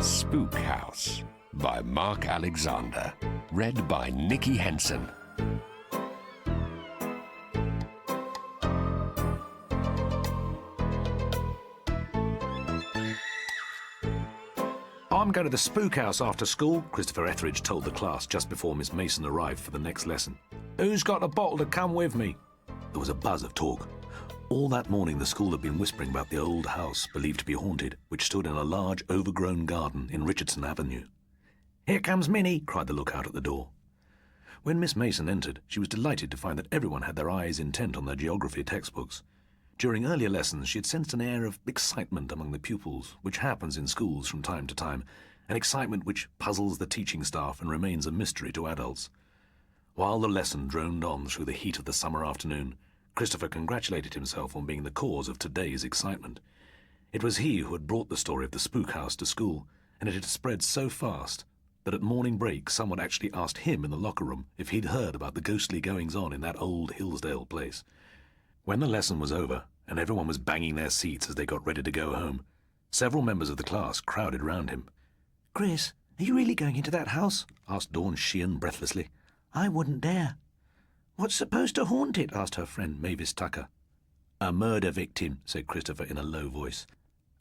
Spook House by Mark Alexander. Read by Nikki Henson. "I'm going to the Spook House after school," Christopher Etheridge told the class just before Miss Mason arrived for the next lesson. "Who's got a bottle to come with me?" There was a buzz of talk. All that morning the school had been whispering about the old house, believed to be haunted, which stood in a large overgrown garden in Richardson Avenue. "Here comes Minnie," cried the lookout at the door. When Miss Mason entered, she was delighted to find that everyone had their eyes intent on their geography textbooks. During earlier lessons she had sensed an air of excitement among the pupils, which happens in schools from time to time, an excitement which puzzles the teaching staff and remains a mystery to adults. While the lesson droned on through the heat of the summer afternoon, Christopher congratulated himself on being the cause of today's excitement. It was he who had brought the story of the Spook House to school, and it had spread so fast that at morning break someone actually asked him in the locker room if he'd heard about the ghostly goings-on in that old Hillsdale place. When the lesson was over, and everyone was banging their seats as they got ready to go home, several members of the class crowded round him. "Chris, are you really going into that house?" asked Dawn Sheehan breathlessly. "I wouldn't dare." "What's supposed to haunt it?" asked her friend Mavis Tucker. "A murder victim," said Christopher in a low voice.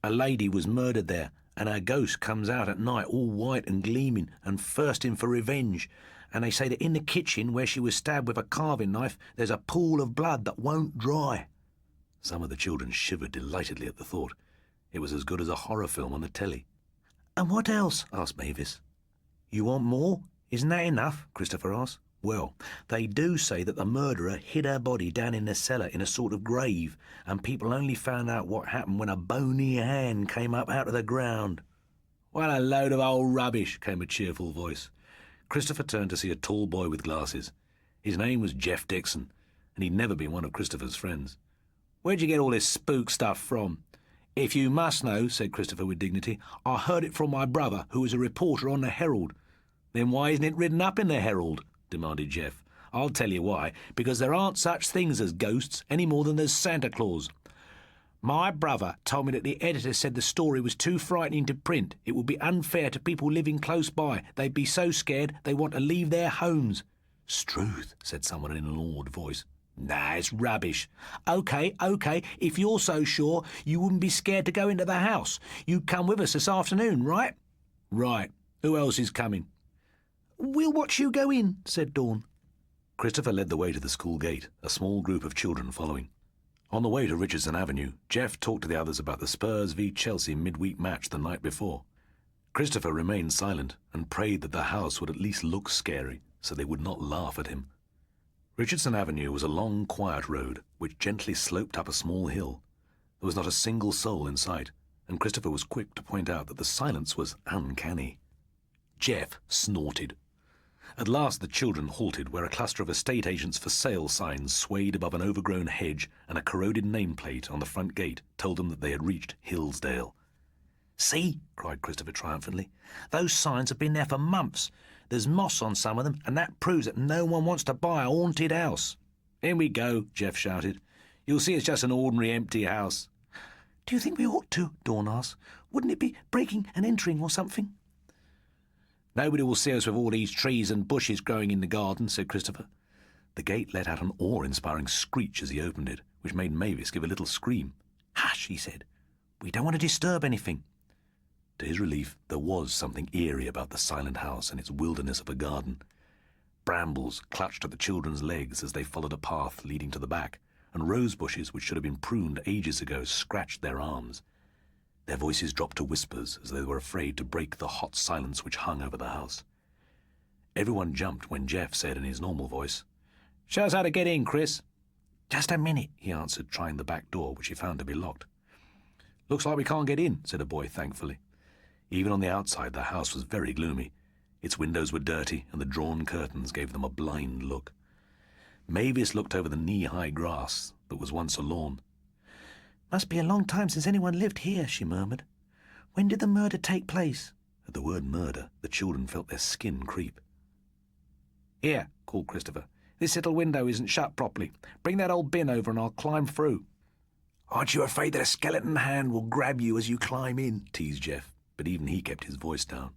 "A lady was murdered there, and her ghost comes out at night all white and gleaming and thirsting for revenge. And they say that in the kitchen where she was stabbed with a carving knife there's a pool of blood that won't dry." Some of the children shivered delightedly at the thought. It was as good as a horror film on the telly. "And what else?" asked Mavis. "You want more? Isn't that enough?" Christopher asked. "Well, they do say that the murderer hid her body down in the cellar in a sort of grave, and people only found out what happened when a bony hand came up out of the ground." "What a load of old rubbish," came a cheerful voice. Christopher turned to see a tall boy with glasses. His name was Jeff Dixon, and he'd never been one of Christopher's friends. "Where'd you get all this spook stuff from?" "If you must know," said Christopher with dignity, "I heard it from my brother, who was a reporter on the Herald." "Then why isn't it written up in the Herald?" demanded Jeff. "I'll tell you why. Because there aren't such things as ghosts any more than there's Santa Claus. My brother told me that the editor said the story was too frightening to print. It would be unfair to people living close by. They'd be so scared they want to leave their homes." "'Struth," said someone in an awed voice. "Nah, it's rubbish." Okay, if you're so sure, you wouldn't be scared to go into the house. You'd come with us this afternoon, right?" "Right. Who else is coming?" "We'll watch you go in," said Dawn. Christopher led the way to the school gate, a small group of children following. On the way to Richardson Avenue, Jeff talked to the others about the Spurs v Chelsea midweek match the night before. Christopher remained silent and prayed that the house would at least look scary so they would not laugh at him. Richardson Avenue was a long, quiet road which gently sloped up a small hill. There was not a single soul in sight, and Christopher was quick to point out that the silence was uncanny. Jeff snorted. At last the children halted where a cluster of estate agents for sale signs swayed above an overgrown hedge, and a corroded nameplate on the front gate told them that they had reached Hillsdale. "See," cried Christopher triumphantly, "those signs have been there for months. There's moss on some of them, and that proves that no one wants to buy a haunted house." "In we go," Jeff shouted. "You'll see it's just an ordinary empty house." "Do you think we ought to?" Dawn asked. "Wouldn't it be breaking and entering or something?" "Nobody will see us with all these trees and bushes growing in the garden," said Christopher. The gate let out an awe-inspiring screech as he opened it, which made Mavis give a little scream. "Hush," he said. "We don't want to disturb anything." To his relief, there was something eerie about the silent house and its wilderness of a garden. Brambles clutched at the children's legs as they followed a path leading to the back, and rose bushes which should have been pruned ages ago scratched their arms. Their voices dropped to whispers as though they were afraid to break the hot silence which hung over the house. Everyone jumped when Jeff said in his normal voice, "Show us how to get in, Chris." "Just a minute," he answered, trying the back door, which he found to be locked. "Looks like we can't get in," said a boy thankfully. Even on the outside the house was very gloomy. Its windows were dirty, and the drawn curtains gave them a blind look. Mavis looked over the knee-high grass that was once a lawn. "Must be a long time since anyone lived here," she murmured. "When did the murder take place?" At the word murder, the children felt their skin creep. "Here," called Christopher. "This little window isn't shut properly. Bring that old bin over and I'll climb through." "Aren't you afraid that a skeleton hand will grab you as you climb in?" teased Jeff. but even he kept his voice down.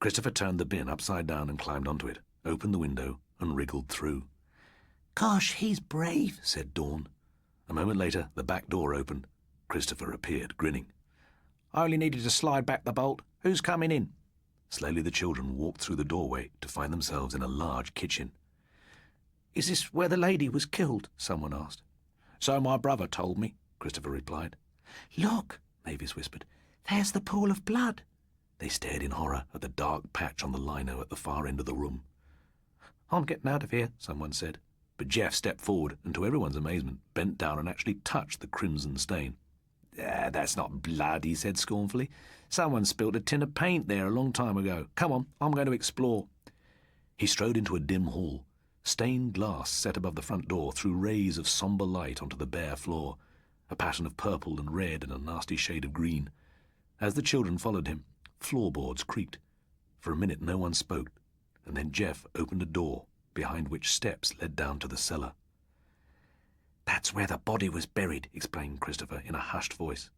Christopher turned the bin upside down and climbed onto it, opened the window, and wriggled through. Gosh, he's brave, said Dawn. A moment later, the back door opened. Christopher appeared, grinning. I only needed to slide back the bolt. Who's coming in? Slowly the children walked through the doorway to find themselves in a large kitchen. Is this where the lady was killed? Someone asked. So my brother told me, Christopher replied. Look, Mavis whispered. There's the pool of blood. They stared in horror at the dark patch on the lino at the far end of the room. I'm getting out of here, someone said. But Jeff stepped forward and, to everyone's amazement, bent down and actually touched the crimson stain. That's not blood, he said scornfully. Someone spilt a tin of paint there a long time ago. Come on, I'm going to explore. He strode into a dim hall. Stained glass set above the front door threw rays of sombre light onto the bare floor, a pattern of purple and red and a nasty shade of green. As the children followed him, floorboards creaked. For a minute no one spoke, and then Jeff opened a door, behind which steps led down to the cellar. That's where the body was buried, explained Christopher in a hushed voice.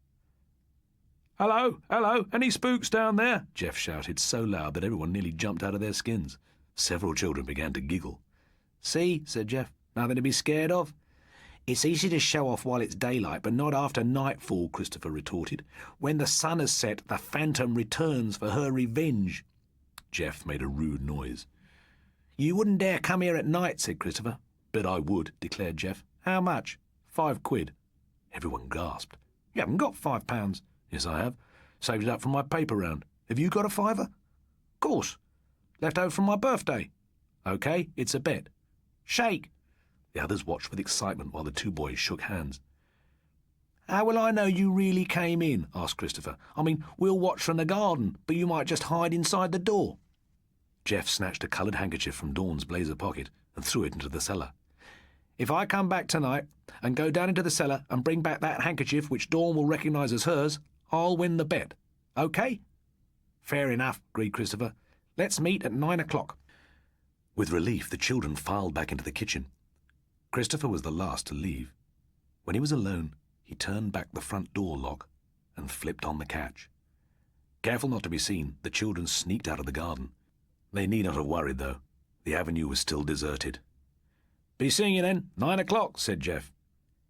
Hello, hello, any spooks down there? Jeff shouted so loud that everyone nearly jumped out of their skins. Several children began to giggle. See, said Jeff, nothing to be scared of. It's easy to show off while it's daylight, but not after nightfall, Christopher retorted. When the sun has set, the phantom returns for her revenge. Jeff made a rude noise. You wouldn't dare come here at night, said Christopher. Bet I would, declared Jeff. How much? £5. Everyone gasped. You haven't got £5. Yes, I have. Saved it up from my paper round. Have you got a fiver? Course. Left over from my birthday. OK, it's a bet. Shake. The others watched with excitement while the two boys shook hands. How will I know you really came in? Asked Christopher. I mean, we'll watch from the garden, but you might just hide inside the door. Jeff snatched a coloured handkerchief from Dawn's blazer pocket and threw it into the cellar. If I come back tonight and go down into the cellar and bring back that handkerchief which Dawn will recognise as hers, I'll win the bet. OK? Fair enough, agreed Christopher. Let's meet at 9 o'clock. With relief, the children filed back into the kitchen. Christopher was the last to leave. When he was alone, he turned back the front door lock and flipped on the catch. Careful not to be seen, the children sneaked out of the garden. They need not have worried, though. The avenue was still deserted. Be seeing you then, 9 o'clock, said Jeff.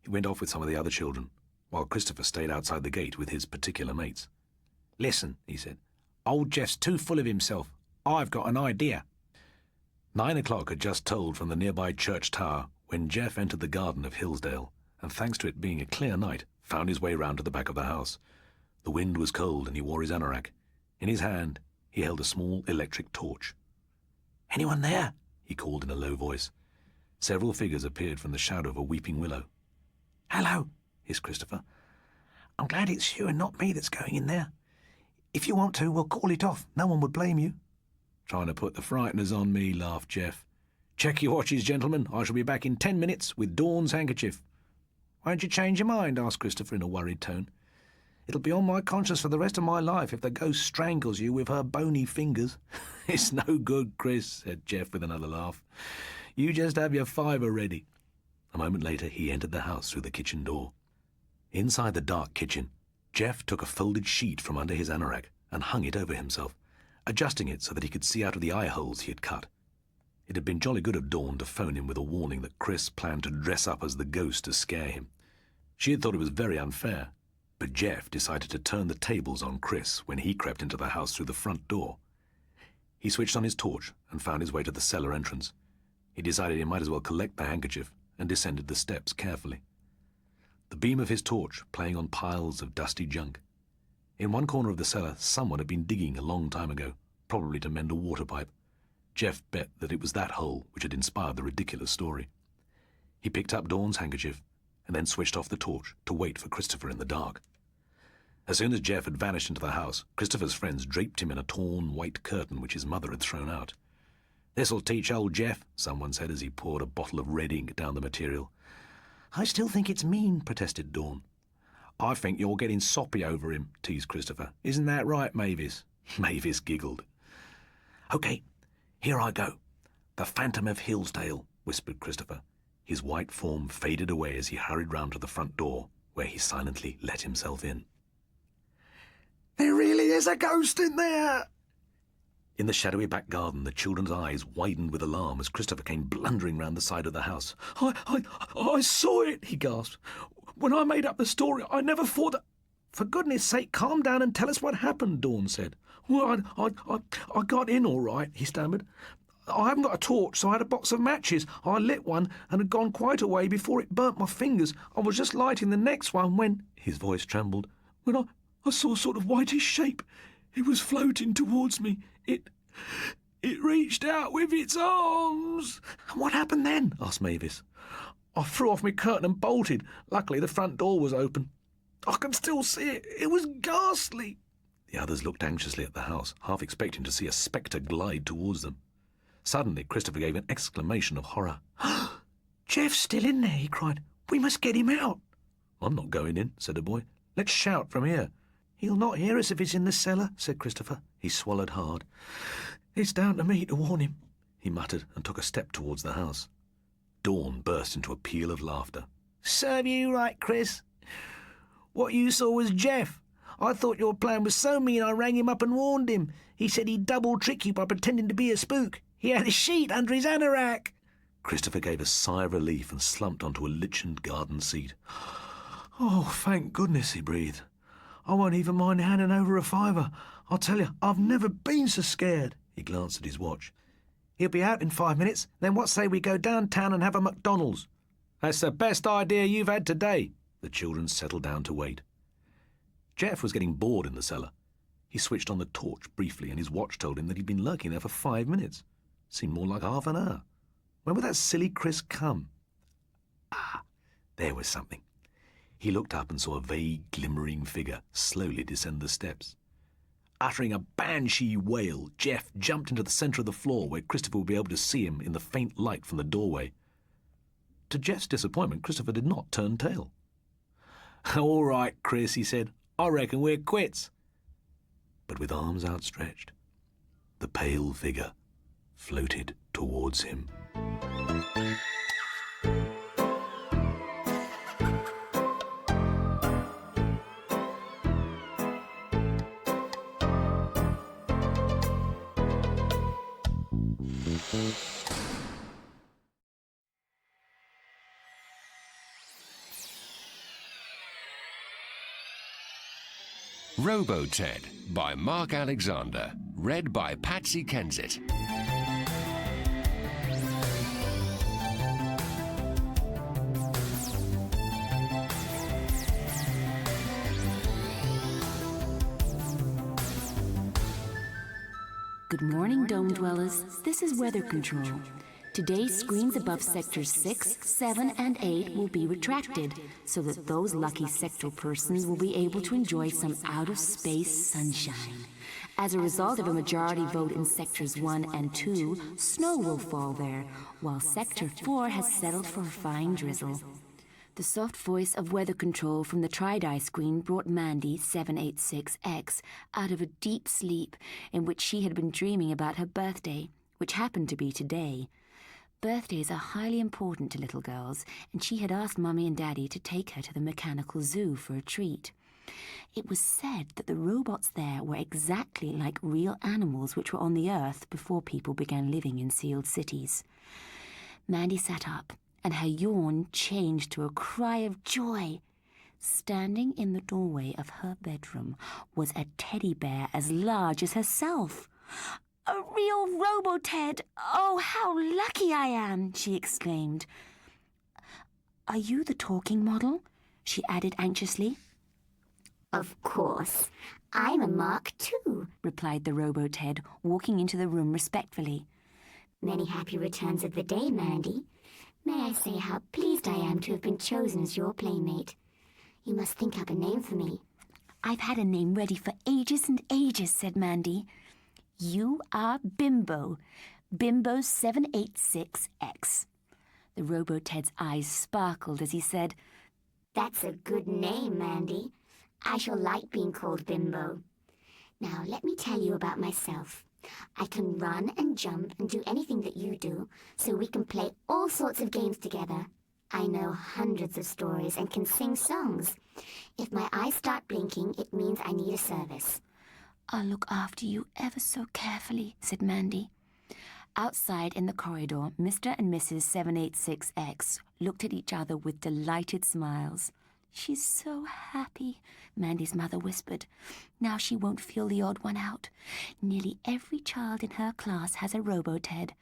He went off with some of the other children, while Christopher stayed outside the gate with his particular mates. Listen, he said, old Jeff's too full of himself. I've got an idea. 9 o'clock had just tolled from the nearby church tower when Jeff entered the garden of Hillsdale, and thanks to it being a clear night, found his way round to the back of the house. The wind was cold and he wore his anorak. In his hand, he held a small electric torch. Anyone there? He called in a low voice. Several figures appeared from the shadow of a weeping willow. Hello, hissed Christopher. I'm glad it's you and not me that's going in there. If you want to, we'll call it off. No one would blame you. Trying to put the frighteners on me, laughed Jeff. Check your watches, gentlemen. I shall be back in 10 minutes with Dawn's handkerchief. Won't you change your mind? Asked Christopher in a worried tone. It'll be on my conscience for the rest of my life if the ghost strangles you with her bony fingers. It's no good, Chris, said Jeff with another laugh. You just have your fiver ready. A moment later, he entered the house through the kitchen door. Inside the dark kitchen, Jeff took a folded sheet from under his anorak and hung it over himself, adjusting it so that he could see out of the eye holes he had cut. It had been jolly good of Dawn to phone him with a warning that Chris planned to dress up as the ghost to scare him. She had thought it was very unfair, but Jeff decided to turn the tables on Chris when he crept into the house through the front door. He switched on his torch and found his way to the cellar entrance. He decided he might as well collect the handkerchief and descended the steps carefully. The beam of his torch playing on piles of dusty junk. In one corner of the cellar, someone had been digging a long time ago, probably to mend a water pipe. Jeff bet that it was that hole which had inspired the ridiculous story. He picked up Dawn's handkerchief and then switched off the torch to wait for Christopher in the dark. As soon as Jeff had vanished into the house, Christopher's friends draped him in a torn white curtain which his mother had thrown out. "This'll teach old Jeff," someone said as he poured a bottle of red ink down the material. "I still think it's mean," protested Dawn. "I think you're getting soppy over him," teased Christopher. "Isn't that right, Mavis?" Mavis giggled. "OK, here I go. The Phantom of Hillsdale," whispered Christopher. His white form faded away as he hurried round to the front door, where he silently let himself in. "There really There's a ghost in there! In the shadowy back garden, the children's eyes widened with alarm as Christopher came blundering round the side of the house. I saw it, he gasped. When I made up the story, I never thought that... For goodness sake, calm down and tell us what happened, Dawn said. Well, I got in all right, he stammered. I haven't got a torch, so I had a box of matches. I lit one and had gone quite a way before it burnt my fingers. I was just lighting the next one when... His voice trembled. When I saw a sort of whitish shape. It was floating towards me. It reached out with its arms. And what happened then? Asked Mavis. I threw off my curtain and bolted. Luckily, the front door was open. I can still see it. It was ghastly. The others looked anxiously at the house, half expecting to see a spectre glide towards them. Suddenly, Christopher gave an exclamation of horror. Jeff's still in there, he cried. We must get him out. I'm not going in, said the boy. Let's shout from here. He'll not hear us if he's in the cellar, said Christopher. He swallowed hard. It's down to me to warn him, he muttered and took a step towards the house. Dawn burst into a peal of laughter. Serve you right, Chris. What you saw was Jeff. I thought your plan was so mean I rang him up and warned him. He said he'd double-trick you by pretending to be a spook. He had a sheet under his anorak. Christopher gave a sigh of relief and slumped onto a lichened garden seat. Oh, thank goodness, he breathed. I won't even mind handing over a $5. I'll tell you, I've never been so scared. He glanced at his watch. He'll be out in 5 minutes. Then what say we go downtown and have a McDonald's? That's the best idea you've had today. The children settled down to wait. Jeff was getting bored in the cellar. He switched on the torch briefly and his watch told him that he'd been lurking there for 5 minutes. Seemed more like half an hour. When would that silly Chris come? Ah, there was something. He looked up and saw a vague, glimmering figure slowly descend the steps. Uttering a banshee wail, Jeff jumped into the centre of the floor where Christopher would be able to see him in the faint light from the doorway. To Jeff's disappointment, Christopher did not turn tail. "All right, Chris," he said. "I reckon we're quits." But with arms outstretched, the pale figure floated towards him. Robo-Ted by Mark Alexander. Read by Patsy Kensit. Good morning, Dome Dwellers. This is Weather Control. Today, screens above Sectors 6, 7, and 8 will be retracted, so that those lucky sector persons will be able to enjoy some out-of-space sunshine. As a result of a majority vote in Sectors 1 and 2, snow will fall there, while Sector 4 has settled for a fine drizzle. The soft voice of Weather Control from the Tri-Dye screen brought Mandy, 786X, out of a deep sleep in which she had been dreaming about her birthday, which happened to be today. Birthdays are highly important to little girls, and she had asked Mummy and Daddy to take her to the mechanical zoo for a treat. It was said that the robots there were exactly like real animals which were on the earth before people began living in sealed cities. Mandy sat up, and her yawn changed to a cry of joy. Standing in the doorway of her bedroom was a teddy bear as large as herself. "A real Robo-Ted! Oh, how lucky I am!" she exclaimed. "Are you the talking model?" she added anxiously. "Of course. I'm a Mark II," replied the Robo-Ted, walking into the room respectfully. "Many happy returns of the day, Mandy. May I say how pleased I am to have been chosen as your playmate? You must think up a name for me." "I've had a name ready for ages and ages," said Mandy. "You are Bimbo. Bimbo 786X. The Robo-Ted's eyes sparkled as he said, "That's a good name, Mandy. I shall like being called Bimbo. Now, let me tell you about myself. I can run and jump and do anything that you do, so we can play all sorts of games together. I know hundreds of stories and can sing songs. If my eyes start blinking, it means I need a service." "I'll look after you ever so carefully," said Mandy. Outside in the corridor, Mr. and Mrs. 786X looked at each other with delighted smiles. "She's so happy," Mandy's mother whispered. "Now she won't feel the odd one out. Nearly every child in her class has a robo-Ted.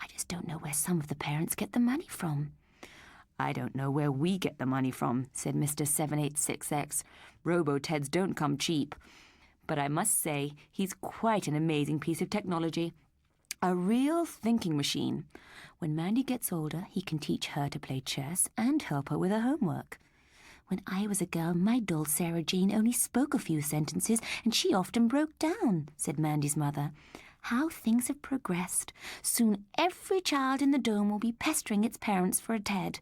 I just don't know where some of the parents get the money from." "I don't know where we get the money from," said Mr. 786X. "Robo-Teds don't come cheap. But I must say, he's quite an amazing piece of technology. A real thinking machine. When Mandy gets older, he can teach her to play chess and help her with her homework. When I was a girl, my doll Sarah Jane only spoke a few sentences, and she often broke down," said Mandy's mother. "How things have progressed. Soon every child in the dome will be pestering its parents for a Ted."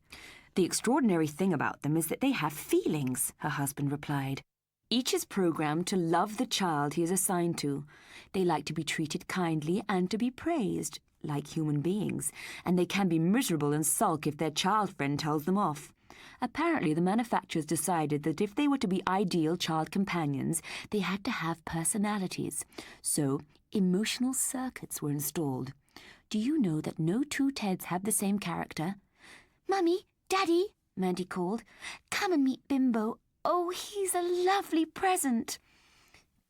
"The extraordinary thing about them is that they have feelings," her husband replied. "Each is programmed to love the child he is assigned to. They like to be treated kindly and to be praised, like human beings, and they can be miserable and sulk if their child friend tells them off. Apparently, the manufacturers decided that if they were to be ideal child companions, they had to have personalities. So, emotional circuits were installed. Do you know that no two Teds have the same character?" "Mummy, Daddy," Mandy called, "come and meet Bimbo. Oh, he's a lovely present."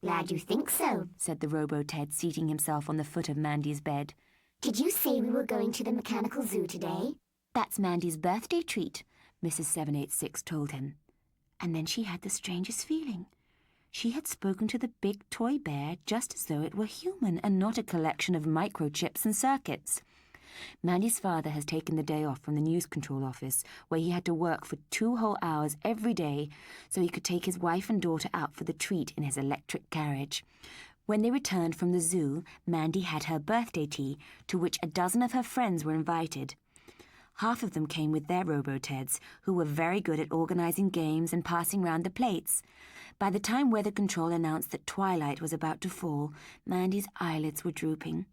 Glad you think so, said the robo-Ted, seating himself on the foot of Mandy's bed. Did you say we were going to the mechanical zoo today? "That's Mandy's birthday treat," Mrs. 786 told him. And then she had the strangest feeling. She had spoken to the big toy bear just as though it were human and not a collection of microchips and circuits. Mandy's father has taken the day off from the news control office, where he had to work for 2 whole hours every day so he could take his wife and daughter out for the treat in his electric carriage. When they returned from the zoo, Mandy had her birthday tea, to which a dozen of her friends were invited. Half of them came with their robo-Teds, who were very good at organising games and passing round the plates. By the time weather control announced that twilight was about to fall, Mandy's eyelids were drooping.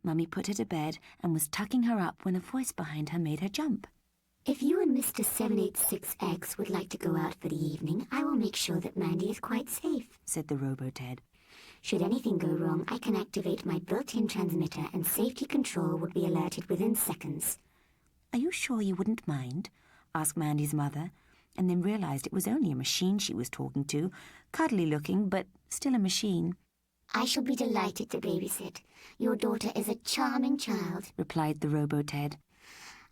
Mummy put her to bed and was tucking her up when a voice behind her made her jump. If you and Mr. 786X would like to go out for the evening, I will make sure that Mandy is quite safe, said the robo-Ted. Should anything go wrong, I can activate my built-in transmitter and safety control would be alerted within seconds. "Are you sure you wouldn't mind?" asked Mandy's mother, and then realised it was only a machine she was talking to, cuddly looking, but still a machine. I shall be delighted to babysit. Your daughter is a charming child, replied the robo-Ted.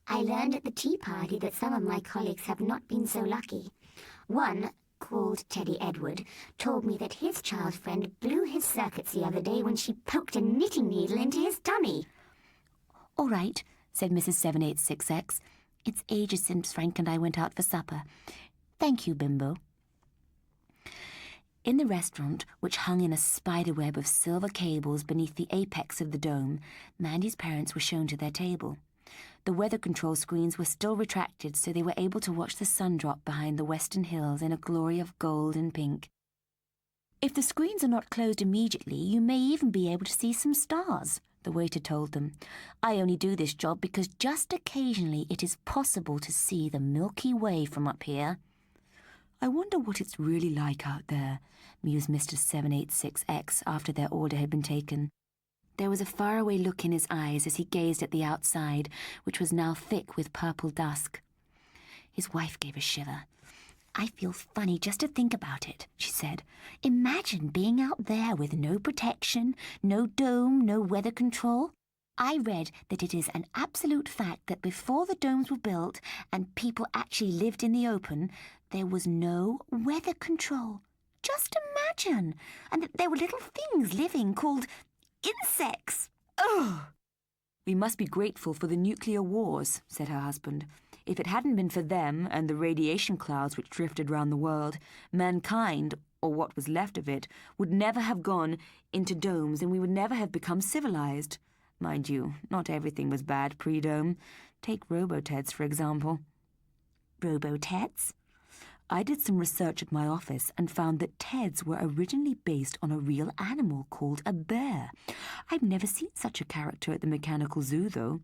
I learned at the tea party that some of my colleagues have not been so lucky. One, called Teddy Edward, told me that his child friend blew his circuits the other day when she poked a knitting needle into his tummy. "All right," said Mrs. 786X. "It's ages since Frank and I went out for supper. Thank you, Bimbo." In the restaurant, which hung in a spiderweb of silver cables beneath the apex of the dome, Mandy's parents were shown to their table. The weather control screens were still retracted, so they were able to watch the sun drop behind the western hills in a glory of gold and pink. "If the screens are not closed immediately, you may even be able to see some stars," the waiter told them. "I only do this job because just occasionally it is possible to see the Milky Way from up here." "I wonder what it's really like out there," mused Mr. 786X after their order had been taken. There was a faraway look in his eyes as he gazed at the outside, which was now thick with purple dusk. His wife gave a shiver. "I feel funny just to think about it," she said. "Imagine being out there with no protection, no dome, no weather control. I read that it is an absolute fact that before the domes were built and people actually lived in the open, there was no weather control. Just imagine! And that there were little things living called insects. Ugh!" "We must be grateful for the nuclear wars," said her husband. "If it hadn't been for them and the radiation clouds which drifted round the world, mankind, or what was left of it, would never have gone into domes and we would never have become civilized. Mind you, not everything was bad pre-dome. Take robo-Teds, for example." "Robo-Teds?" "I did some research at my office and found that Teds were originally based on a real animal called a bear. I've never seen such a character at the mechanical zoo, though."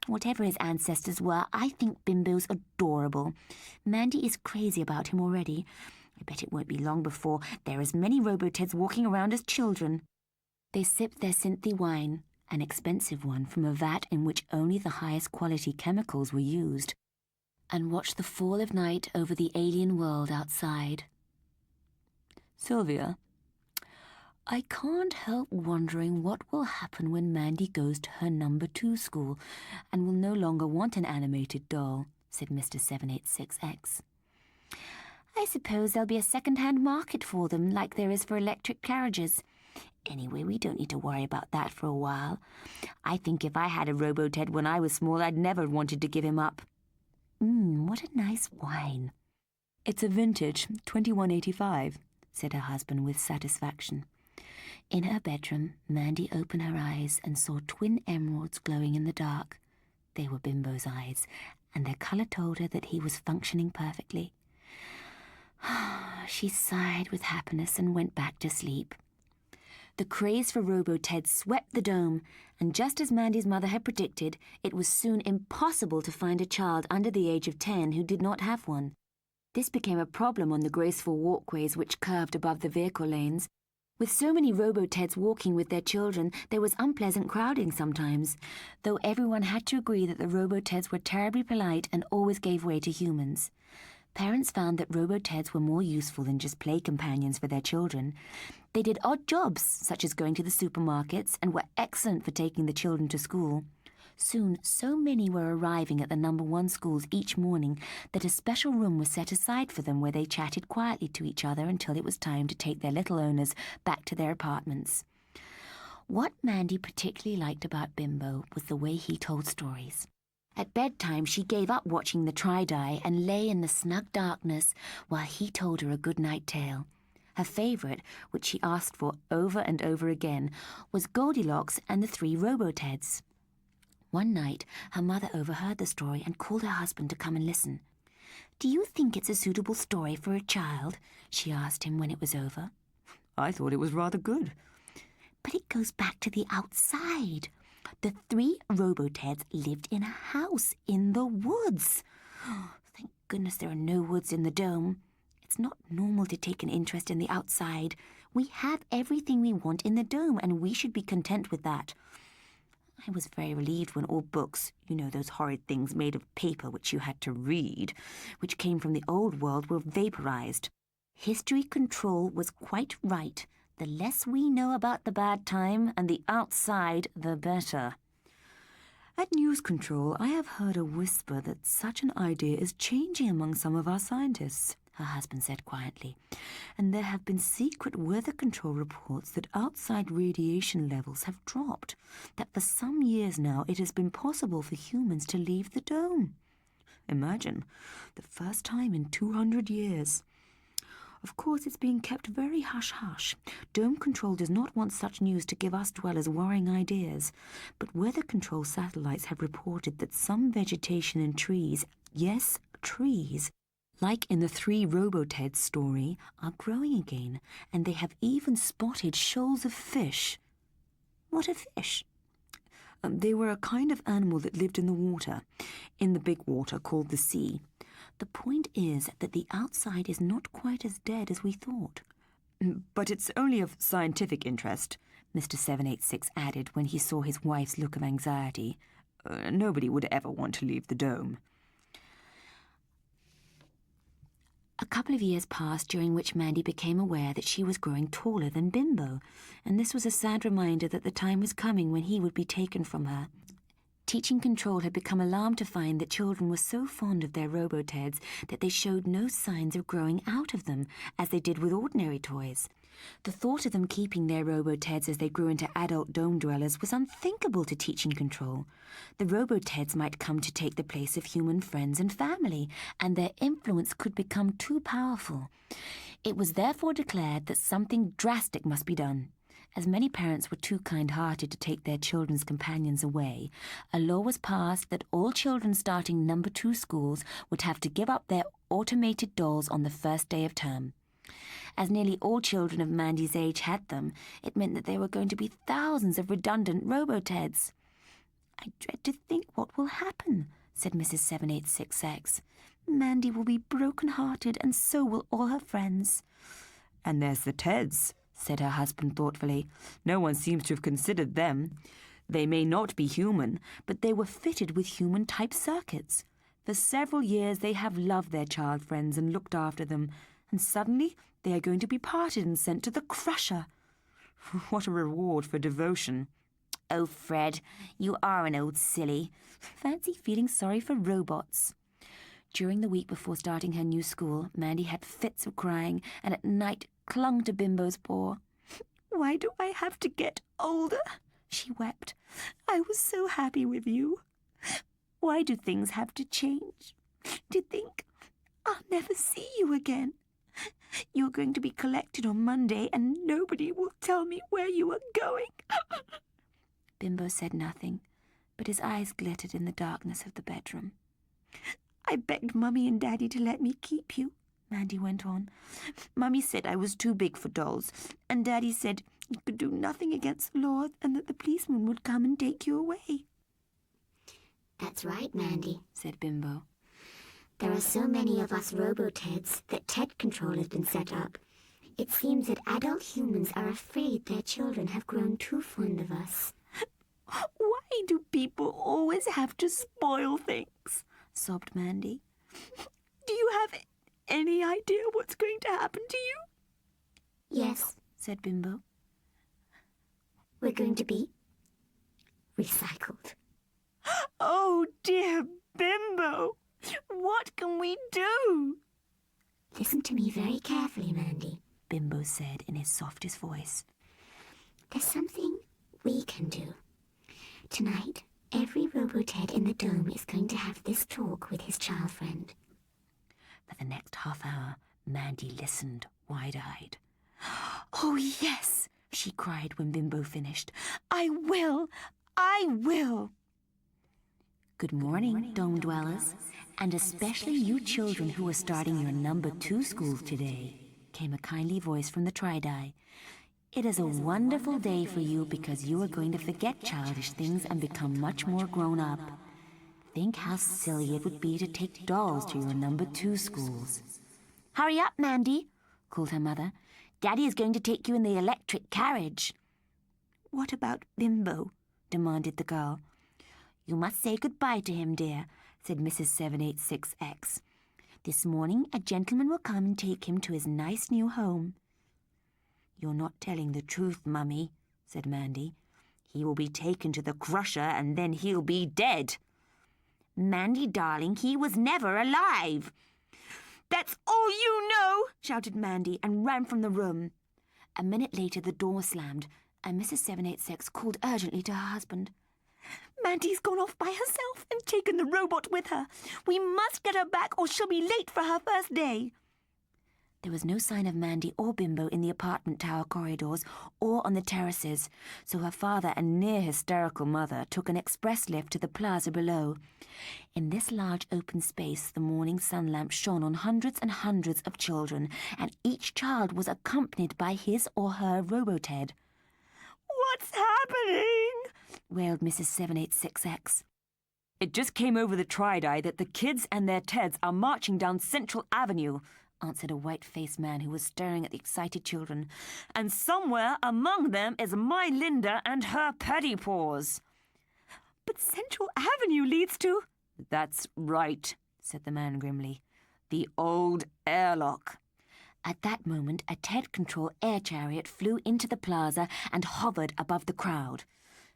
"Whatever his ancestors were, I think Bimbo's adorable. Mandy is crazy about him already. I bet it won't be long before there are as many Roboteds walking around as children. They sipped their synthy wine, an expensive one from a vat in which only the highest quality chemicals were used, and watched the fall of night over the alien world outside. Sylvia, I can't help wondering what will happen when Mandy goes to her number 2 school and will no longer want an animated doll, said Mr. 786X. I suppose there'll be a second-hand market for them like there is for electric carriages. Anyway, we don't need to worry about that for a while. I think if I had a Roboted when I was small, I'd never wanted to give him up. What a nice wine. It's a vintage, 2185, said her husband with satisfaction. In her bedroom, Mandy opened her eyes and saw twin emeralds glowing in the dark. They were Bimbo's eyes, and their colour told her that he was functioning perfectly. She sighed with happiness and went back to sleep. The craze for Roboted swept the dome, and just as Mandy's mother had predicted, it was soon impossible to find a child under the age of 10 who did not have one. This became a problem on the graceful walkways which curved above the vehicle lanes. With so many Roboteds walking with their children, there was unpleasant crowding sometimes, though everyone had to agree that the Roboteds were terribly polite and always gave way to humans. Parents found that Roboteds were more useful than just play companions for their children. They did odd jobs, such as going to the supermarkets, and were excellent for taking the children to school. Soon, so many were arriving at the number 1 schools each morning that a special room was set aside for them where they chatted quietly to each other until it was time to take their little owners back to their apartments. What Mandy particularly liked about Bimbo was the way he told stories. At bedtime, she gave up watching the Tri-Dye and lay in the snug darkness while he told her a good-night tale. Her favourite, which she asked for over and over again, was Goldilocks and the 3 Roboteds. One night, her mother overheard the story and called her husband to come and listen. "Do you think it's a suitable story for a child?" she asked him when it was over. "I thought it was rather good." "But it goes back to the outside. The 3 Roboteds lived in a house in the woods. Thank goodness there are no woods in the dome. It's not normal to take an interest in the outside. We have everything we want in the dome, and we should be content with that. I was very relieved when all books, those horrid things made of paper which you had to read, which came from the old world, were vaporized. History Control was quite right. The less we know about the bad time and the outside, the better." "At News Control, I have heard a whisper that such an idea is changing among some of our scientists," her husband said quietly. "And there have been secret weather control reports that outside radiation levels have dropped, that for some years now it has been possible for humans to leave the dome. Imagine, the first time in 200 years. Of course, it's being kept very hush-hush. Dome Control does not want such news to give us dwellers worrying ideas. But weather control satellites have reported that some vegetation and trees, yes, trees, like in the 3 Roboteds story, are growing again, and they have even spotted shoals of fish." "What are fish?" They were a kind of animal that lived in the water, in the big water called the sea. The point is that the outside is not quite as dead as we thought." "But it's only of scientific interest," Mr. 786 added when he saw his wife's look of anxiety. "Nobody would ever want to leave the dome." A couple of years passed during which Mandy became aware that she was growing taller than Bimbo, and this was a sad reminder that the time was coming when he would be taken from her. Teaching Control had become alarmed to find that children were so fond of their Roboteds that they showed no signs of growing out of them, as they did with ordinary toys. The thought of them keeping their Roboteds as they grew into adult dome dwellers was unthinkable to Teaching Control. The Roboteds might come to take the place of human friends and family, and their influence could become too powerful. It was therefore declared that something drastic must be done. As many parents were too kind-hearted to take their children's companions away, a law was passed that all children starting number 2 schools would have to give up their automated dolls on the first day of term. As nearly all children of Mandy's age had them, it meant that there were going to be thousands of redundant Roboteds. "I dread to think what will happen," said Mrs. 786X. Mandy will be broken-hearted, and so will all her friends. And there's the Teds, said her husband thoughtfully. No one seems to have considered them. They may not be human, but they were fitted with human-type circuits. For several years they have loved their child friends and looked after them, and suddenly they are going to be parted and sent to the crusher. What a reward for devotion. Oh, Fred, you are an old silly. Fancy feeling sorry for robots. During the week before starting her new school, Mandy had fits of crying and at night clung to Bimbo's paw. "Why do I have to get older?" she wept. "I was so happy with you. Why do things have to change? To think I'll never see you again. You're going to be collected on Monday and nobody will tell me where you are going." Bimbo said nothing, but his eyes glittered in the darkness of the bedroom. "I begged Mummy and Daddy to let me keep you," Mandy went on. "Mummy said I was too big for dolls, and Daddy said you could do nothing against the law and that the policeman would come and take you away." That's right, Mandy, said Bimbo. There are so many of us robo-Teds that Ted control has been set up. It seems that adult humans are afraid their children have grown too fond of us. "Why do people always have to spoil things?" sobbed Mandy. "Do you have any idea what's going to happen to you?" Yes, said Bimbo. we're going to be recycled. "Oh, dear Bimbo, what can we do?" Listen to me very carefully, Mandy, Bimbo said in his softest voice. There's something we can do. Tonight, every robo-Ted in the dome is going to have this talk with his child friend. For the next half hour, Mandy listened, wide-eyed. "Oh, yes," she cried when Bimbo finished. I will! Good morning, dome dwellers, and especially you children who are starting your number 2 school today, came a kindly voice from the Tri-Di. It is a wonderful day for you because you are going to forget childish things and become much more grown up. Think how silly it would be to take dolls to your number 2 schools. "Hurry up, Mandy," called her mother. "Daddy is going to take you in the electric carriage." "What about Bimbo?" demanded the girl. "You must say goodbye to him, dear," said Mrs. 786X. "This morning a gentleman will come and take him to his nice new home." "You're not telling the truth, Mummy," said Mandy. "He will be taken to the crusher and then he'll be dead." "Mandy, darling, he was never alive." "That's all you know," shouted Mandy and ran from the room. A minute later the door slammed and Mrs. 786 called urgently to her husband. "Mandy's gone off by herself and taken the robot with her. We must get her back or she'll be late for her first day." There was no sign of Mandy or Bimbo in the apartment tower corridors or on the terraces, so her father and near-hysterical mother took an express lift to the plaza below. In this large open space, the morning sun lamp shone on hundreds and hundreds of children, and each child was accompanied by his or her robo-Ted. "What's happening?" wailed Mrs. 786X. It just came over the Tri-Di that the kids and their Teds are marching down Central Avenue, answered a white-faced man who was staring at the excited children. "And somewhere among them is my Linda and her pettipaws." "But Central Avenue leads to—" "That's right," said the man grimly. "The old airlock." At that moment, a Ted-control air chariot flew into the plaza and hovered above the crowd.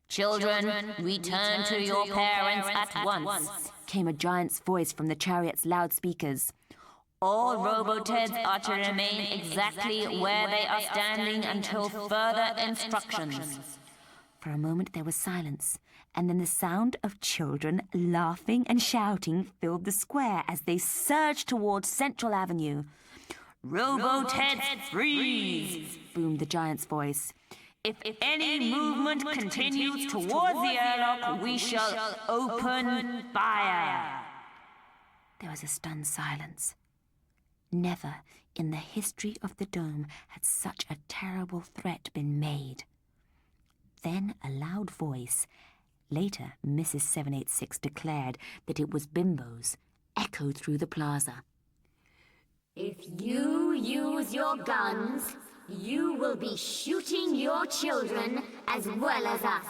Children, return to your parents at once, came a giant's voice from the chariot's loudspeakers. All robo-Teds are to remain exactly where they are standing until further instructions. For a moment there was silence, and then the sound of children laughing and shouting filled the square as they surged towards Central Avenue. "Robo-Teds freeze!" boomed the giant's voice. "If any movement continues towards the airlock, we shall open fire." There was a stunned silence. Never in the history of the dome had such a terrible threat been made. Then a loud voice, later Mrs. 786 declared that it was Bimbo's, echoed through the plaza. If you use your guns, you will be shooting your children as well as us.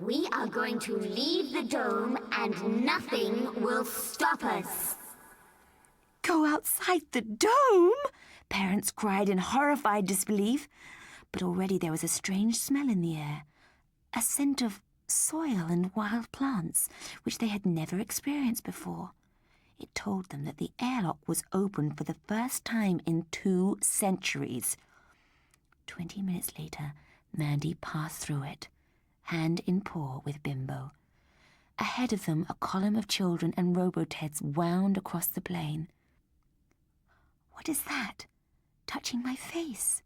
We are going to leave the dome and nothing will stop us. Go outside the dome? Parents cried in horrified disbelief. But already there was a strange smell in the air, a scent of soil and wild plants, which they had never experienced before. It told them that the airlock was open for the first time in 2 centuries. 20 minutes later, Mandy passed through it, hand in paw with Bimbo. Ahead of them, a column of children and robo-teds wound across the plain. "What is that, touching my face?"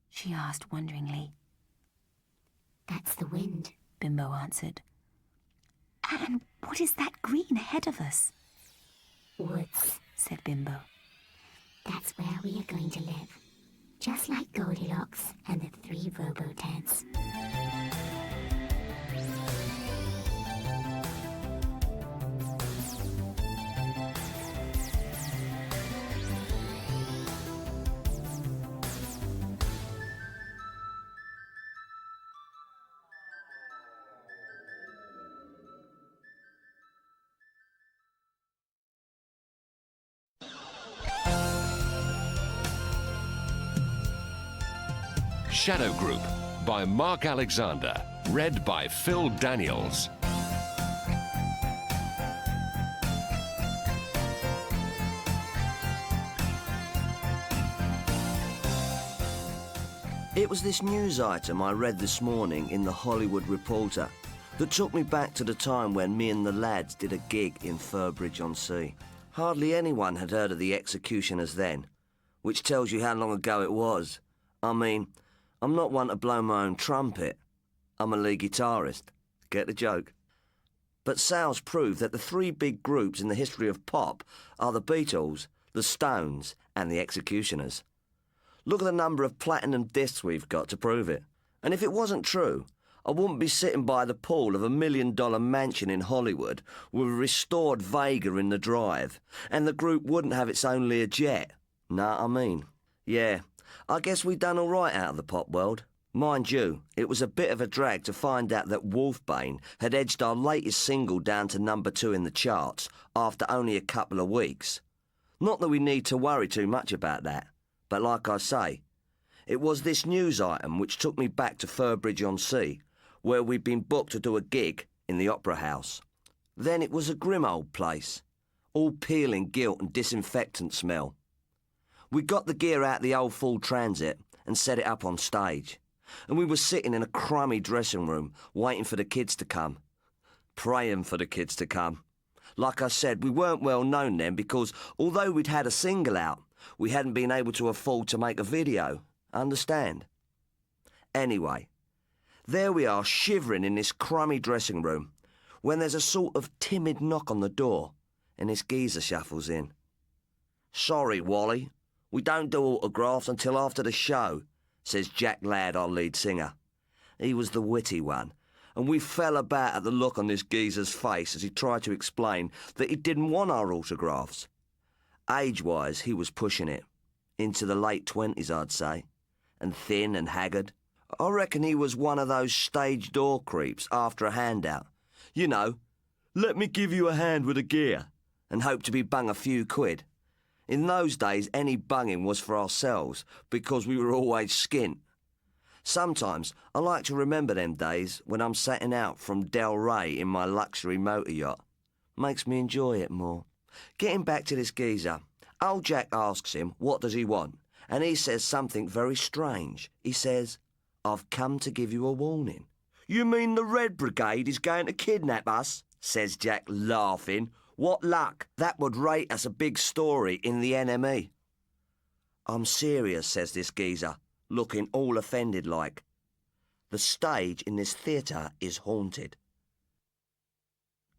she asked wonderingly. That's the wind, Bimbo answered. "And what is that green ahead of us?" woods. said Bimbo. That's where we are going to live. Just like Goldilocks and the 3 robo-teds. Shadow Group by Mark Alexander. Read by Phil Daniels. It was this news item I read this morning in the Hollywood Reporter that took me back to the time when me and the lads did a gig in Furbridge-on-Sea. Hardly anyone had heard of the executioners then, which tells you how long ago it was. I mean, I'm not one to blow my own trumpet. I'm a lead guitarist. Get the joke? But sales prove that the 3 big groups in the history of pop are the Beatles, the Stones, and the Executioners. Look at the number of platinum discs we've got to prove it. And if it wasn't true, I wouldn't be sitting by the pool of $1 million mansion in Hollywood with a restored Vega in the drive, and the group wouldn't have its own Learjet. Know what I mean? Yeah, I guess we done all right out of the pop world. Mind you, it was a bit of a drag to find out that Wolfbane had edged our latest single down to number 2 in the charts after only a couple of weeks. Not that we need to worry too much about that, but like I say, it was this news item which took me back to Furbridge-on-Sea, where we'd been booked to do a gig in the Opera House. Then it was a grim old place, all peeling gilt and disinfectant smell. We got the gear out the old full transit and set it up on stage, and we were sitting in a crummy dressing room waiting for the kids to come. Praying for the kids to come. Like I said, we weren't well known then because although we'd had a single out, we hadn't been able to afford to make a video. Understand? Anyway, there we are shivering in this crummy dressing room when there's a sort of timid knock on the door and this geezer shuffles in. "Sorry, Wally. We don't do autographs until after the show," says Jack Ladd, our lead singer. He was the witty one, and we fell about at the look on this geezer's face as he tried to explain that he didn't want our autographs. Age-wise, he was pushing it. Into the late 20s, I'd say. And thin and haggard. I reckon he was one of those stage door creeps after a handout. You know, let me give you a hand with the gear, and hope to be bung a few quid. In those days, any bunging was for ourselves, because we were always skint. Sometimes I like to remember them days when I'm setting out from Del Rey in my luxury motor yacht. Makes me enjoy it more. Getting back to this geezer, old Jack asks him what does he want, and he says something very strange. He says, "I've come to give you a warning." "You mean the Red Brigade is going to kidnap us?" says Jack, laughing. "What luck. That would rate us a big story in the NME. "I'm serious," says this geezer, looking all offended like. "The stage in this theatre is haunted."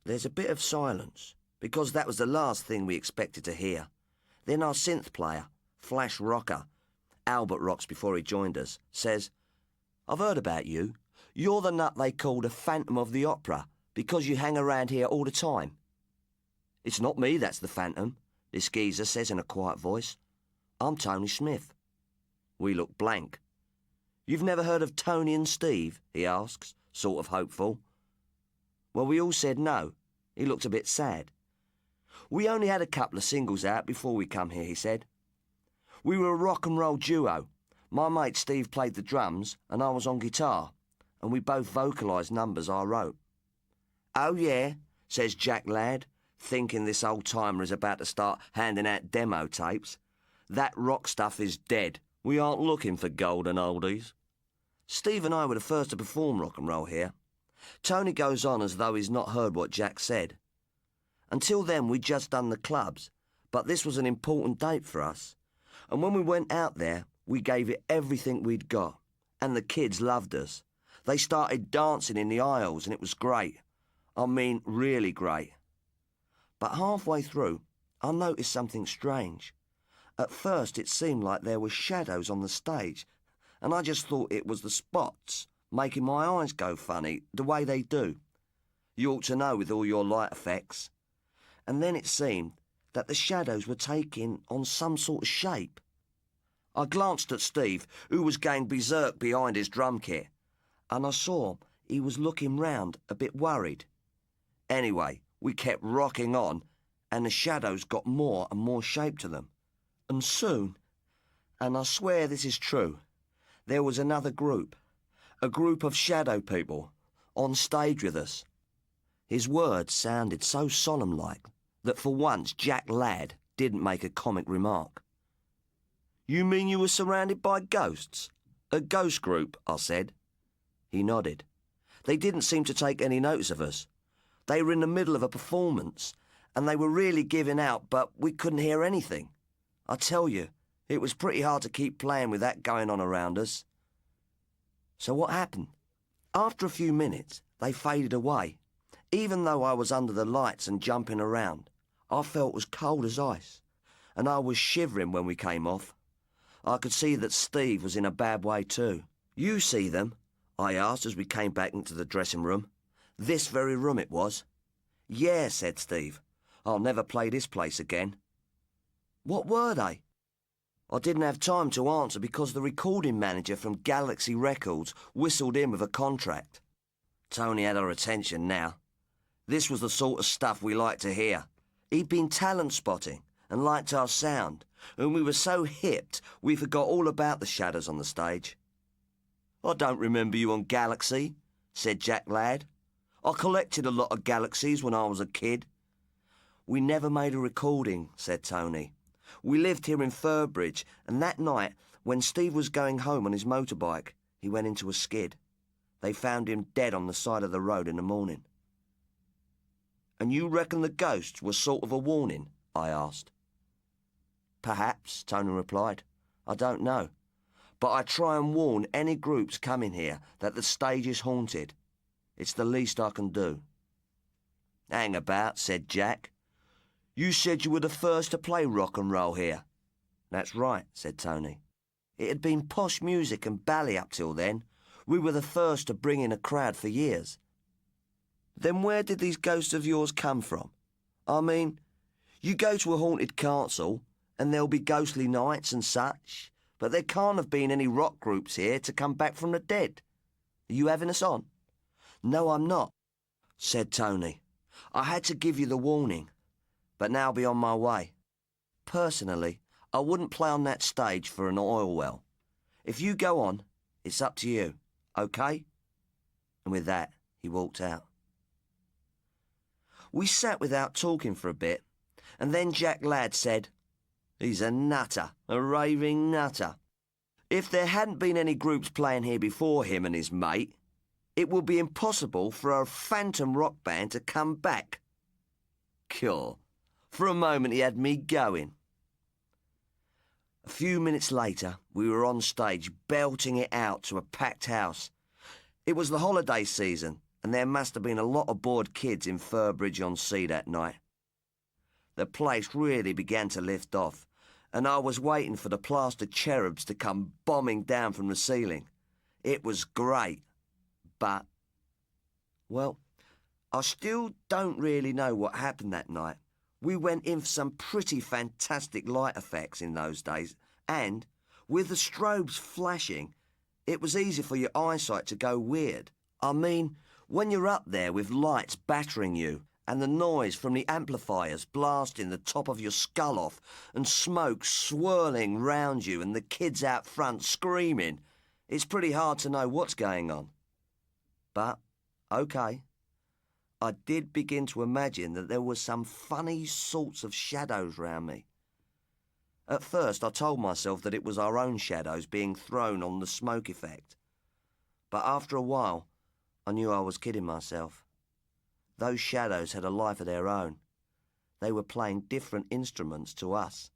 There's a bit of silence, because that was the last thing we expected to hear. Then our synth player, Flash Rocker, Albert rocks before he joined us, says, "I've heard about you. You're the nut they call the Phantom of the Opera, because you hang around here all the time." "It's not me that's the phantom," this geezer says in a quiet voice. "I'm Tony Smith." We look blank. "You've never heard of Tony and Steve?" he asks, sort of hopeful. Well, we all said no. He looked a bit sad. "We only had a couple of singles out before we come here," he said. "We were a rock and roll duo. My mate Steve played the drums and I was on guitar, and we both vocalised numbers I wrote." "Oh yeah," says Jack Ladd, thinking this old-timer is about to start handing out demo tapes. "That rock stuff is dead. We aren't looking for golden oldies." Steve and I were the first to perform rock and roll here. Tony goes on as though he's not heard what Jack said. "Until then, we'd just done the clubs, but this was an important date for us. And when we went out there, we gave it everything we'd got. And the kids loved us. They started dancing in the aisles, and it was great. I mean, really great. But halfway through, I noticed something strange. At first, it seemed like there were shadows on the stage, and I just thought it was the spots, making my eyes go funny, the way they do. You ought to know with all your light effects. And then it seemed that the shadows were taking on some sort of shape. I glanced at Steve, who was going berserk behind his drum kit, and I saw he was looking round a bit worried. Anyway, we kept rocking on, and the shadows got more and more shape to them. And soon, and I swear this is true, there was another group, a group of shadow people, on stage with us. His words sounded so solemn-like that for once Jack Ladd didn't make a comic remark. "You mean you were surrounded by ghosts? A ghost group?" I said. He nodded. "They didn't seem to take any notice of us. They were in the middle of a performance, and they were really giving out, but we couldn't hear anything. I tell you, it was pretty hard to keep playing with that going on around us." So what happened? After a few minutes, they faded away. Even though I was under the lights and jumping around, I felt as cold as ice, and I was shivering when we came off. I could see that Steve was in a bad way too. "You see them?" I asked as we came back into the dressing room. "This very room it was." "Yeah," said Steve. "I'll never play this place again." "What were they?" I didn't have time to answer because the recording manager from Galaxy Records whistled in with a contract. Tony had our attention now. This was the sort of stuff we liked to hear. He'd been talent spotting and liked our sound, and we were so hipped we forgot all about the shadows on the stage. "I don't remember you on Galaxy," said Jack Ladd. "I collected a lot of Galaxies when I was a kid." "We never made a recording," said Tony. "We lived here in Furbridge, and that night, when Steve was going home on his motorbike, he went into a skid. They found him dead on the side of the road in the morning." "And you reckon the ghosts were sort of a warning?" I asked. "Perhaps," Tony replied. "I don't know. But I try and warn any groups coming here that the stage is haunted. It's the least I can do." "Hang about," said Jack. "You said you were the first to play rock and roll here." "That's right," said Tony. "It had been posh music and ballet up till then. We were the first to bring in a crowd for years." "Then where did these ghosts of yours come from? I mean, you go to a haunted castle and there'll be ghostly nights and such, but there can't have been any rock groups here to come back from the dead. Are you having us on?" "No, I'm not," said Tony. "I had to give you the warning, but now I'll be on my way. Personally, I wouldn't play on that stage for an oil well. If you go on, it's up to you, okay?" And with that, he walked out. We sat without talking for a bit, and then Jack Ladd said, "He's a nutter, a raving nutter. If there hadn't been any groups playing here before him and his mate, it would be impossible for a phantom rock band to come back." Cool. For a moment he had me going. A few minutes later, we were on stage belting it out to a packed house. It was the holiday season, and there must have been a lot of bored kids in Furbridge-on-Sea that night. The place really began to lift off, and I was waiting for the plaster cherubs to come bombing down from the ceiling. It was great, but, well, I still don't really know what happened that night. We went in for some pretty fantastic light effects in those days, and with the strobes flashing, it was easy for your eyesight to go weird. I mean, when you're up there with lights battering you and the noise from the amplifiers blasting the top of your skull off and smoke swirling round you and the kids out front screaming, it's pretty hard to know what's going on. But, okay, I did begin to imagine that there were some funny sorts of shadows round me. At first I told myself that it was our own shadows being thrown on the smoke effect. But after a while, I knew I was kidding myself. Those shadows had a life of their own. They were playing different instruments to us.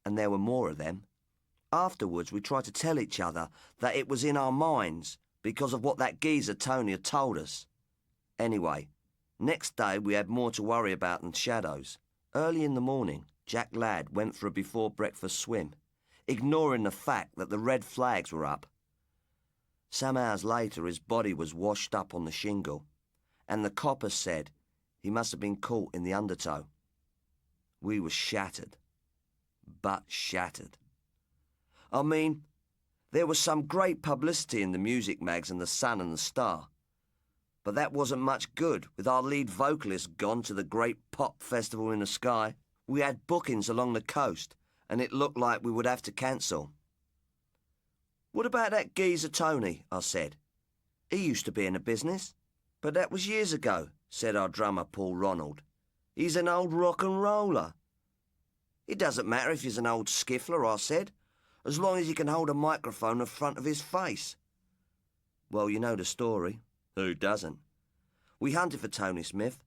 And there were more of them. Afterwards, we tried to tell each other that it was in our minds because of what that geezer Tony had told us. Anyway, next day we had more to worry about than shadows. Early in the morning, Jack Ladd went for a before-breakfast swim, ignoring the fact that the red flags were up. Some hours later, his body was washed up on the shingle, and the coppers said he must have been caught in the undertow. We were shattered. But shattered. I mean, there was some great publicity in the music mags and the Sun and the Star. But that wasn't much good, with our lead vocalist gone to the great pop festival in the sky. We had bookings along the coast, and it looked like we would have to cancel. "What about that geezer Tony?" I said. "He used to be in the business." "But that was years ago," said our drummer Paul Ronald. "He's an old rock and roller." "It doesn't matter if he's an old skiffler," I said, "as long as he can hold a microphone in front of his face." Well, you know the story. Who doesn't? We hunted for Tony Smith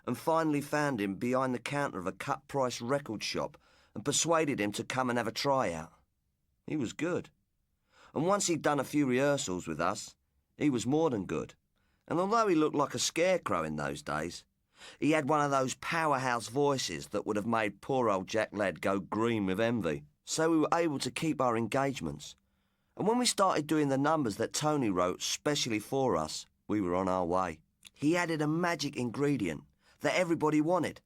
and finally found him behind the counter of a cut-price record shop and persuaded him to come and have a tryout. He was good. And once he'd done a few rehearsals with us, he was more than good. And although he looked like a scarecrow in those days, he had one of those powerhouse voices that would have made poor old Jack Ladd go green with envy. So we were able to keep our engagements. And when we started doing the numbers that Tony wrote specially for us, we were on our way. He added a magic ingredient that everybody wanted.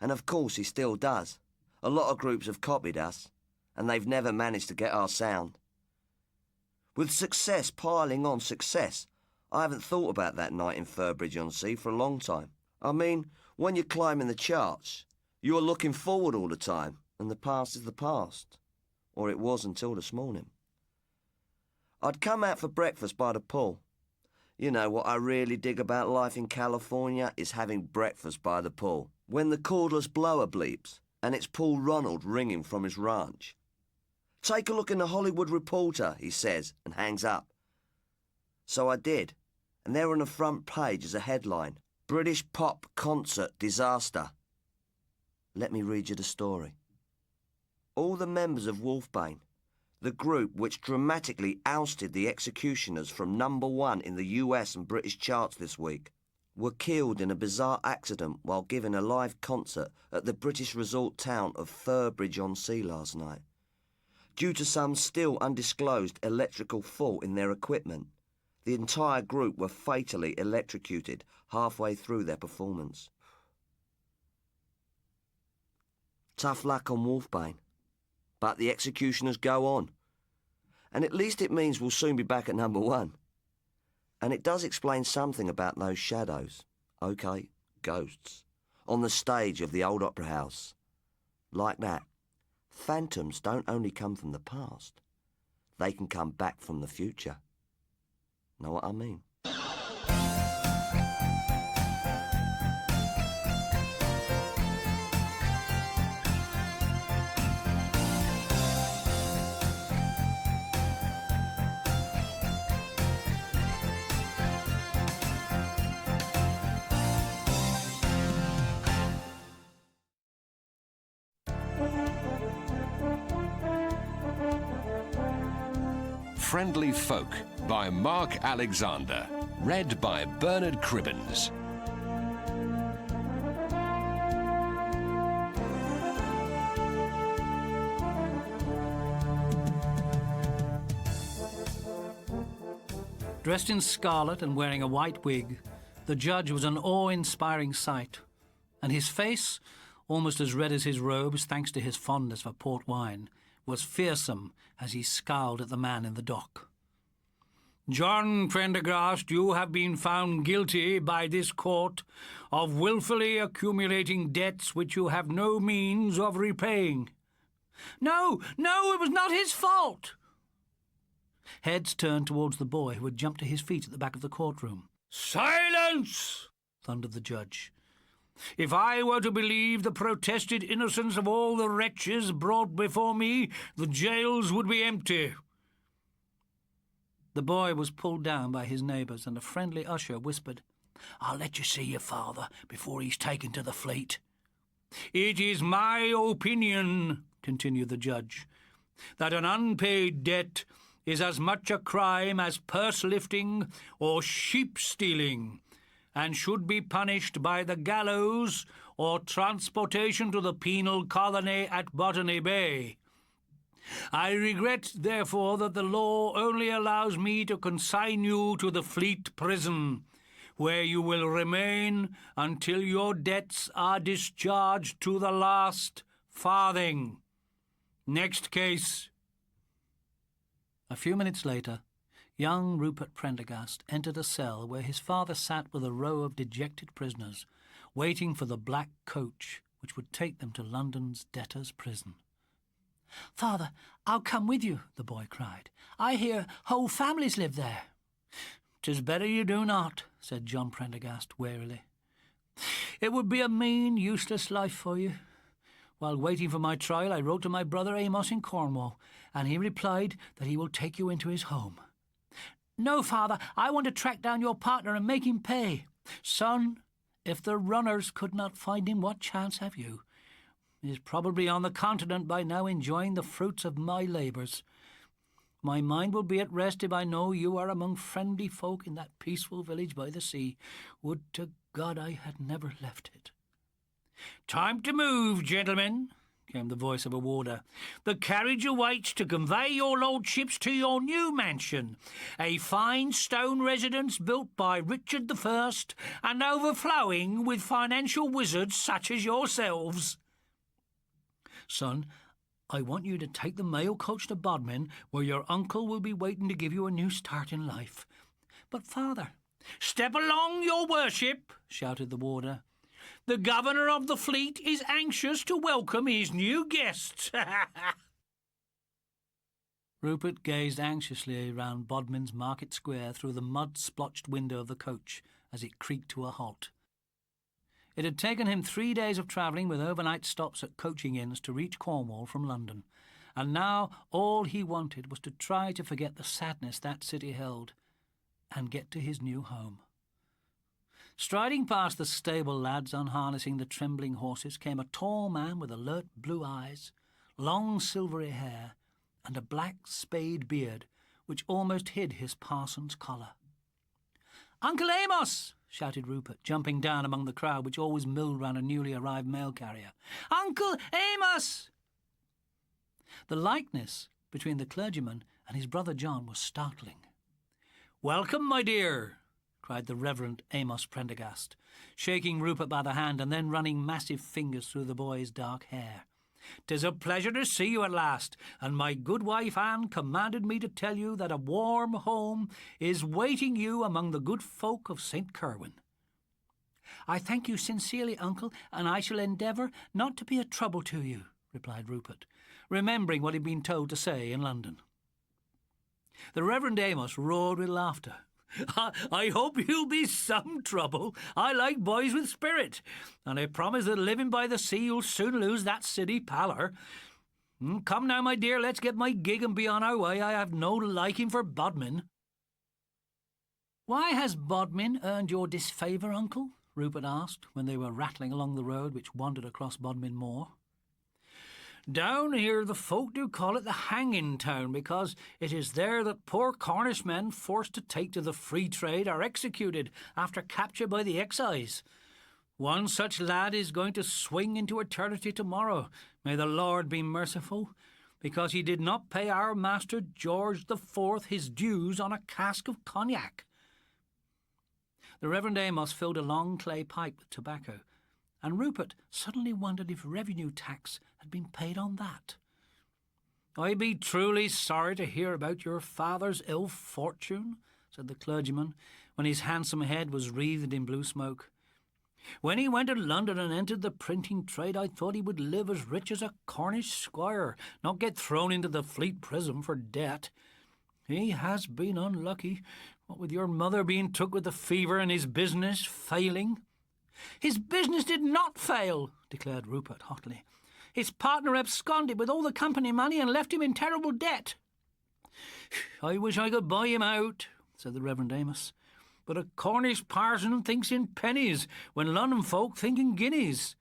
And of course he still does. A lot of groups have copied us, and they've never managed to get our sound. With success piling on success, I haven't thought about that night in Furbridge-on-Sea for a long time. I mean, when you're climbing the charts, you're looking forward all the time, and the past is the past. Or it was until this morning. I'd come out for breakfast by the pool. You know, what I really dig about life in California is having breakfast by the pool. When the cordless blower bleeps, and it's Paul Ronald ringing from his ranch. "Take a look in the Hollywood Reporter," he says, and hangs up. So I did, and there on the front page is a headline, "British Pop Concert Disaster." Let me read you the story. All the members of Wolfbane, the group which dramatically ousted the Executioners from #1 in the US and British charts this week, were killed in a bizarre accident while giving a live concert at the British resort town of Furbridge-on-Sea last night, due to some still undisclosed electrical fault in their equipment. The entire group were fatally electrocuted halfway through their performance. Tough luck on Wolfbane, but the Executioners go on. And at least it means we'll soon be back at #1. And it does explain something about those shadows, okay, ghosts, on the stage of the old opera house. Like that, phantoms don't only come from the past, they can come back from the future. Know what I mean? Friendly Folk by Mark Alexander. Read by Bernard Cribbins. Dressed in scarlet and wearing a white wig, the judge was an awe-inspiring sight, and his face, almost as red as his robes thanks to his fondness for port wine, was fearsome as he scowled at the man in the dock. "John Prendergast, you have been found guilty by this court of wilfully accumulating debts which you have no means of repaying." No, it was not his fault." Heads turned towards the boy, who had jumped to his feet at the back of the courtroom. "Silence!" thundered the judge. "If I were to believe the protested innocence of all the wretches brought before me, the jails would be empty." The boy was pulled down by his neighbours, and a friendly usher whispered, "I'll let you see your father before he's taken to the Fleet." "It is my opinion," continued the judge, "that an unpaid debt is as much a crime as purse-lifting or sheep-stealing, and should be punished by the gallows or transportation to the penal colony at Botany Bay. I regret, therefore, that the law only allows me to consign you to the Fleet Prison, where you will remain until your debts are discharged to the last farthing. Next case." A few minutes later, young Rupert Prendergast entered a cell where his father sat with a row of dejected prisoners, waiting for the black coach which would take them to London's debtors' prison. "Father, I'll come with you," the boy cried. "I hear whole families live there." "'Tis better you do not," said John Prendergast wearily. "It would be a mean, useless life for you. While waiting for my trial, I wrote to my brother Amos in Cornwall, and he replied that he will take you into his home." "No, father, I want to track down your partner and make him pay." "Son, if the runners could not find him, what chance have you? He is probably on the continent by now, enjoying the fruits of my labours. My mind will be at rest if I know you are among friendly folk in that peaceful village by the sea. Would to God I had never left it." "Time to move, gentlemen," came the voice of a warder. "The carriage awaits to convey your lordships to your new mansion, a fine stone residence built by Richard I and overflowing with financial wizards such as yourselves." "Son, I want you to take the mail coach to Bodmin, where your uncle will be waiting to give you a new start in life." "But, father—" "Step along, your worship," shouted the warder. "The governor of the Fleet is anxious to welcome his new guests." Rupert gazed anxiously round Bodmin's market square through the mud-splotched window of the coach as it creaked to a halt. It had taken him 3 days of travelling with overnight stops at coaching inns to reach Cornwall from London, and now all he wanted was to try to forget the sadness that city held and get to his new home. Striding past the stable lads unharnessing the trembling horses came a tall man with alert blue eyes, long silvery hair, and a black spade beard which almost hid his parson's collar. "Uncle Amos!" shouted Rupert, jumping down among the crowd which always milled round a newly arrived mail carrier. "Uncle Amos!" The likeness between the clergyman and his brother John was startling. "Welcome, my dear," cried the Reverend Amos Prendergast, shaking Rupert by the hand and then running massive fingers through the boy's dark hair. "'Tis a pleasure to see you at last, and my good wife Anne commanded me to tell you that a warm home is waiting you among the good folk of St. Kerwin." "I thank you sincerely, uncle, and I shall endeavour not to be a trouble to you," replied Rupert, remembering what he had been told to say in London. The Reverend Amos roared with laughter. "I hope you'll be some trouble. I like boys with spirit, and I promise that living by the sea you'll soon lose that city pallor. Come now, my dear, let's get my gig and be on our way. I have no liking for Bodmin." "Why has Bodmin earned your disfavour, uncle?" Rupert asked, when they were rattling along the road which wandered across Bodmin Moor. "Down here the folk do call it the hanging town, because it is there that poor Cornish men forced to take to the free trade are executed after capture by the excise. One such lad is going to swing into eternity tomorrow, may the Lord be merciful, because he did not pay our master George IV his dues on a cask of cognac." The Reverend Amos filled a long clay pipe with tobacco, and Rupert suddenly wondered if revenue tax had been paid on that. "I be truly sorry to hear about your father's ill fortune," said the clergyman, when his handsome head was wreathed in blue smoke. "When he went to London and entered the printing trade, I thought he would live as rich as a Cornish squire, not get thrown into the Fleet prison for debt. He has been unlucky, what with your mother being took with the fever and his business failing." "His business did not fail," declared Rupert hotly. "His partner absconded with all the company money and left him in terrible debt." "I wish I could buy him out," said the Reverend Amos. "But a Cornish parson thinks in pennies when London folk think in guineas."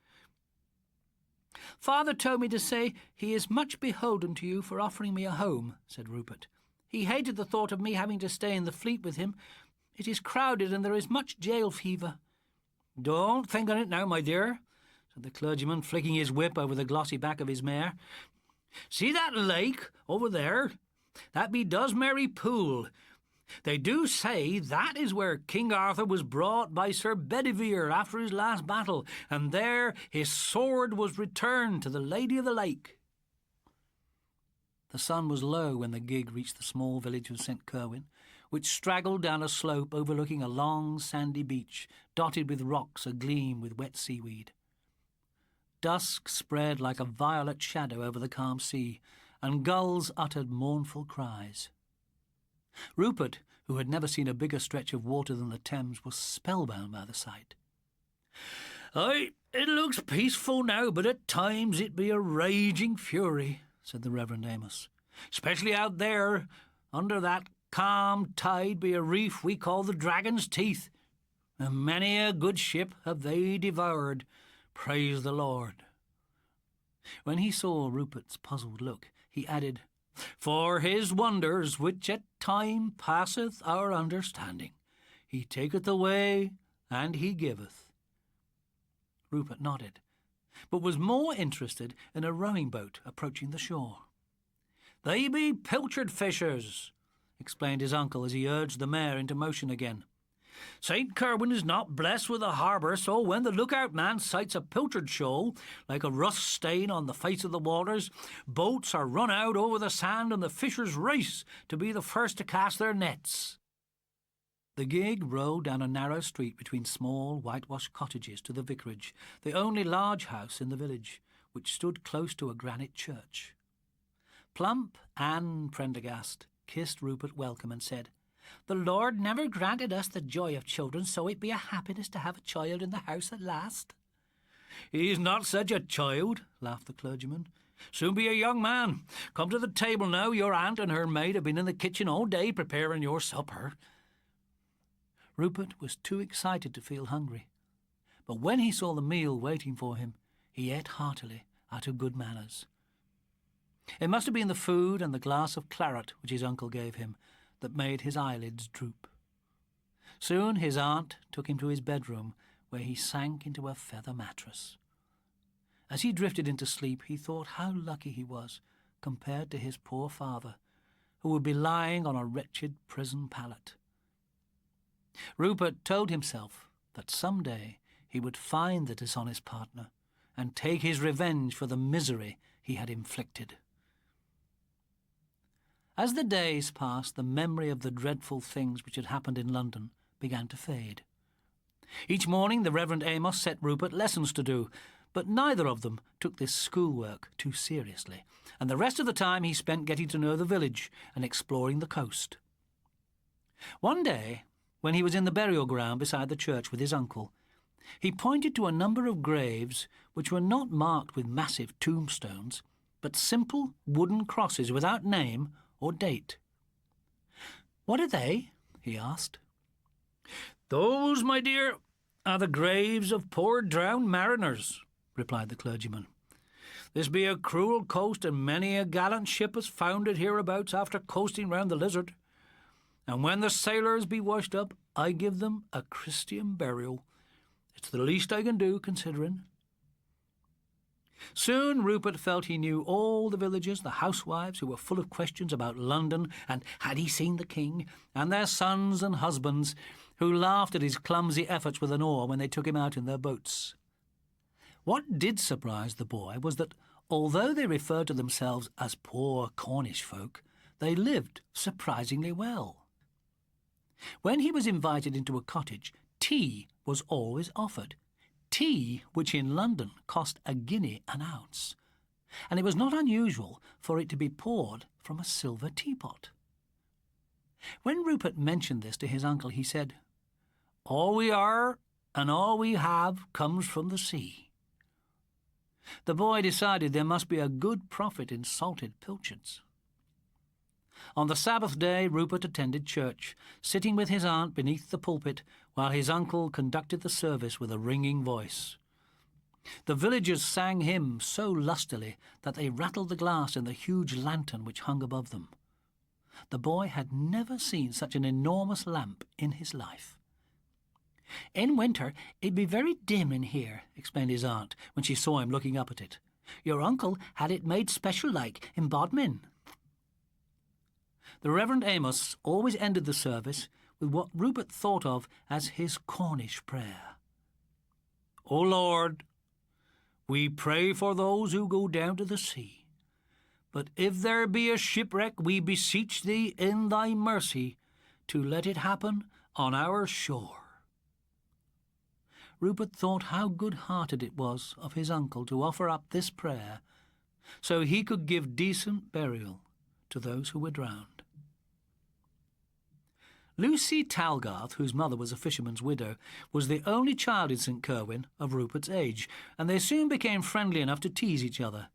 "Father told me to say he is much beholden to you for offering me a home," said Rupert. "He hated the thought of me having to stay in the Fleet with him. It is crowded and there is much jail fever." "Don't think on it now, my dear," said the clergyman, flicking his whip over the glossy back of his mare. "See that lake over there? That be Dusmary Pool. They do say that is where King Arthur was brought by Sir Bedivere after his last battle, and there his sword was returned to the Lady of the Lake." The sun was low when the gig reached the small village of St. Kerwin, which straggled down a slope overlooking a long sandy beach dotted with rocks agleam with wet seaweed. Dusk spread like a violet shadow over the calm sea, and gulls uttered mournful cries. Rupert, who had never seen a bigger stretch of water than the Thames, was spellbound by the sight. "Aye, it looks peaceful now, but at times it be a raging fury," said the Reverend Amos. "Especially out there, under that calm tide be a reef we call the Dragon's Teeth, and many a good ship have they devoured, praise the Lord." When he saw Rupert's puzzled look, he added, "For his wonders, which at time passeth our understanding, he taketh away and he giveth." Rupert nodded, but was more interested in a rowing boat approaching the shore. "They be pilchard fishers," explained his uncle as he urged the mare into motion again. "St. Kerwin is not blessed with a harbour, so when the lookout man sights a pilchard shoal, like a rust stain on the face of the waters, boats are run out over the sand and the fishers race to be the first to cast their nets." The gig rowed down a narrow street between small whitewashed cottages to the vicarage, the only large house in the village, which stood close to a granite church. Plump Anne Prendergast kissed Rupert welcome and said, "The Lord never granted us the joy of children, so it be a happiness to have a child in the house at last." "He's not such a child," laughed the clergyman. "Soon be a young man. Come to the table now. Your aunt and her maid have been in the kitchen all day preparing your supper." Rupert was too excited to feel hungry, but when he saw the meal waiting for him, he ate heartily out of good manners. It must have been the food and the glass of claret which his uncle gave him that made his eyelids droop. Soon his aunt took him to his bedroom, where he sank into a feather mattress. As he drifted into sleep, he thought how lucky he was compared to his poor father, who would be lying on a wretched prison pallet. Rupert told himself that some day he would find the dishonest partner and take his revenge for the misery he had inflicted. As the days passed, the memory of the dreadful things which had happened in London began to fade. Each morning the Reverend Amos set Rupert lessons to do, but neither of them took this schoolwork too seriously, and the rest of the time he spent getting to know the village and exploring the coast. One day, when he was in the burial ground beside the church with his uncle, he pointed to a number of graves which were not marked with massive tombstones, but simple wooden crosses without name or date. "What are they?" he asked. "Those, my dear, are the graves of poor drowned mariners," replied the clergyman. "This be a cruel coast, and many a gallant ship has foundered hereabouts after coasting round the Lizard. And when the sailors be washed up, I give them a Christian burial. It's the least I can do, considering." Soon Rupert felt he knew all the villagers, the housewives who were full of questions about London and had he seen the king, and their sons and husbands who laughed at his clumsy efforts with an oar when they took him out in their boats. What did surprise the boy was that, although they referred to themselves as poor Cornish folk, they lived surprisingly well. When he was invited into a cottage, tea was always offered, tea which in London cost a guinea an ounce, and it was not unusual for it to be poured from a silver teapot. When Rupert mentioned this to his uncle, he said, "All we are and all we have comes from the sea." The boy decided there must be a good profit in salted pilchards. On the Sabbath day, Rupert attended church, sitting with his aunt beneath the pulpit while his uncle conducted the service with a ringing voice. The villagers sang hymns so lustily that they rattled the glass in the huge lantern which hung above them. The boy had never seen such an enormous lamp in his life. "In winter it'd be very dim in here," explained his aunt when she saw him looking up at it. "Your uncle had it made special like in Bodmin." The Reverend Amos always ended the service with what Rupert thought of as his Cornish prayer. "O Lord, we pray for those who go down to the sea. But if there be a shipwreck, we beseech thee in thy mercy to let it happen on our shore." Rupert thought how good-hearted it was of his uncle to offer up this prayer so he could give decent burial to those who were drowned. Lucy Talgarth, whose mother was a fisherman's widow, was the only child in St. Kerwin of Rupert's age, and they soon became friendly enough to tease each other.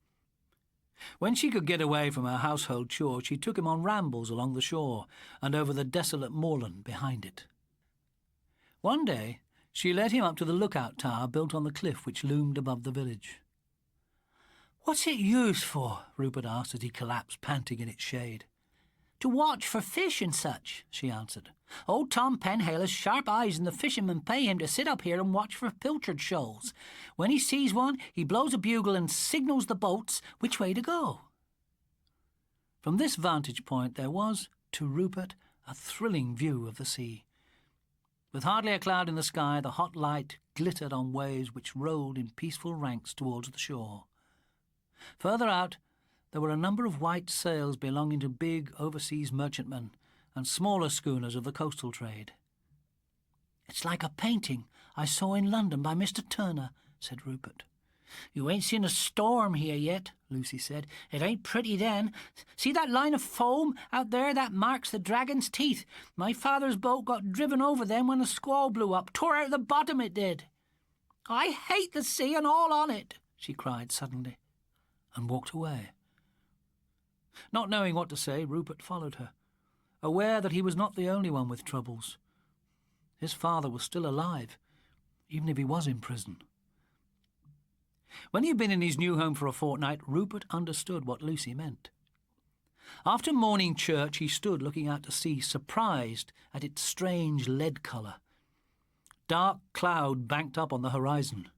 When she could get away from her household chores, she took him on rambles along the shore and over the desolate moorland behind it. One day she led him up to the lookout tower built on the cliff which loomed above the village. "What's it used for?" Rupert asked as he collapsed panting in its shade. "To watch for fish and such," she answered. "Old Tom Penhale has sharp eyes, and the fishermen pay him to sit up here and watch for pilchard shoals. When he sees one, he blows a bugle and signals the boats which way to go." From this vantage point there was, to Rupert, a thrilling view of the sea. With hardly a cloud in the sky, the hot light glittered on waves which rolled in peaceful ranks towards the shore. Further out, there were a number of white sails belonging to big overseas merchantmen and smaller schooners of the coastal trade. "It's like a painting I saw in London by Mr. Turner," said Rupert. "You ain't seen a storm here yet," Lucy said. "It ain't pretty then. See that line of foam out there? That marks the Dragon's Teeth. My father's boat got driven over them when a squall blew up. Tore out the bottom, it did. I hate the sea and all on it," she cried suddenly, and walked away. Not knowing what to say, Rupert followed her, aware that he was not the only one with troubles. His father was still alive, even if he was in prison. When he had been in his new home for a fortnight, Rupert understood what Lucy meant. After morning church, he stood looking out to sea, surprised at its strange lead colour. Dark cloud banked up on the horizon.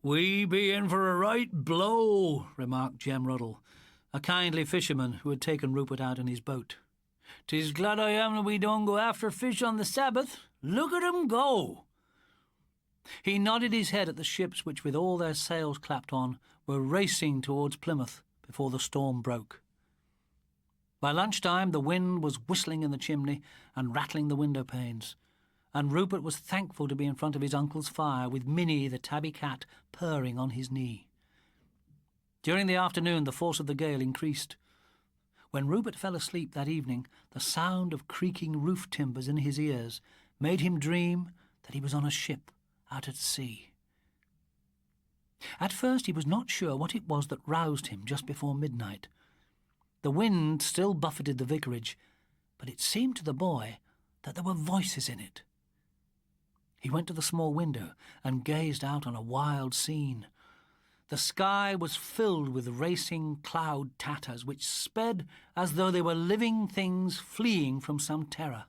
"We be in for a right blow," remarked Jem Ruddle, a kindly fisherman who had taken Rupert out in his boat. "'Tis glad I am that we don't go after fish on the Sabbath. Look at 'em go!" He nodded his head at the ships which, with all their sails clapped on, were racing towards Plymouth before the storm broke. By lunchtime the wind was whistling in the chimney and rattling the window panes, and Rupert was thankful to be in front of his uncle's fire with Minnie the tabby cat purring on his knee. During the afternoon the force of the gale increased. When Rupert fell asleep that evening, the sound of creaking roof timbers in his ears made him dream that he was on a ship out at sea. At first he was not sure what it was that roused him just before midnight. The wind still buffeted the vicarage, but it seemed to the boy that there were voices in it. He went to the small window and gazed out on a wild scene. The sky was filled with racing cloud tatters which sped as though they were living things fleeing from some terror.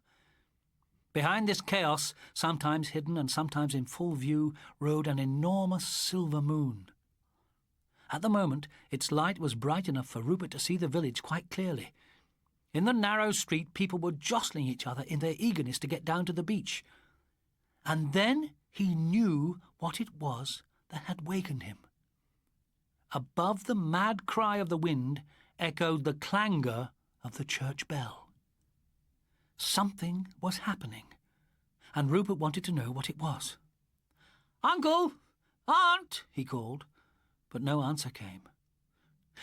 Behind this chaos, sometimes hidden and sometimes in full view, rode an enormous silver moon. At the moment, its light was bright enough for Rupert to see the village quite clearly. In the narrow street, people were jostling each other in their eagerness to get down to the beach. And then he knew what it was that had wakened him. Above the mad cry of the wind echoed the clangour of the church bell. Something was happening, and Rupert wanted to know what it was. "Uncle! Aunt!" he called, but no answer came.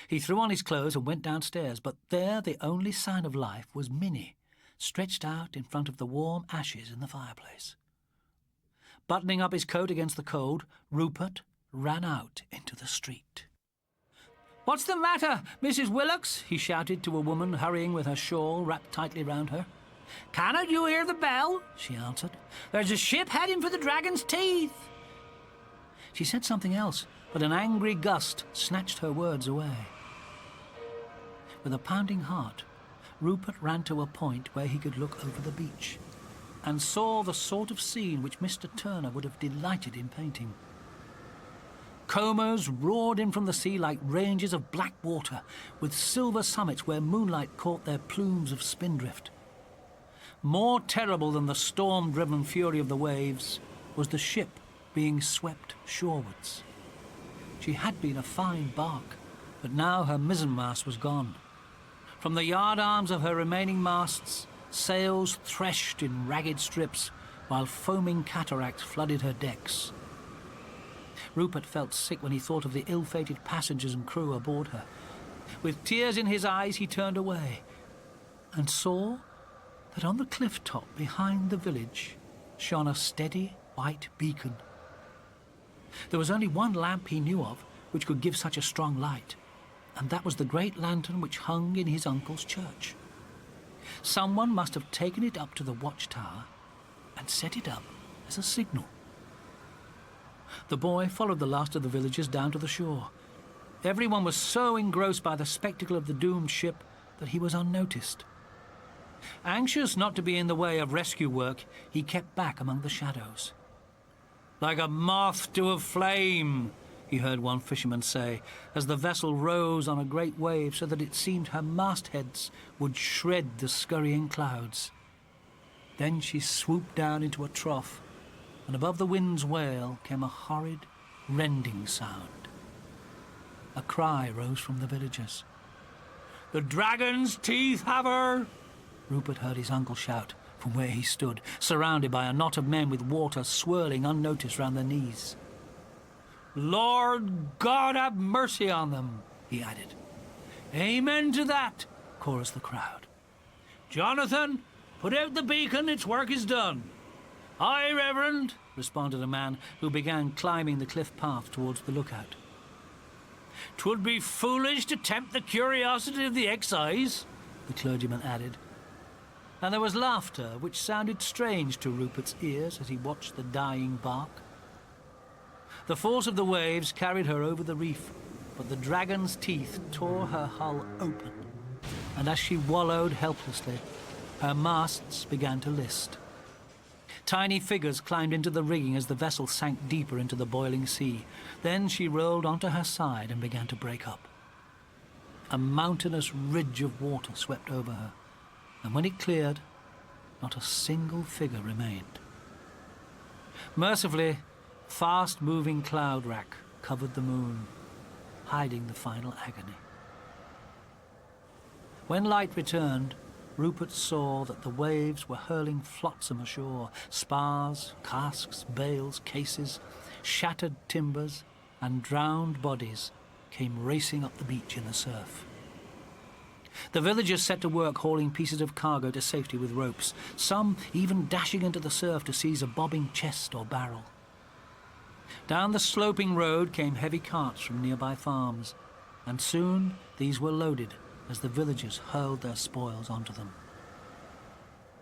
He threw on his clothes and went downstairs, but there the only sign of life was Minnie, stretched out in front of the warm ashes in the fireplace. Buttoning up his coat against the cold, Rupert ran out into the street. "What's the matter, Mrs. Willocks?" he shouted to a woman hurrying with her shawl wrapped tightly round her. "Cannot you hear the bell?" she answered. "There's a ship heading for the Dragon's Teeth." She said something else, but an angry gust snatched her words away. With a pounding heart, Rupert ran to a point where he could look over the beach and saw the sort of scene which Mr. Turner would have delighted in painting. Combers roared in from the sea like ranges of black water, with silver summits where moonlight caught their plumes of spindrift. More terrible than the storm-driven fury of the waves was the ship being swept shorewards. She had been a fine bark, but now her mizzenmast was gone. From the yardarms of her remaining masts, sails threshed in ragged strips, while foaming cataracts flooded her decks. Rupert felt sick when he thought of the ill-fated passengers and crew aboard her. With tears in his eyes, he turned away and saw that on the cliff top behind the village shone a steady white beacon. There was only one lamp he knew of which could give such a strong light, and that was the great lantern which hung in his uncle's church. Someone must have taken it up to the watchtower and set it up as a signal. The boy followed the last of the villagers down to the shore. Everyone was so engrossed by the spectacle of the doomed ship that he was unnoticed. Anxious not to be in the way of rescue work, he kept back among the shadows. "Like a moth to a flame," he heard one fisherman say, as the vessel rose on a great wave so that it seemed her mastheads would shred the scurrying clouds. Then she swooped down into a trough, and above the wind's wail came a horrid, rending sound. A cry rose from the villagers. "The Dragon's Teeth have her!" Rupert heard his uncle shout from where he stood, surrounded by a knot of men with water swirling unnoticed round their knees. "Lord God have mercy on them," he added. "Amen to that," chorused the crowd. "Jonathan, put out the beacon, its work is done." "Aye, Reverend," responded a man who began climbing the cliff path towards the lookout. "'Twould be foolish to tempt the curiosity of the excise," the clergyman added. And there was laughter which sounded strange to Rupert's ears as he watched the dying bark. The force of the waves carried her over the reef, but the Dragon's Teeth tore her hull open, and as she wallowed helplessly, her masts began to list. Tiny figures climbed into the rigging as the vessel sank deeper into the boiling sea. Then she rolled onto her side and began to break up. A mountainous ridge of water swept over her, and when it cleared, not a single figure remained. Mercifully, fast-moving cloud rack covered the moon, hiding the final agony. When light returned, Rupert saw that the waves were hurling flotsam ashore. Spars, casks, bales, cases, shattered timbers, and drowned bodies came racing up the beach in the surf. The villagers set to work hauling pieces of cargo to safety with ropes, some even dashing into the surf to seize a bobbing chest or barrel. Down the sloping road came heavy carts from nearby farms, and soon these were loaded as the villagers hurled their spoils onto them.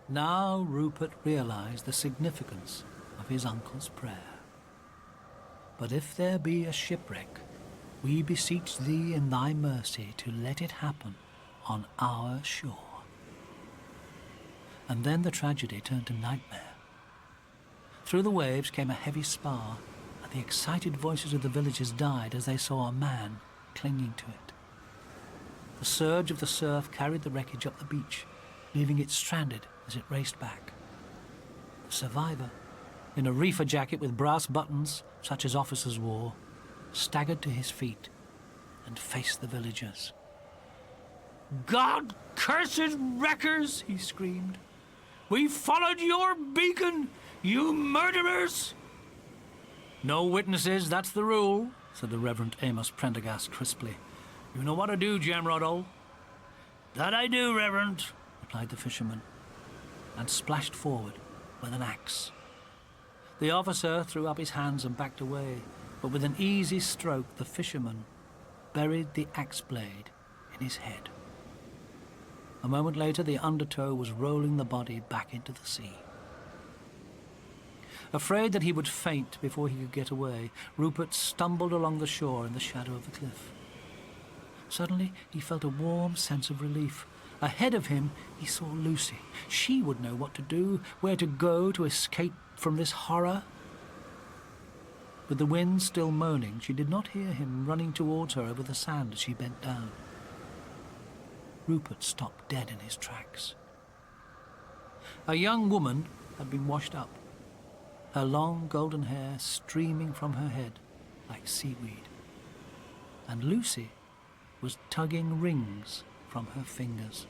Now Rupert realized the significance of his uncle's prayer. "But if there be a shipwreck, we beseech thee in thy mercy to let it happen on our shore." And then the tragedy turned to nightmare. Through the waves came a heavy spar, and the excited voices of the villagers died as they saw a man clinging to it. The surge of the surf carried the wreckage up the beach, leaving it stranded as it raced back. The survivor in a reefer jacket with brass buttons, such as officers wore, staggered to his feet and faced the villagers. "God-cursed wreckers!" he screamed. "We followed your beacon, you murderers!" "No witnesses, that's the rule," said the Reverend Amos Prendergast crisply. "You know what to do, Jem Ruddle." "That I do, Reverend," replied the fisherman, and splashed forward with an axe. The officer threw up his hands and backed away, but with an easy stroke the fisherman buried the axe blade in his head. A moment later the undertow was rolling the body back into the sea. Afraid that he would faint before he could get away, Rupert stumbled along the shore in the shadow of the cliff. Suddenly he felt a warm sense of relief. Ahead of him he saw Lucy. She would know what to do, where to go to escape from this horror. With the wind still moaning, she did not hear him running towards her over the sand as she bent down. Rupert stopped dead in his tracks. A young woman had been washed up, her long golden hair streaming from her head like seaweed, and Lucy was tugging rings from her fingers.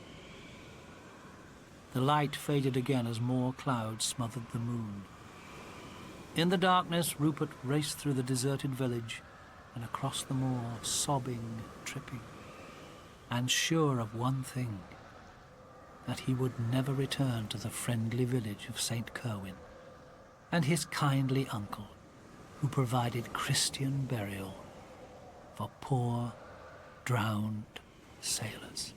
The light faded again as more clouds smothered the moon. In the darkness, Rupert raced through the deserted village and across the moor, sobbing, tripping, and sure of one thing, that he would never return to the friendly village of St. Kerwin and his kindly uncle, who provided Christian burial for poor, drowned sailors.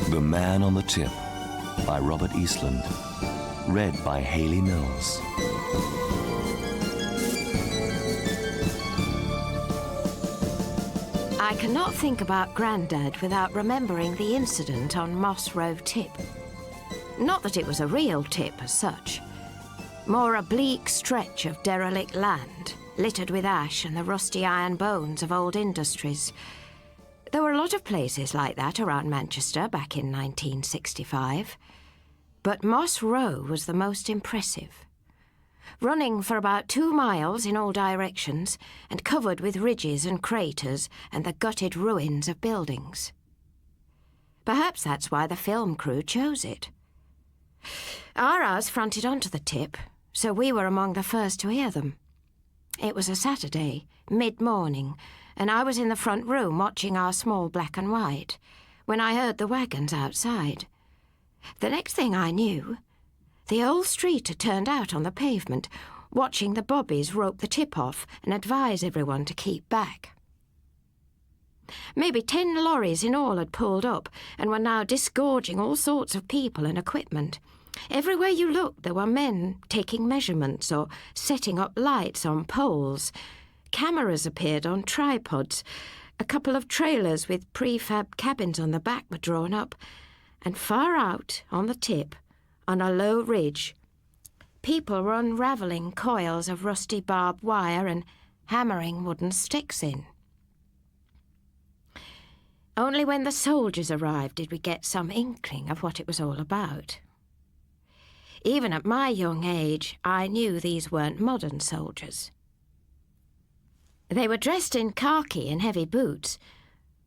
The Man on the Tip by Robert Eastland. Read by Hayley Mills. I cannot think about Grandad without remembering the incident on Moss Row Tip. Not that it was a real tip as such, more a bleak stretch of derelict land, littered with ash and the rusty iron bones of old industries. There were a lot of places like that around Manchester back in 1965. But Moss Row was the most impressive. Running for about 2 miles in all directions and covered with ridges and craters and the gutted ruins of buildings. Perhaps that's why the film crew chose it. Our house fronted onto the tip, so we were among the first to hear them. It was a Saturday, mid-morning, and I was in the front room watching our small black and white when I heard the wagons outside. The next thing I knew, the whole street had turned out on the pavement, watching the bobbies rope the tip off and advise everyone to keep back. Maybe 10 lorries in all had pulled up and were now disgorging all sorts of people and equipment. Everywhere you looked, there were men taking measurements or setting up lights on poles. Cameras appeared on tripods. A couple of trailers with prefab cabins on the back were drawn up. And far out on the tip, on a low ridge, people were unravelling coils of rusty barbed wire and hammering wooden sticks in. Only when the soldiers arrived did we get some inkling of what it was all about. Even at my young age, I knew these weren't modern soldiers. They were dressed in khaki and heavy boots,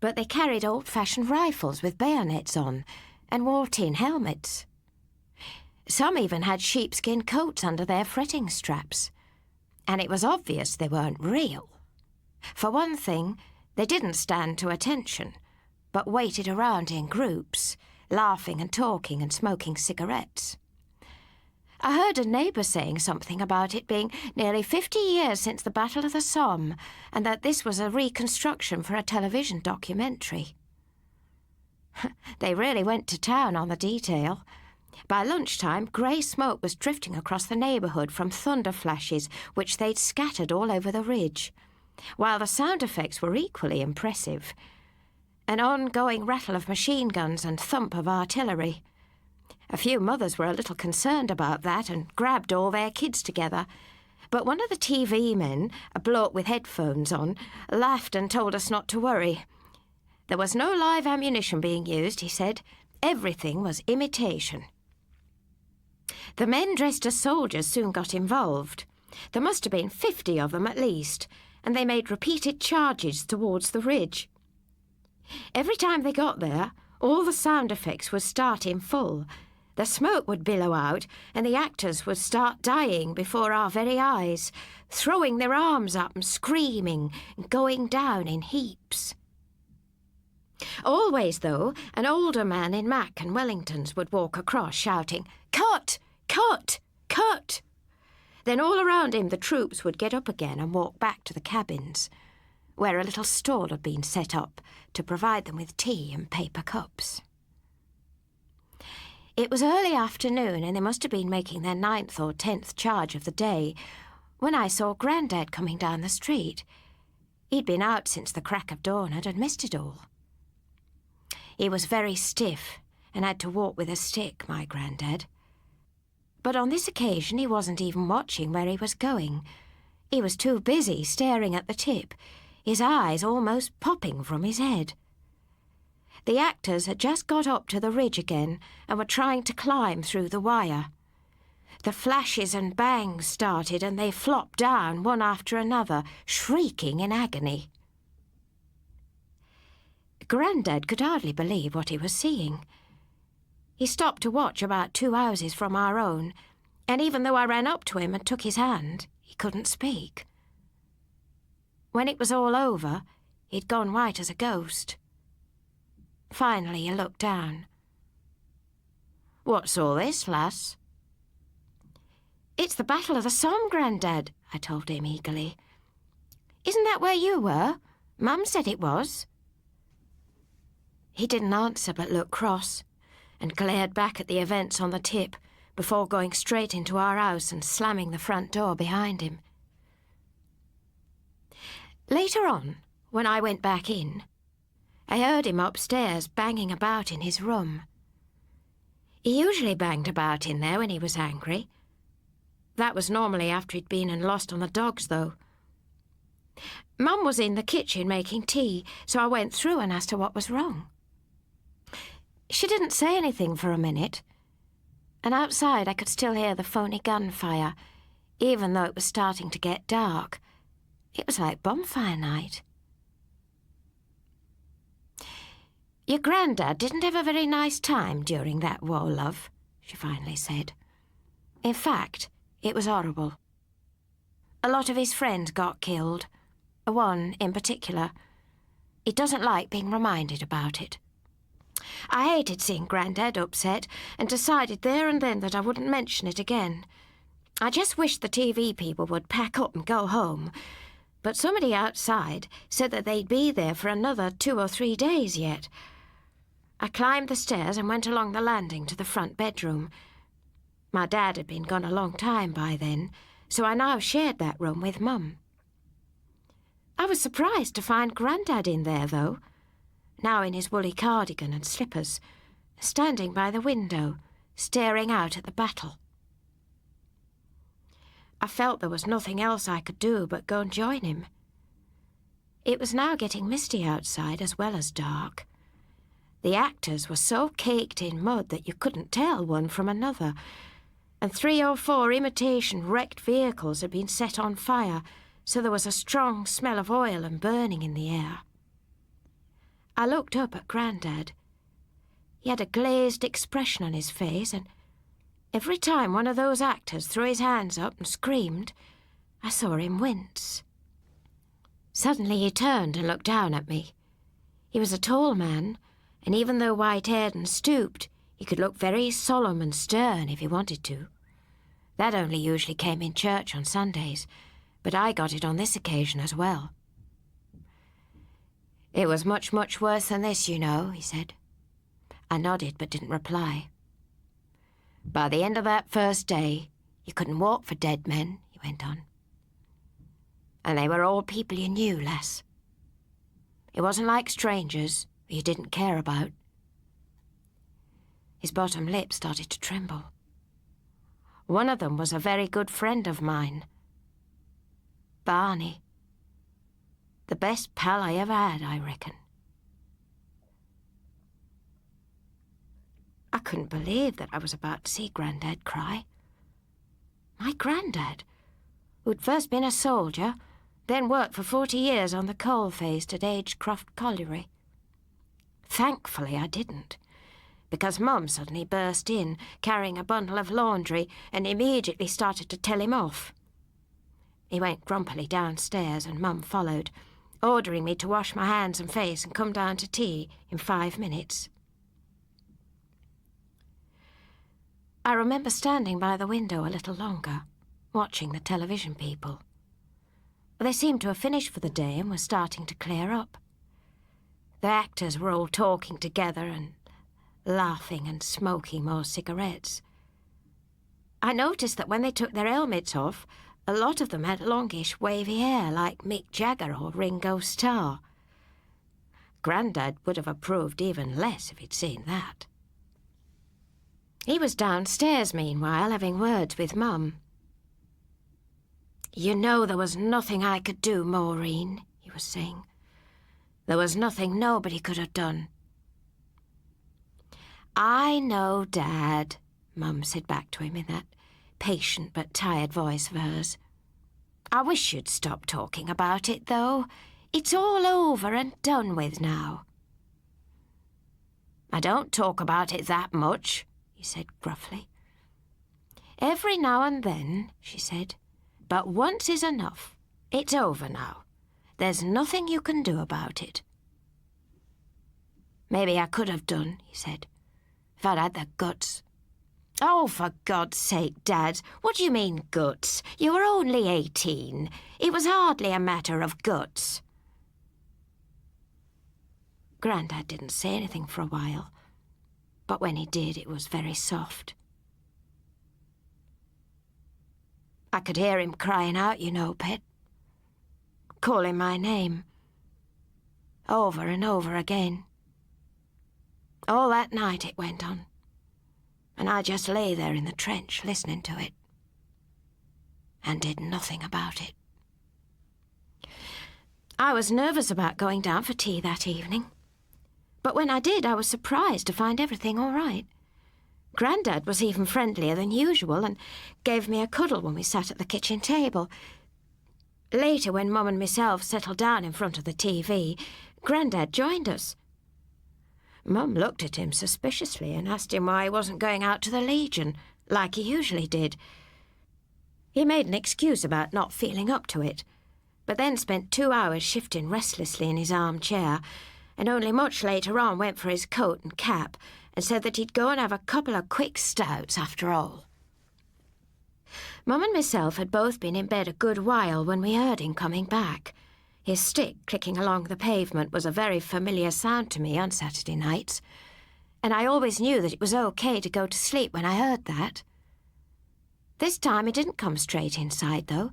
but they carried old-fashioned rifles with bayonets on and wore tin helmets. Some even had sheepskin coats under their fretting straps, and it was obvious they weren't real. For one thing, they didn't stand to attention, but waited around in groups, laughing and talking and smoking cigarettes. I heard a neighbour saying something about it being nearly 50 years since the Battle of the Somme, and that this was a reconstruction for a television documentary. They really went to town on the detail. By lunchtime, grey smoke was drifting across the neighbourhood from thunder flashes which they'd scattered all over the ridge, while the sound effects were equally impressive. An ongoing rattle of machine guns and thump of artillery. A few mothers were a little concerned about that and grabbed all their kids together. But one of the TV men, a bloke with headphones on, laughed and told us not to worry. There was no live ammunition being used, he said. Everything was imitation. The men dressed as soldiers soon got involved. There must have been 50 of them at least, and they made repeated charges towards the ridge. Every time they got there, all the sound effects would start in full. The smoke would billow out, and the actors would start dying before our very eyes, throwing their arms up and screaming, and going down in heaps. Always, though, an older man in Mac and Wellingtons would walk across shouting, "Cut! Cut! Cut!" Then all around him the troops would get up again and walk back to the cabins, where a little stall had been set up to provide them with tea and paper cups. It was early afternoon, and they must have been making their 9th or 10th charge of the day, when I saw Grandad coming down the street. He'd been out since the crack of dawn and had missed it all. He was very stiff and had to walk with a stick, my Grandad. But on this occasion he wasn't even watching where he was going. He was too busy staring at the tip, his eyes almost popping from his head. The actors had just got up to the ridge again and were trying to climb through the wire. The flashes and bangs started and they flopped down one after another, shrieking in agony. Grandad could hardly believe what he was seeing. He stopped to watch about 2 houses from our own, and even though I ran up to him and took his hand, he couldn't speak. When it was all over, he'd gone white as a ghost. Finally, he looked down. "What's all this, lass?" "It's the Battle of the Somme, Grandad," I told him eagerly. "Isn't that where you were? Mum said it was." He didn't answer but looked cross and glared back at the events on the tip before going straight into our house and slamming the front door behind him. Later on, when I went back in, I heard him upstairs banging about in his room. He usually banged about in there when he was angry. That was normally after he'd been and lost on the dogs, though. Mum was in the kitchen making tea, so I went through and asked her what was wrong. She didn't say anything for a minute, and outside I could still hear the phony gunfire, even though it was starting to get dark. It was like bonfire night. "Your Grandad didn't have a very nice time during that war, love," she finally said. "In fact, it was horrible. A lot of his friends got killed, one in particular. He doesn't like being reminded about it. I hated seeing Grandad upset and decided there and then that I wouldn't mention it again. I just wished the TV people would pack up and go home, but somebody outside said that they'd be there for another 2 or 3 days yet. I climbed the stairs and went along the landing to the front bedroom. My dad had been gone a long time by then, so I now shared that room with Mum. I was surprised to find Grandad in there, though, now in his woolly cardigan and slippers, standing by the window, staring out at the battle. I felt there was nothing else I could do but go and join him. It was now getting misty outside as well as dark. The actors were so caked in mud that you couldn't tell one from another, and 3 or 4 imitation wrecked vehicles had been set on fire, so there was a strong smell of oil and burning in the air. I looked up at Grandad. He had a glazed expression on his face, and every time one of those actors threw his hands up and screamed, I saw him wince. Suddenly he turned and looked down at me. He was a tall man, and even though white-haired and stooped, he could look very solemn and stern if he wanted to. That only usually came in church on Sundays, but I got it on this occasion as well. "It was much, much worse than this, you know," he said. I nodded but didn't reply. By the end of that first day, you couldn't walk for dead men, he went on. And they were all people you knew, lass. It wasn't like strangers who you didn't care about. His bottom lip started to tremble. One of them was a very good friend of mine. Barney. The best pal I ever had, I reckon. I couldn't believe that I was about to see Grandad cry. My Grandad, who'd first been a soldier, then worked for 40 years on the coalface at Agecroft Colliery. Thankfully I didn't, because Mum suddenly burst in, carrying a bundle of laundry, and immediately started to tell him off. He went grumpily downstairs, and Mum followed, ordering me to wash my hands and face and come down to tea in 5 minutes. I remember standing by the window a little longer, watching the television people. They seemed to have finished for the day and were starting to clear up. The actors were all talking together and laughing and smoking more cigarettes. I noticed that when they took their helmets off, a lot of them had longish, wavy hair like Mick Jagger or Ringo Starr. Grandad would have approved even less if he'd seen that. He was downstairs, meanwhile, having words with Mum. "You know there was nothing I could do, Maureen," he was saying. "There was nothing nobody could have done." "I know, Dad," Mum said back to him in that patient but tired voice of hers. "I wish you'd stop talking about it, though. It's all over and done with now." "I don't talk about it that much," he said gruffly. "Every now and then," she said. "But once is enough. It's over now. There's nothing you can do about it." "Maybe I could have done," he said, "if I'd had the guts." "Oh, for God's sake, Dad, what do you mean, guts? You were only 18. It was hardly a matter of guts." Grandad didn't say anything for a while, but when he did, it was very soft. I could hear him crying out, you know, Pet, calling my name, over and over again. All that night it went on, and I just lay there in the trench listening to it, and did nothing about it. I was nervous about going down for tea that evening, but when I did, I was surprised to find everything all right. Grandad was even friendlier than usual and gave me a cuddle when we sat at the kitchen table. Later, when Mum and myself settled down in front of the TV, Grandad joined us. Mum looked at him suspiciously and asked him why he wasn't going out to the Legion, like he usually did. He made an excuse about not feeling up to it, but then spent 2 hours shifting restlessly in his armchair, and only much later on went for his coat and cap and said that he'd go and have a couple of quick stouts after all. Mum and myself had both been in bed a good while when we heard him coming back. His stick clicking along the pavement was a very familiar sound to me on Saturday nights, and I always knew that it was okay to go to sleep when I heard that. This time he didn't come straight inside, though,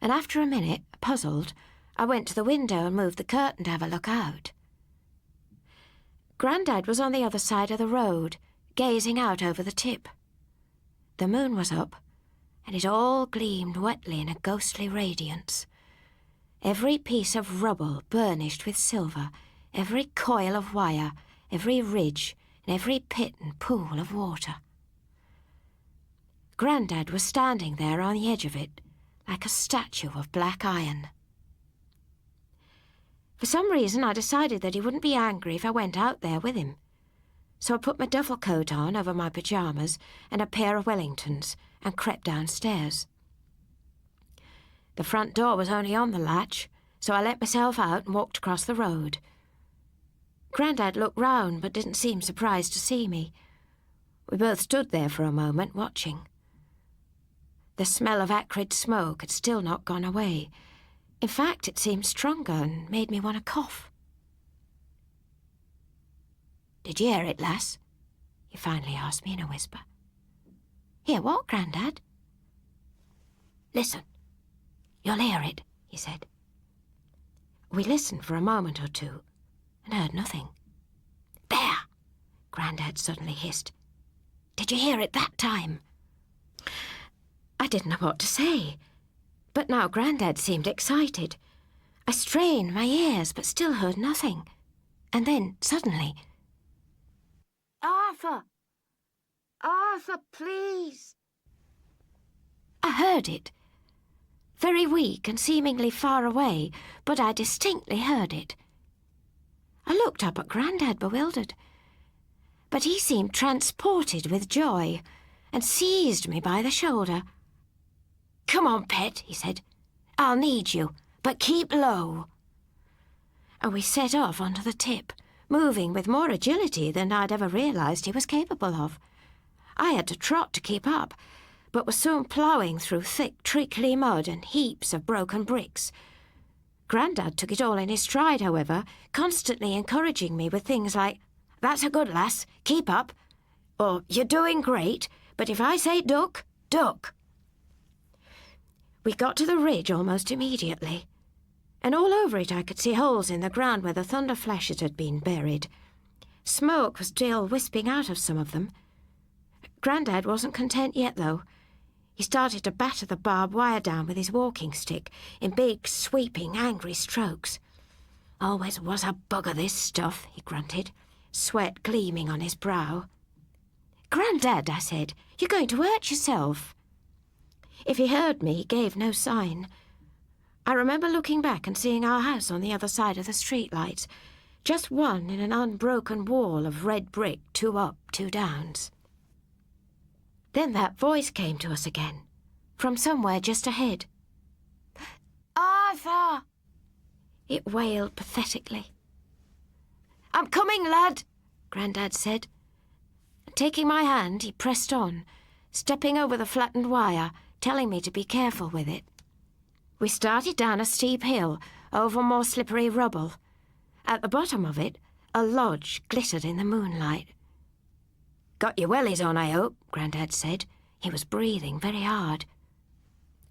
and after a minute, puzzled, I went to the window and moved the curtain to have a look out. Grandad was on the other side of the road, gazing out over the tip. The moon was up, and it all gleamed wetly in a ghostly radiance. Every piece of rubble burnished with silver, every coil of wire, every ridge, and every pit and pool of water. Grandad was standing there on the edge of it, like a statue of black iron. For some reason, I decided that he wouldn't be angry if I went out there with him. So I put my duffel coat on over my pyjamas and a pair of Wellingtons and crept downstairs. The front door was only on the latch, so I let myself out and walked across the road. Grandad looked round but didn't seem surprised to see me. We both stood there for a moment, watching. The smell of acrid smoke had still not gone away. In fact, it seemed stronger and made me want to cough. "Did you hear it, lass?" he finally asked me in a whisper. Hear what, Grandad? Listen. You'll hear it, he said. We listened for a moment or two and heard nothing. There! Grandad suddenly hissed. Did you hear it that time? I didn't know what to say, but now Grandad seemed excited. I strained my ears but still heard nothing. And then, suddenly... Arthur! Arthur, please! I heard it. Very weak and seemingly far away, but I distinctly heard it. I looked up at Grandad, bewildered. But he seemed transported with joy and seized me by the shoulder. Come on, pet, he said. I'll need you, but keep low. And we set off onto the tip, moving with more agility than I'd ever realised he was capable of. I had to trot to keep up, but was soon ploughing through thick, trickly mud and heaps of broken bricks. Grandad took it all in his stride, however, constantly encouraging me with things like, That's a good lass, keep up, or You're doing great, but if I say duck, duck. We got to the ridge almost immediately, and all over it I could see holes in the ground where the thunder flashes had been buried. Smoke was still wisping out of some of them. Grandad wasn't content yet, though. He started to batter the barbed wire down with his walking stick in big, sweeping, angry strokes. Always was a bugger, this stuff, he grunted, sweat gleaming on his brow. Grandad, I said, you're going to hurt yourself. If he heard me, he gave no sign. I remember looking back and seeing our house on the other side of the streetlights, just one in an unbroken wall of red brick, 2 up, 2 downs. Then that voice came to us again, from somewhere just ahead. Arthur! It wailed pathetically. I'm coming, lad, Grandad said. Taking my hand, he pressed on, stepping over the flattened wire, telling me to be careful with it. We started down a steep hill, over more slippery rubble. At the bottom of it, a lodge glittered in the moonlight. Got your wellies on, I hope, Grandad said. He was breathing very hard.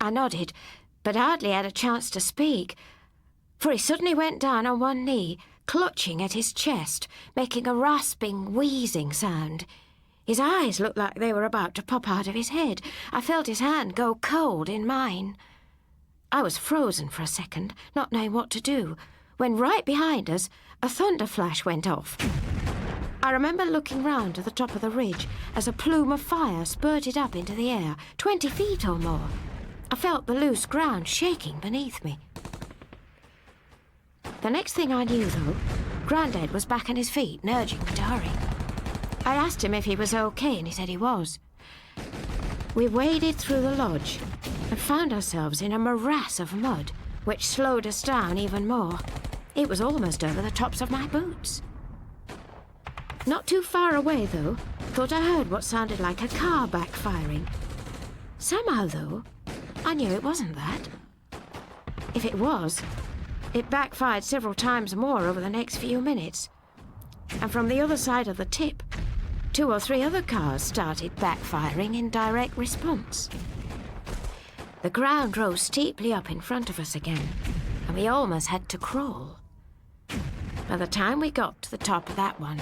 I nodded, but hardly had a chance to speak, for he suddenly went down on one knee, clutching at his chest, making a rasping, wheezing sound. His eyes looked like they were about to pop out of his head. I felt his hand go cold in mine. I was frozen for a second, not knowing what to do, when right behind us, a thunder flash went off. I remember looking round to the top of the ridge as a plume of fire spurted up into the air, 20 feet or more. I felt the loose ground shaking beneath me. The next thing I knew, though, Grandad was back on his feet, nudging me to hurry. I asked him if he was okay, and he said he was. We waded through the lodge and found ourselves in a morass of mud, which slowed us down even more. It was almost over the tops of my boots. Not too far away, though, thought I heard what sounded like a car backfiring. Somehow, though, I knew it wasn't that. If it was, it backfired several times more over the next few minutes. And from the other side of the tip, 2 or 3 other cars started backfiring in direct response. The ground rose steeply up in front of us again, and we almost had to crawl. By the time we got to the top of that one,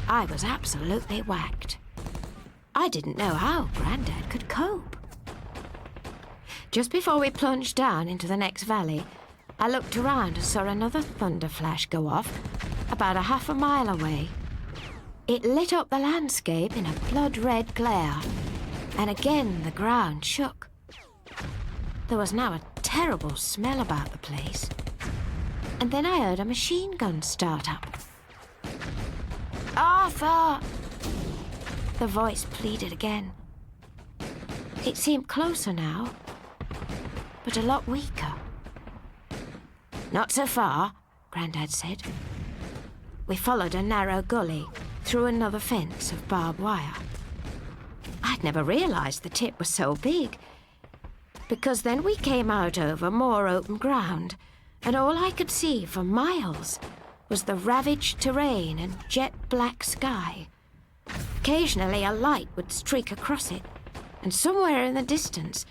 I was absolutely whacked. I didn't know how Grandad could cope. Just before we plunged down into the next valley, I looked around and saw another thunder flash go off about a half a mile away. It lit up the landscape in a blood-red glare, and again the ground shook. There was now a terrible smell about the place, and then I heard a machine gun start up. Arthur! The voice pleaded again. It seemed closer now, but a lot weaker. Not so far, Grandad said. We followed a narrow gully through another fence of barbed wire. I'd never realised the tip was so big, because then we came out over more open ground, and all I could see for miles was the ravaged terrain and jet-black sky. Occasionally a light would streak across it, and somewhere in the distance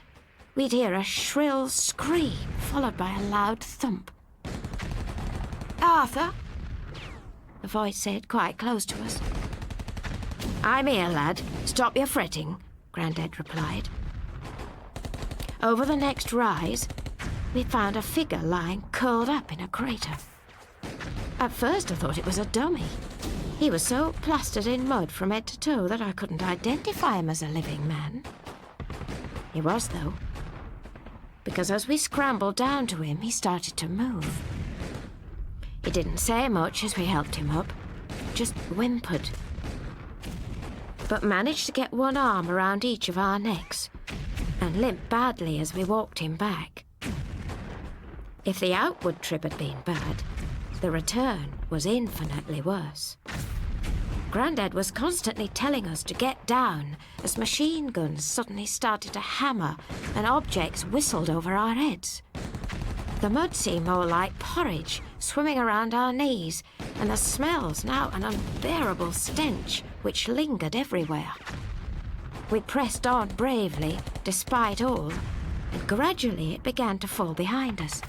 we'd hear a shrill scream followed by a loud thump. "Arthur," the voice said, quite close to us. "I'm here, lad. Stop your fretting," Grandad replied. Over the next rise, we found a figure lying curled up in a crater. At first I thought it was a dummy. He was so plastered in mud from head to toe that I couldn't identify him as a living man. He was, though, because as we scrambled down to him, he started to move. He didn't say much as we helped him up, just whimpered, but managed to get one arm around each of our necks and limped badly as we walked him back. If the outward trip had been bad, the return was infinitely worse. Grandad was constantly telling us to get down as machine guns suddenly started to hammer and objects whistled over our heads. The mud seemed more like porridge swimming around our knees, and the smells now an unbearable stench which lingered everywhere. We pressed on bravely, despite all, and gradually it began to fall behind us.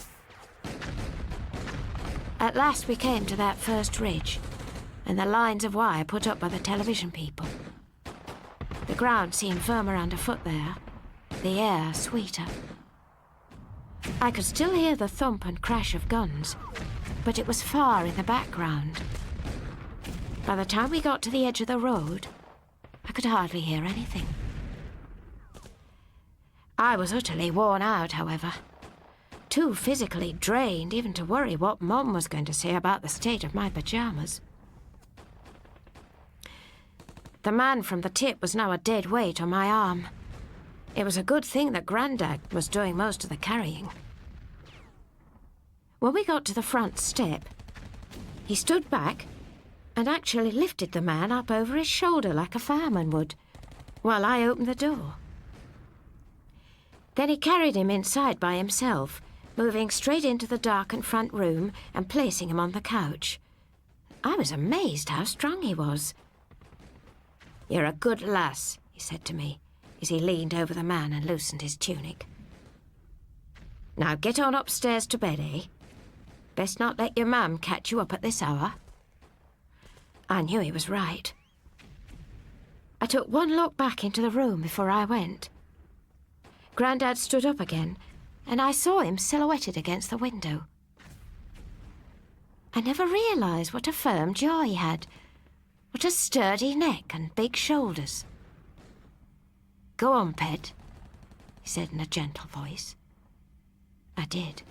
At last we came to that first ridge, and the lines of wire put up by the television people. The ground seemed firmer underfoot there, the air sweeter. I could still hear the thump and crash of guns, but it was far in the background. By the time we got to the edge of the road, I could hardly hear anything. I was utterly worn out, however, too physically drained even to worry what Mum was going to say about the state of my pyjamas. The man from the tip was now a dead weight on my arm. It was a good thing that Grandad was doing most of the carrying. When we got to the front step, he stood back and actually lifted the man up over his shoulder like a fireman would, while I opened the door. Then he carried him inside by himself, moving straight into the darkened front room and placing him on the couch. I was amazed how strong he was. "You're a good lass," he said to me, as he leaned over the man and loosened his tunic. "Now get on upstairs to bed, eh? Best not let your mum catch you up at this hour." I knew he was right. I took one look back into the room before I went. Grandad stood up again, and I saw him silhouetted against the window. I never realised what a firm jaw he had, what a sturdy neck and big shoulders. "Go on, pet," he said in a gentle voice. I did.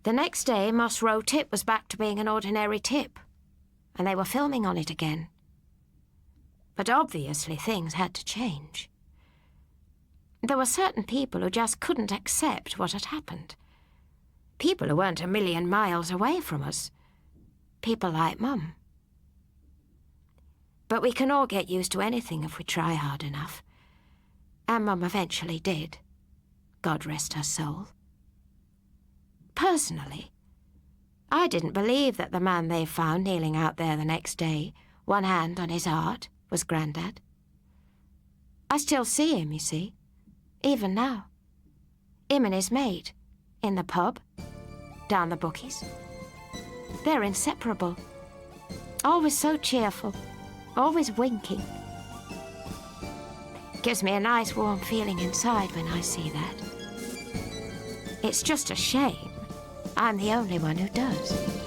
The next day, Moss Row Tip was back to being an ordinary tip, and they were filming on it again. But obviously things had to change. There were certain people who just couldn't accept what had happened. People who weren't a million miles away from us. People like Mum. But we can all get used to anything if we try hard enough. And Mum eventually did. God rest her soul. Personally, I didn't believe that the man they found kneeling out there the next day, one hand on his heart, was Grandad. I still see him, you see, even now. Him and his mate, in the pub, down the bookies. They're inseparable. Always so cheerful, always winking. Gives me a nice warm feeling inside when I see that. It's just a shame I'm the only one who does.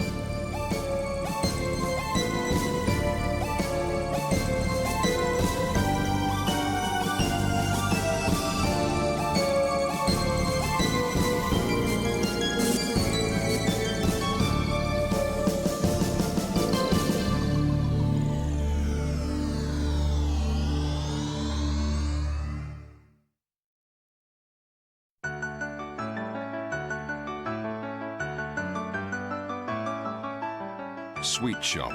Sweet Shop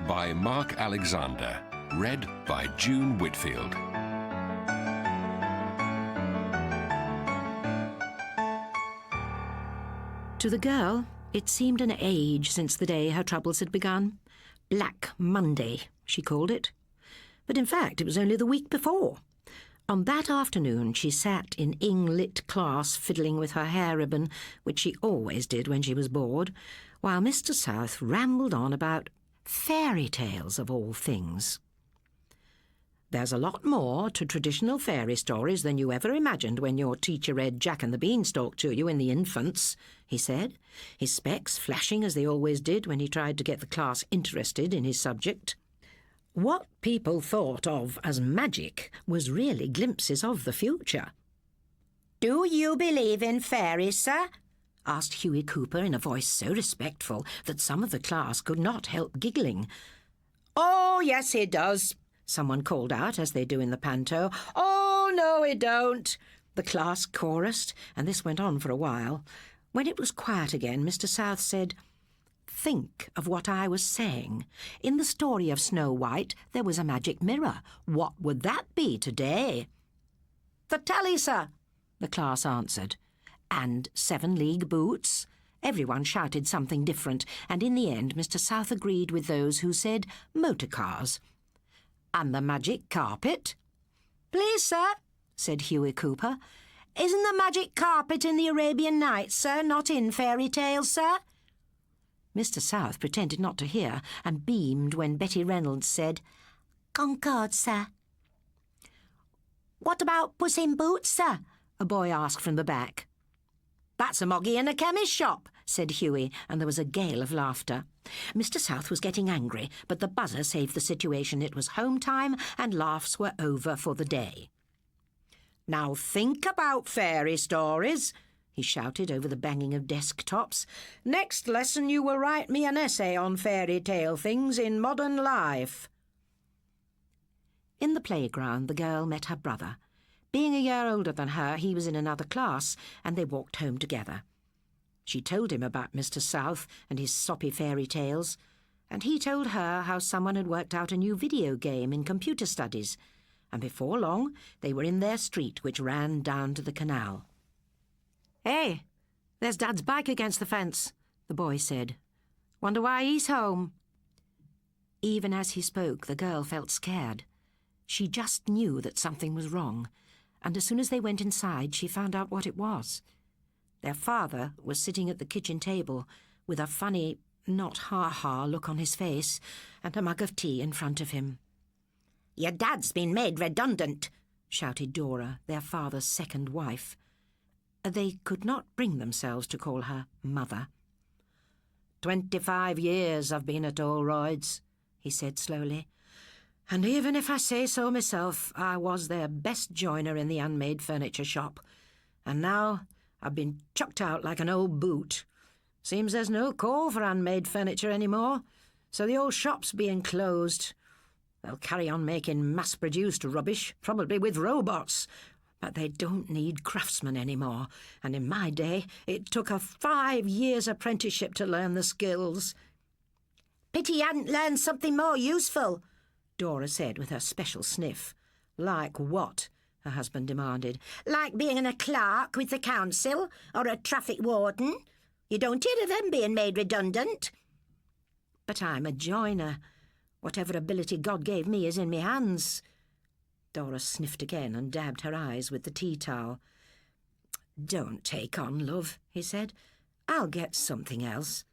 by Mark Alexander. Read by June Whitfield. To the girl, it seemed an age since the day her troubles had begun. Black Monday, she called it. But in fact, it was only the week before. On that afternoon, she sat in Ing-Lit class fiddling with her hair ribbon, which she always did when she was bored, while Mr. South rambled on about fairy tales of all things. There's a lot more to traditional fairy stories than you ever imagined when your teacher read Jack and the Beanstalk to you in the infants, he said, his specs flashing as they always did when he tried to get the class interested in his subject. What people thought of as magic was really glimpses of the future. "Do you believe in fairies, sir?" asked Hughie Cooper in a voice so respectful that some of the class could not help giggling. "Oh, yes, he does," someone called out as they do in the panto. "Oh, no, he don't," the class chorused, and this went on for a while. When it was quiet again, Mr. South said, "Think of what I was saying. In the story of Snow White, there was a magic mirror. What would that be today?" "The tally, sir," the class answered. "And 7-league boots?" Everyone shouted something different, and in the end Mr. South agreed with those who said motor cars. "And the magic carpet?" "Please, sir," said Hughie Cooper. "Isn't the magic carpet in the Arabian Nights, sir, not in fairy tales, sir?" Mr. South pretended not to hear and beamed when Betty Reynolds said, "Concord, sir." "What about Puss in Boots, sir?" a boy asked from the back. "That's a moggy in a chemist's shop," said Hughie, and there was a gale of laughter. Mr. South was getting angry, but the buzzer saved the situation. It was home time, and laughs were over for the day. "Now think about fairy stories," he shouted over the banging of desk-tops. "Next lesson you will write me an essay on fairy tale things in modern life." In the playground, the girl met her brother. Being a year older than her, he was in another class, and they walked home together. She told him about Mr. South and his soppy fairy tales, and he told her how someone had worked out a new video game in computer studies, and before long they were in their street, which ran down to the canal. "Hey, there's Dad's bike against the fence," the boy said. "Wonder why he's home." Even as he spoke, the girl felt scared. She just knew that something was wrong, and as soon as they went inside, she found out what it was. Their father was sitting at the kitchen table with a funny, not ha-ha look on his face and a mug of tea in front of him. "Your dad's been made redundant," shouted Dora, their father's second wife. They could not bring themselves to call her mother. 25 years I've been at Allroyd's," he said slowly. "And even if I say so myself, I was their best joiner in the unmade furniture shop. And now I've been chucked out like an old boot. Seems there's no call for unmade furniture anymore, so the old shop's being closed. They'll carry on making mass-produced rubbish, probably with robots. But they don't need craftsmen anymore, and in my day it took a 5 years apprenticeship to learn the skills." "Pity you hadn't learned something more useful," Dora said with her special sniff. "Like what?" her husband demanded. "Like being a clerk with the council, or a traffic warden. You don't hear of them being made redundant." "But I'm a joiner. Whatever ability God gave me is in me hands." Dora sniffed again and dabbed her eyes with the tea towel. "Don't take on, love," he said. "I'll get something else."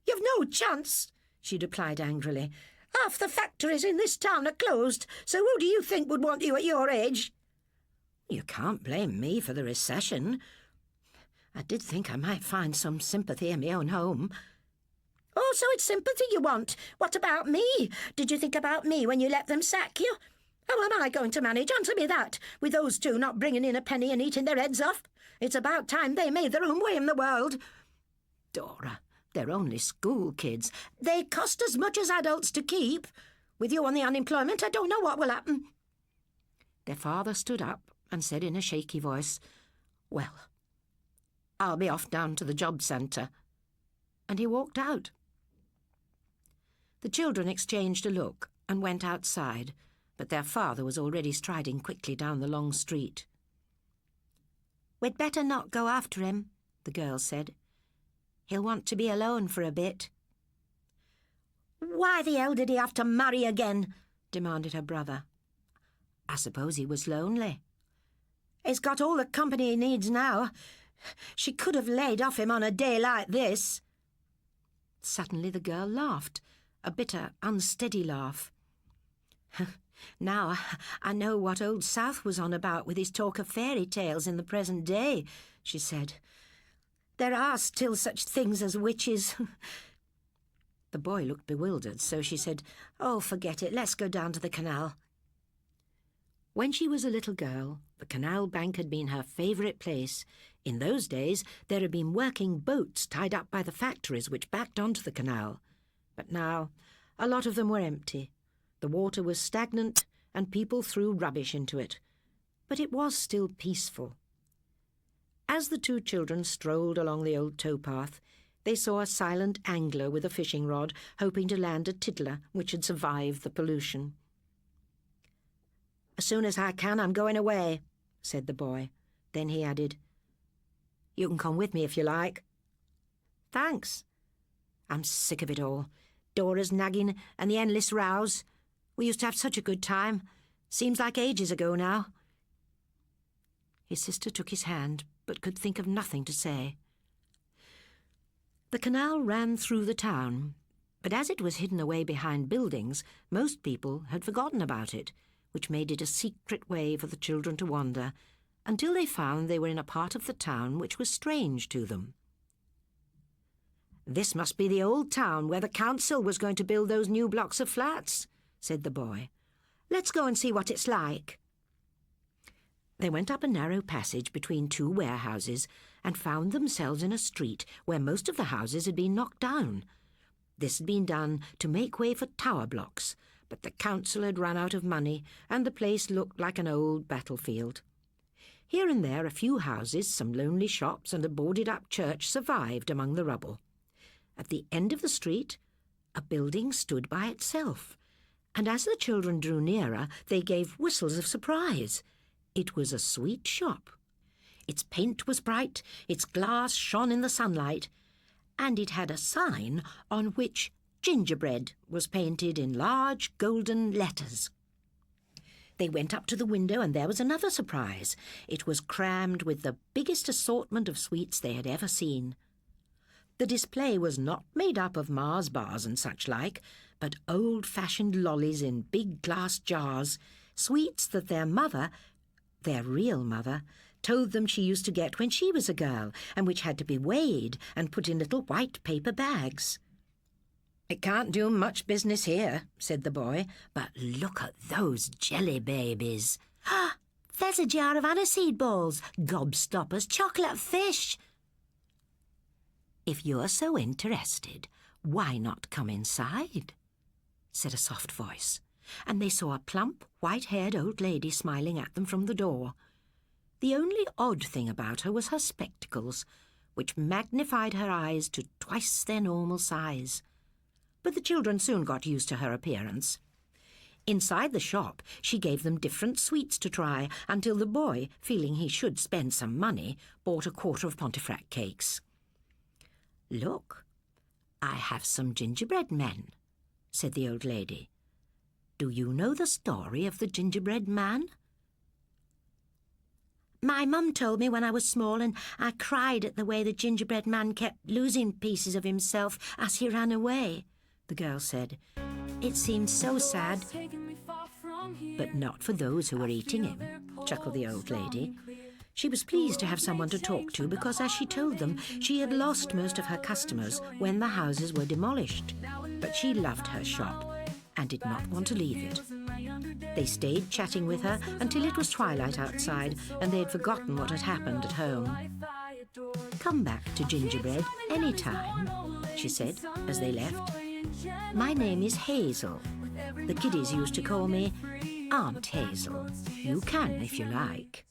"You've no chance," she replied angrily. "Half the factories in this town are closed, so who do you think would want you at your age?" "You can't blame me for the recession. I did think I might find some sympathy in my own home." "Oh, so it's sympathy you want? What about me? Did you think about me when you let them sack you? How am I going to manage? Answer me that, with those two not bringing in a penny and eating their heads off. It's about time they made their own way in the world." "Dora, they're only school kids. They cost as much as adults to keep. With you on the unemployment, I don't know what will happen." Their father stood up and said in a shaky voice, "Well, I'll be off down to the job centre." And he walked out. The children exchanged a look and went outside, but their father was already striding quickly down the long street. "We'd better not go after him," the girl said. "He'll want to be alone for a bit." Why the hell did he have to marry again? Demanded her brother. I suppose he was lonely. He's got all the company he needs now. She could have laid off him on a day like this. Suddenly the girl laughed, a bitter, unsteady laugh. Now I know what Old South was on about with his talk of fairy tales in the present day, she said. There are still such things as witches. The boy looked bewildered, so she said, Oh, forget it, let's go down to the canal. When she was a little girl, the canal bank had been her favourite place. In those days, there had been working boats tied up by the factories which backed onto the canal. But now, a lot of them were empty. The water was stagnant, and people threw rubbish into it. But it was still peaceful. As the two children strolled along the old towpath, they saw a silent angler with a fishing rod, hoping to land a tiddler which had survived the pollution. As soon as I can, I'm going away, said the boy. Then he added, You can come with me if you like. Thanks. I'm sick of it all. Dora's nagging and the endless rows. We used to have such a good time. Seems like ages ago now. His sister took his hand, but could think of nothing to say. The canal ran through the town, but as it was hidden away behind buildings, most people had forgotten about it, which made it a secret way for the children to wander, until they found they were in a part of the town which was strange to them. This must be the old town where the council was going to build those new blocks of flats, said the boy. Let's go and see what it's like. They went up a narrow passage between two warehouses and found themselves in a street where most of the houses had been knocked down. This had been done to make way for tower blocks, but the council had run out of money and the place looked like an old battlefield. Here and there a few houses, some lonely shops and a boarded-up church survived among the rubble. At the end of the street, a building stood by itself, and as the children drew nearer, they gave whistles of surprise. It was a sweet shop. Its paint was bright, its glass shone in the sunlight, and it had a sign on which gingerbread was painted in large golden letters. They went up to the window and there was another surprise. It was crammed with the biggest assortment of sweets they had ever seen. The display was not made up of Mars bars and such like, but old-fashioned lollies in big glass jars, sweets that their mother, their real mother, told them she used to get when she was a girl, and which had to be weighed and put in little white paper bags. It can't do much business here, said the boy, but look at those jelly babies. Ah, there's a jar of aniseed balls, gobstoppers, chocolate fish. If you're so interested, why not come inside? Said a soft voice, and they saw a plump, white-haired old lady smiling at them from the door. The only odd thing about her was her spectacles, which magnified her eyes to twice their normal size. But the children soon got used to her appearance. Inside the shop, she gave them different sweets to try, until the boy, feeling he should spend some money, bought a quarter of Pontefract cakes. Look, I have some gingerbread men, said the old lady. Do you know the story of the gingerbread man? My mum told me when I was small, and I cried at the way the gingerbread man kept losing pieces of himself as he ran away, the girl said. It seemed so sad. But not for those who were eating him, chuckled the old lady. She was pleased to have someone to talk to because, as she told them, she had lost most of her customers when the houses were demolished. But she loved her shop and did not want to leave it. They stayed chatting with her until it was twilight outside and they had forgotten what had happened at home. Come back to Gingerbread any time, she said as they left. My name is Hazel. The kiddies used to call me Aunt Hazel. You can if you like.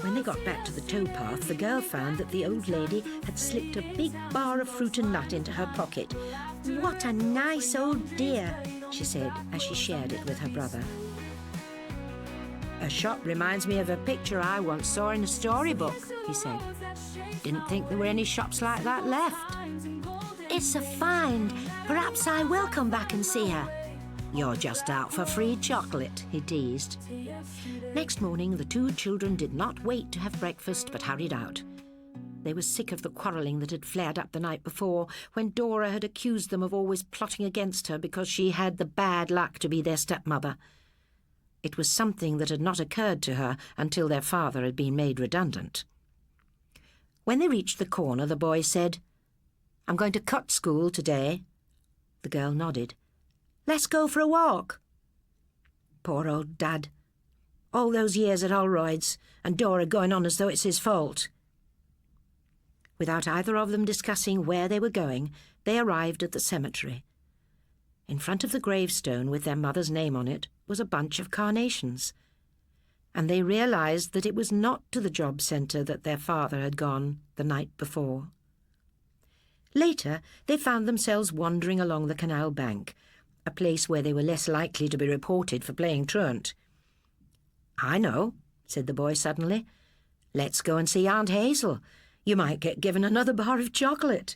When they got back to the towpath, the girl found that the old lady had slipped a big bar of fruit and nut into her pocket. What a nice old dear, she said as she shared it with her brother. A shop reminds me of a picture I once saw in a storybook, he said. Didn't think there were any shops like that left. nice a find. Perhaps I will come back and see her. You're just out for free chocolate, he teased. Next morning, the two children did not wait to have breakfast, but hurried out. They were sick of the quarrelling that had flared up the night before, when Dora had accused them of always plotting against her because she had the bad luck to be their stepmother. It was something that had not occurred to her until their father had been made redundant. When they reached the corner, the boy said, "I'm going to cut school today." The girl nodded. "Let's go for a walk." Poor old Dad. All those years at Holroyd's, and Dora going on as though it's his fault. Without either of them discussing where they were going, they arrived at the cemetery. In front of the gravestone with their mother's name on it was a bunch of carnations, and they realised that it was not to the job centre that their father had gone the night before. Later, they found themselves wandering along the canal bank, a place where they were less likely to be reported for playing truant. "I know," said the boy suddenly. "Let's go and see Aunt Hazel. You might get given another bar of chocolate."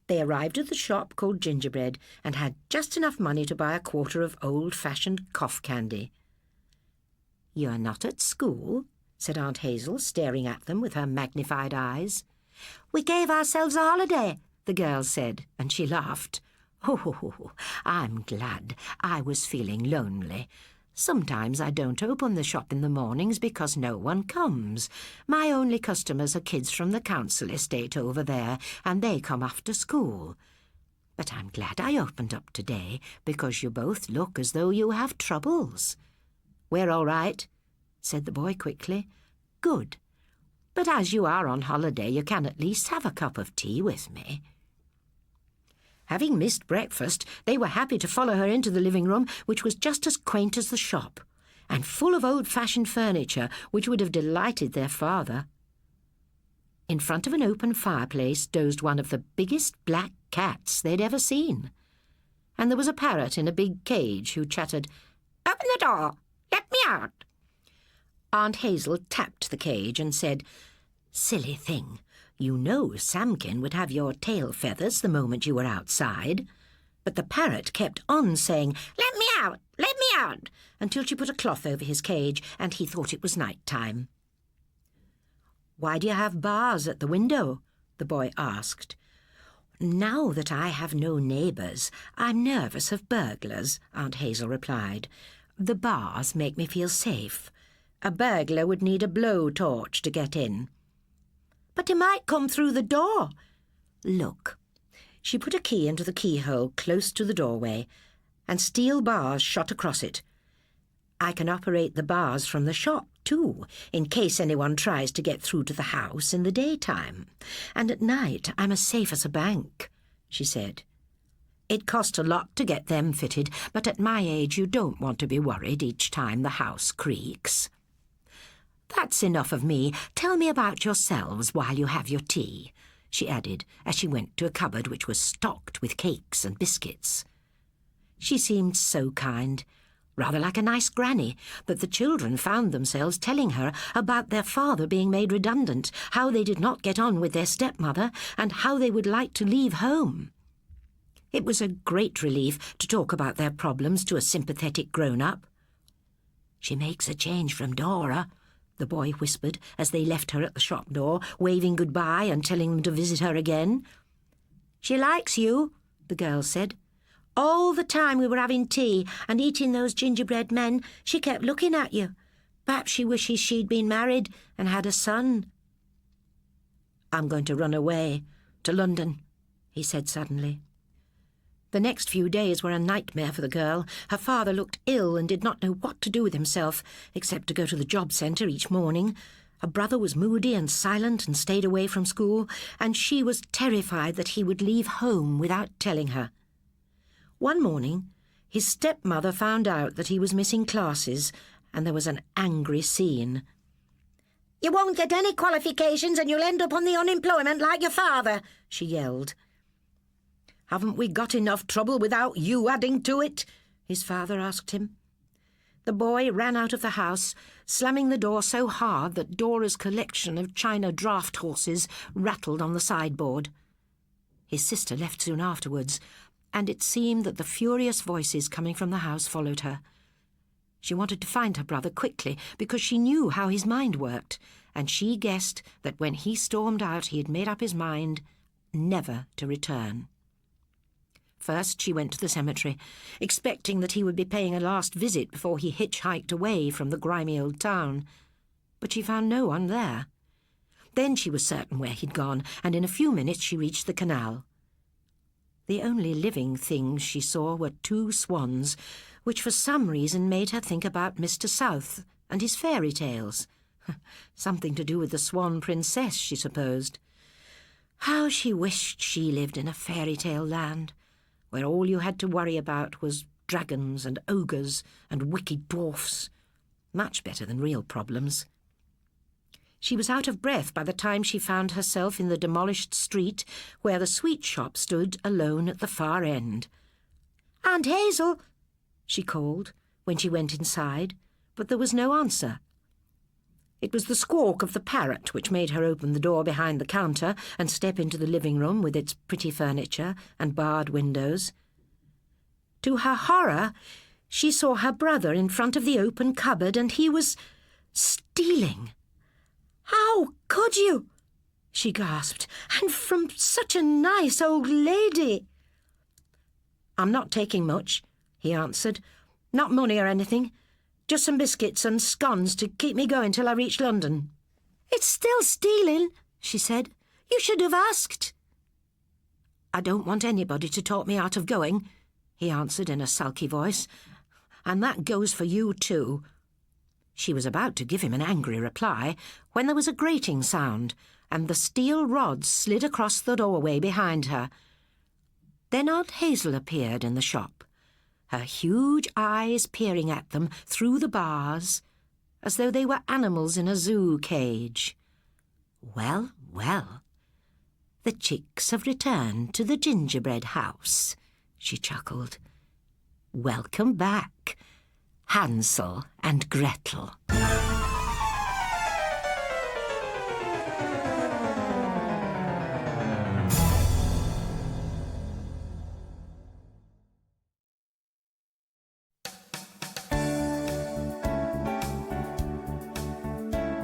They arrived at the shop called Gingerbread and had just enough money to buy a quarter of old-fashioned cough candy. "You're not at school?" said Aunt Hazel, staring at them with her magnified eyes. "We gave ourselves a holiday," the girl said, and she laughed. "Oh, I'm glad. I was feeling lonely. Sometimes I don't open the shop in the mornings because no one comes. My only customers are kids from the council estate over there, and they come after school. But I'm glad I opened up today because you both look as though you have troubles." "We're all right," said the boy quickly. "Good. But as you are on holiday, you can at least have a cup of tea with me." Having missed breakfast, they were happy to follow her into the living room, which was just as quaint as the shop, and full of old-fashioned furniture which would have delighted their father. In front of an open fireplace dozed one of the biggest black cats they'd ever seen, and there was a parrot in a big cage who chattered, "Open the door! Let me out!" Aunt Hazel tapped the cage and said, "Silly thing. You know Samkin would have your tail feathers the moment you were outside." But the parrot kept on saying, "Let me out! Let me out!" until she put a cloth over his cage and he thought it was night time. "Why do you have bars at the window?" the boy asked. "Now that I have no neighbours, I'm nervous of burglars," Aunt Hazel replied. "The bars make me feel safe. A burglar would need a blowtorch to get in." "But he might come through the door." "Look." She put a key into the keyhole close to the doorway, and steel bars shot across it. "I can operate the bars from the shop, too, in case anyone tries to get through to the house in the daytime. And at night I'm as safe as a bank," she said. "It cost a lot to get them fitted, but at my age you don't want to be worried each time the house creaks. That's enough of me. Tell me about yourselves while you have your tea," she added, as she went to a cupboard which was stocked with cakes and biscuits. She seemed so kind, rather like a nice granny, that the children found themselves telling her about their father being made redundant, how they did not get on with their stepmother, and how they would like to leave home. It was a great relief to talk about their problems to a sympathetic grown-up. "She makes a change from Dora," the boy whispered as they left her at the shop door, waving goodbye and telling them to visit her again. "She likes you," the girl said. "All the time we were having tea and eating those gingerbread men, she kept looking at you. Perhaps she wishes she'd been married and had a son." "I'm going to run away to London," he said suddenly. The next few days were a nightmare for the girl. Her father looked ill and did not know what to do with himself, except to go to the job centre each morning. Her brother was moody and silent and stayed away from school, and she was terrified that he would leave home without telling her. One morning, his stepmother found out that he was missing classes, and there was an angry scene. "You won't get any qualifications and you'll end up on the unemployment like your father," she yelled. "Haven't we got enough trouble without you adding to it?" his father asked him. The boy ran out of the house, slamming the door so hard that Dora's collection of china draught horses rattled on the sideboard. His sister left soon afterwards, and it seemed that the furious voices coming from the house followed her. She wanted to find her brother quickly because she knew how his mind worked, and she guessed that when he stormed out he had made up his mind never to return. First she went to the cemetery, expecting that he would be paying a last visit before he hitchhiked away from the grimy old town. But she found no one there. Then she was certain where he'd gone, and in a few minutes she reached the canal. The only living things she saw were 2 swans, which for some reason made her think about Mr. South and his fairy tales. Something to do with the Swan Princess, she supposed. How she wished she lived in a fairy tale land, where all you had to worry about was dragons and ogres and wicked dwarfs. Much better than real problems. She was out of breath by the time she found herself in the demolished street where the sweet shop stood alone at the far end. "Aunt Hazel," she called when she went inside, but there was no answer. It was the squawk of the parrot which made her open the door behind the counter and step into the living room with its pretty furniture and barred windows. To her horror, she saw her brother in front of the open cupboard, and he was stealing. "How could you?" she gasped. "And from such a nice old lady." "I'm not taking much," he answered. "Not money or anything. Just some biscuits and scones to keep me going till I reach London." "It's still stealing," she said. "You should have asked." "I don't want anybody to talk me out of going," he answered in a sulky voice. "And that goes for you too." She was about to give him an angry reply when there was a grating sound, and the steel rods slid across the doorway behind her. Then Aunt Hazel appeared in the shop, her huge eyes peering at them through the bars, as though they were animals in a zoo cage. "Well, well, the chicks have returned to the gingerbread house," she chuckled. "Welcome back, Hansel and Gretel."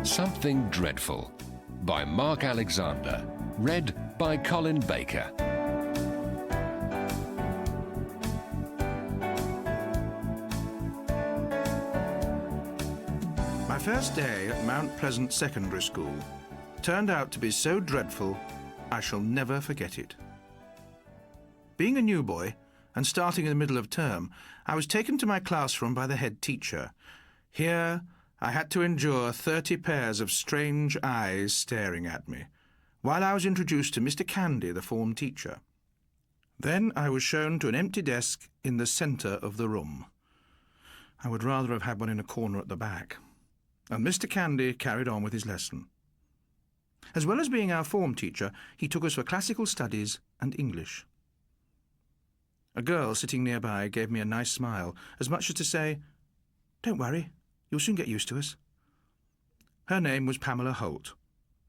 Something Dreadful by Mark Alexander, read by Colin Baker. My first day at Mount Pleasant Secondary School turned out to be so dreadful I shall never forget it. Being a new boy and starting in the middle of term, I was taken to my classroom by the head teacher. Here I had to endure 30 pairs of strange eyes staring at me, while I was introduced to Mr. Candy, the form teacher. Then I was shown to an empty desk in the centre of the room. I would rather have had one in a corner at the back. And Mr. Candy carried on with his lesson. As well as being our form teacher, he took us for classical studies and English. A girl sitting nearby gave me a nice smile, as much as to say, "Don't worry, you'll soon get used to us." Her name was Pamela Holt.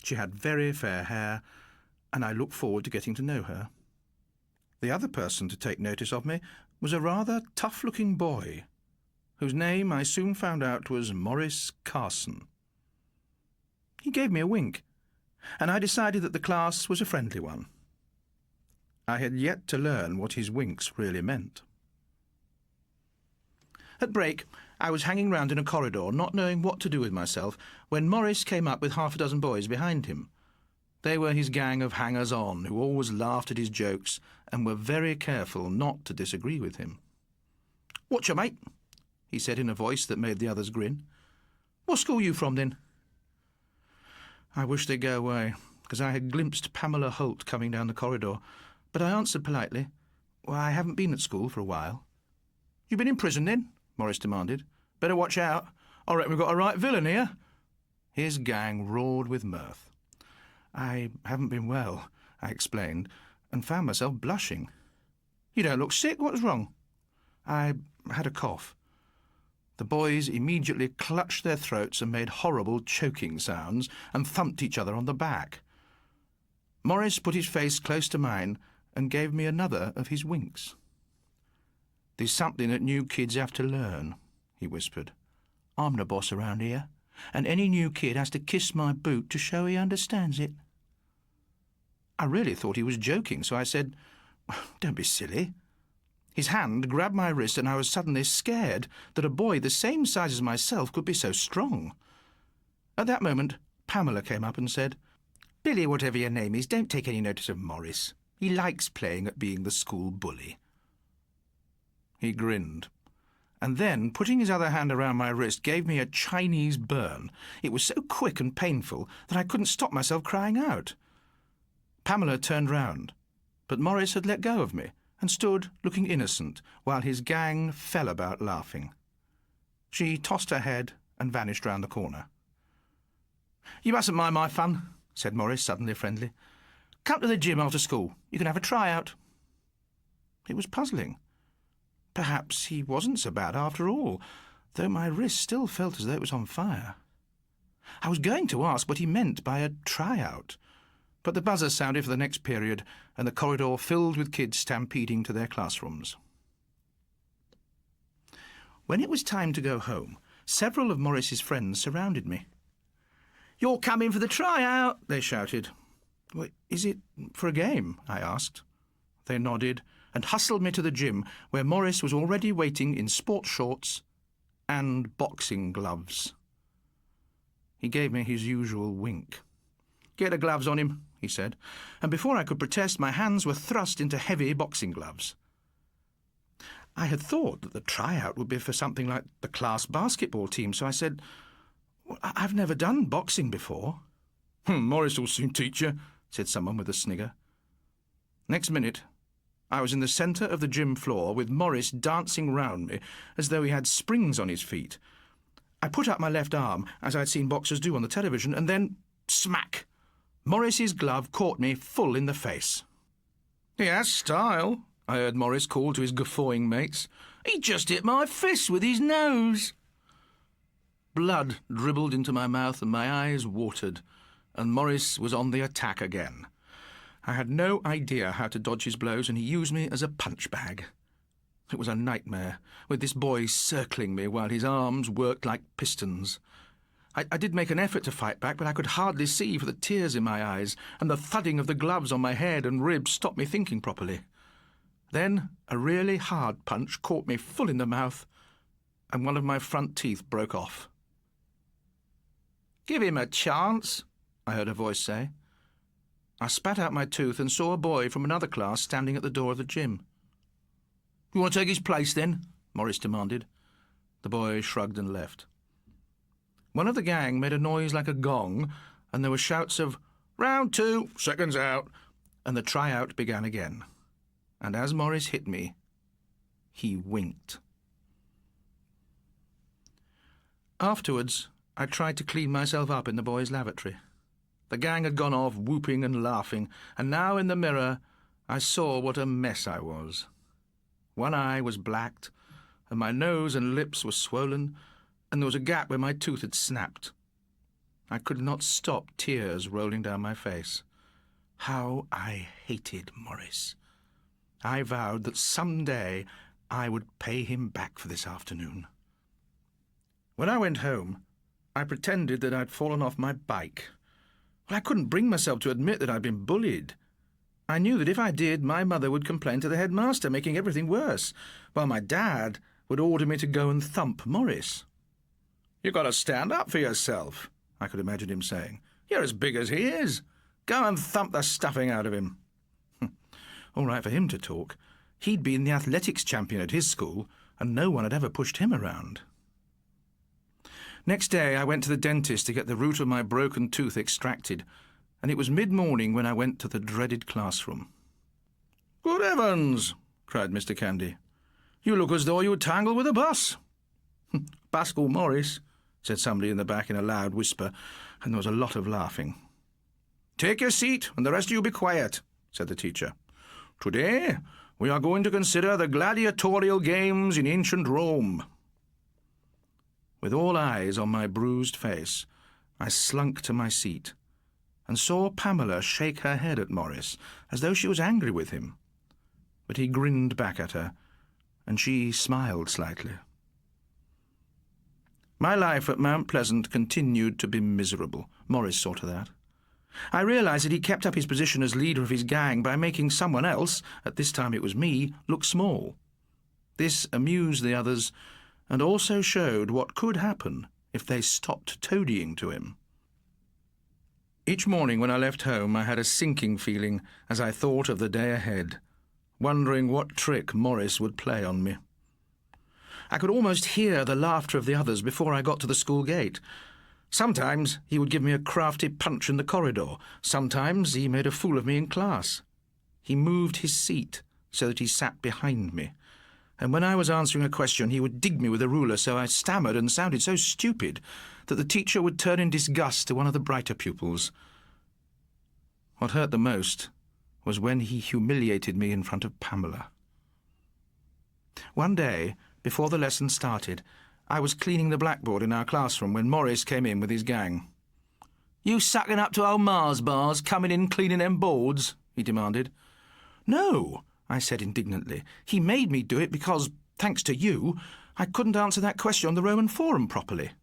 She had very fair hair, and I looked forward to getting to know her. The other person to take notice of me was a rather tough-looking boy, whose name I soon found out was Maurice Carson. He gave me a wink, and I decided that the class was a friendly one. I had yet to learn what his winks really meant. At break, I was hanging round in a corridor, not knowing what to do with myself, when Maurice came up with half a dozen boys behind him. They were his gang of hangers-on, who always laughed at his jokes and were very careful not to disagree with him. "Whatcha, mate?" he said in a voice that made the others grin. "What school you from, then?" I wished they'd go away, because I had glimpsed Pamela Holt coming down the corridor, but I answered politely, "Well, I haven't been at school for a while." "You been in prison, then?" Maurice demanded. "Better watch out. I reckon we've got a right villain here." His gang roared with mirth. "I haven't been well," I explained, and found myself blushing. "You don't look sick. What's wrong?" "I had a cough." The boys immediately clutched their throats and made horrible choking sounds and thumped each other on the back. Maurice put his face close to mine and gave me another of his winks. "There's something that new kids have to learn," he whispered. "I'm the boss around here, and any new kid has to kiss my boot to show he understands it." I really thought he was joking, so I said, "Don't be silly." His hand grabbed my wrist, and I was suddenly scared that a boy the same size as myself could be so strong. At that moment, Pamela came up and said, "Billy, whatever your name is, don't take any notice of Morris. He likes playing at being the school bully." He grinned, and then, putting his other hand around my wrist, gave me a Chinese burn. It was so quick and painful that I couldn't stop myself crying out. Pamela turned round, but Morris had let go of me and stood looking innocent while his gang fell about laughing. She tossed her head and vanished round the corner. "You mustn't mind my fun," said Morris, suddenly friendly. "Come to the gym after school. You can have a try-out." It was puzzling. Perhaps he wasn't so bad after all, though my wrist still felt as though it was on fire. I was going to ask what he meant by a try-out, but the buzzer sounded for the next period, and the corridor filled with kids stampeding to their classrooms. When it was time to go home, several of Morris's friends surrounded me. "You're coming for the try-out," they shouted. "Well, is it for a game?" I asked. They nodded and hustled me to the gym, where Morris was already waiting in sports shorts and boxing gloves. He gave me his usual wink. "Get the gloves on him," he said, and before I could protest, my hands were thrust into heavy boxing gloves. I had thought that the tryout would be for something like the class basketball team, so I said, "I've never done boxing before." "Morris will soon teach you," said someone with a snigger. Next minute, I was in the centre of the gym floor with Morris dancing round me as though he had springs on his feet. I put up my left arm, as I'd seen boxers do on the television, and then, smack! Morris's glove caught me full in the face. "He has style," I heard Morris call to his guffawing mates. "He just hit my fist with his nose." Blood dribbled into my mouth and my eyes watered, and Morris was on the attack again. I had no idea how to dodge his blows, and he used me as a punch bag. It was a nightmare, with this boy circling me while his arms worked like pistons. I did make an effort to fight back, but I could hardly see for the tears in my eyes, and the thudding of the gloves on my head and ribs stopped me thinking properly. Then a really hard punch caught me full in the mouth, and one of my front teeth broke off. "Give him a chance," I heard a voice say. I spat out my tooth and saw a boy from another class standing at the door of the gym. "You want to take his place, then?" Morris demanded. The boy shrugged and left. One of the gang made a noise like a gong, and there were shouts of, "Round 2, seconds out," and the tryout began again. And as Morris hit me, he winked. Afterwards, I tried to clean myself up in the boys' lavatory. The gang had gone off whooping and laughing, and now in the mirror I saw what a mess I was. One eye was blacked, and my nose and lips were swollen, and there was a gap where my tooth had snapped. I could not stop tears rolling down my face. How I hated Morris. I vowed that some day I would pay him back for this afternoon. When I went home, I pretended that I'd fallen off my bike. Well, I couldn't bring myself to admit that I'd been bullied. I knew that if I did, my mother would complain to the headmaster, making everything worse, while my dad would order me to go and thump Morris. "You've got to stand up for yourself," I could imagine him saying. "You're as big as he is. Go and thump the stuffing out of him." All right for him to talk. He'd been the athletics champion at his school, and no one had ever pushed him around. Next day I went to the dentist to get the root of my broken tooth extracted, and it was mid-morning when I went to the dreaded classroom. "Good heavens!" cried Mr. Candy. "You look as though you were tangled with a bus." "Pascal Morris," said somebody in the back in a loud whisper, and there was a lot of laughing. "Take your seat, and the rest of you be quiet," said the teacher. "Today we are going to consider the gladiatorial games in ancient Rome." With all eyes on my bruised face, I slunk to my seat and saw Pamela shake her head at Morris as though she was angry with him. but he grinned back at her, and she smiled slightly. My life at Mount Pleasant continued to be miserable. Morris saw to that. I realised that he kept up his position as leader of his gang by making someone else, at this time it was me, look small. This amused the others, and also showed what could happen if they stopped toadying to him. Each morning when I left home, I had a sinking feeling as I thought of the day ahead, wondering what trick Morris would play on me. I could almost hear the laughter of the others before I got to the school gate. Sometimes he would give me a crafty punch in the corridor. Sometimes he made a fool of me in class. He moved his seat so that he sat behind me, and when I was answering a question he would dig me with a ruler so I stammered and sounded so stupid that the teacher would turn in disgust to one of the brighter pupils. What hurt the most was when he humiliated me in front of Pamela. One day, before the lesson started, I was cleaning the blackboard in our classroom when Morris came in with his gang. "You sucking up to old Mars bars, coming in cleaning them boards?" he demanded. "No," I said indignantly. "He made me do it because, thanks to you, I couldn't answer that question on the Roman Forum properly."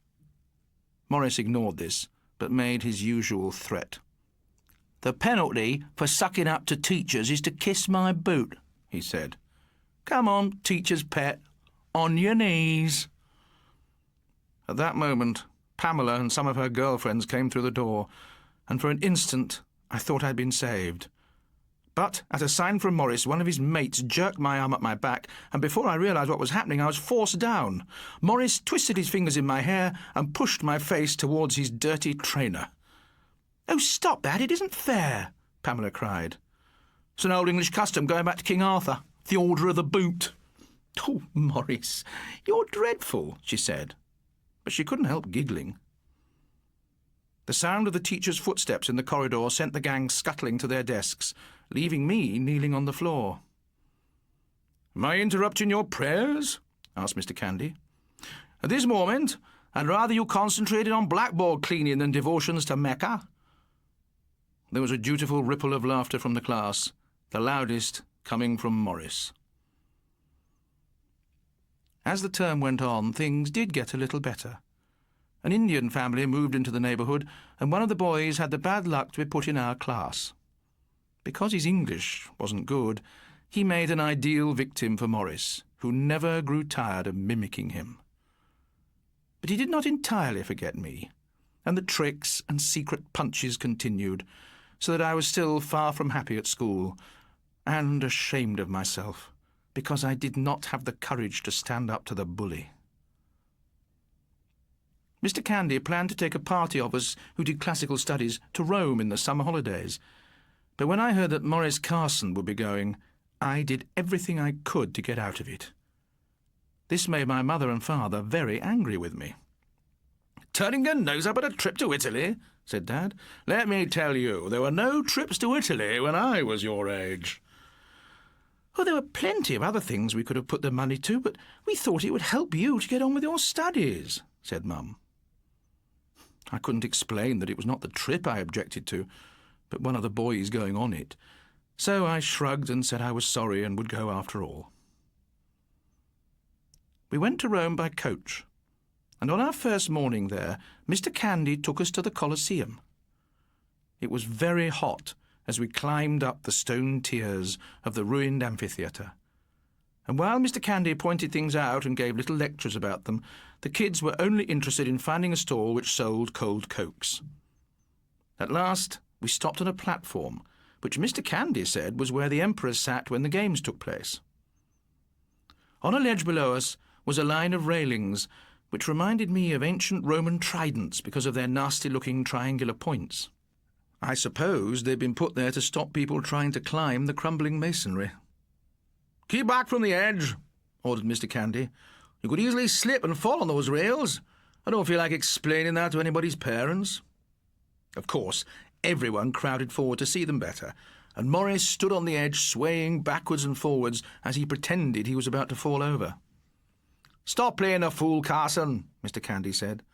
Morris ignored this, but made his usual threat. "The penalty for sucking up to teachers is to kiss my boot," he said. "Come on, teacher's pet, on your knees." At that moment, Pamela and some of her girlfriends came through the door, and for an instant I thought I'd been saved. But, at a sign from Morris, one of his mates jerked my arm up my back, and before I realised what was happening, I was forced down. Morris twisted his fingers in my hair and pushed my face towards his dirty trainer. "Oh, stop that, it isn't fair," Pamela cried. "It's an old English custom going back to King Arthur, the order of the boot." "Oh, Morris, you're dreadful," she said, but she couldn't help giggling. The sound of the teacher's footsteps in the corridor sent the gang scuttling to their desks, leaving me kneeling on the floor. "Am I interrupting your prayers?" asked Mr. Candy. "At this moment, I'd rather you concentrated on blackboard cleaning than devotions to Mecca." There was a dutiful ripple of laughter from the class, the loudest coming from Morris. As the term went on, things did get a little better. An Indian family moved into the neighbourhood, and one of the boys had the bad luck to be put in our class. Because his English wasn't good, he made an ideal victim for Morris, who never grew tired of mimicking him. But he did not entirely forget me, and the tricks and secret punches continued, so that I was still far from happy at school, and ashamed of myself, because I did not have the courage to stand up to the bully. Mr. Candy planned to take a party of us who did classical studies to Rome in the summer holidays, but when I heard that Morris Carson would be going, I did everything I could to get out of it. This made my mother and father very angry with me. "Turning your nose up at a trip to Italy?" said Dad. "Let me tell you, there were no trips to Italy when I was your age." "Oh, there were plenty of other things we could have put the money to, but we thought it would help you to get on with your studies," said Mum. I couldn't explain that it was not the trip I objected to, but one of the boys going on it, so I shrugged and said I was sorry and would go after all. We went to Rome by coach, and on our first morning there, Mr. Candy took us to the Colosseum. It was very hot as we climbed up the stone tiers of the ruined amphitheatre, and while Mr. Candy pointed things out and gave little lectures about them, the kids were only interested in finding a stall which sold cold cokes. At last, we stopped on a platform, which Mr. Candy said was where the emperors sat when the games took place. On a ledge below us was a line of railings, which reminded me of ancient Roman tridents because of their nasty-looking triangular points. I suppose they'd been put there to stop people trying to climb the crumbling masonry. "Keep back from the edge," ordered Mr. Candy. "You could easily slip and fall on those rails. I don't feel like explaining that to anybody's parents." Of course, everyone crowded forward to see them better, and Morris stood on the edge swaying backwards and forwards as he pretended he was about to fall over. "Stop playing the fool, Carson," Mr. Candy said.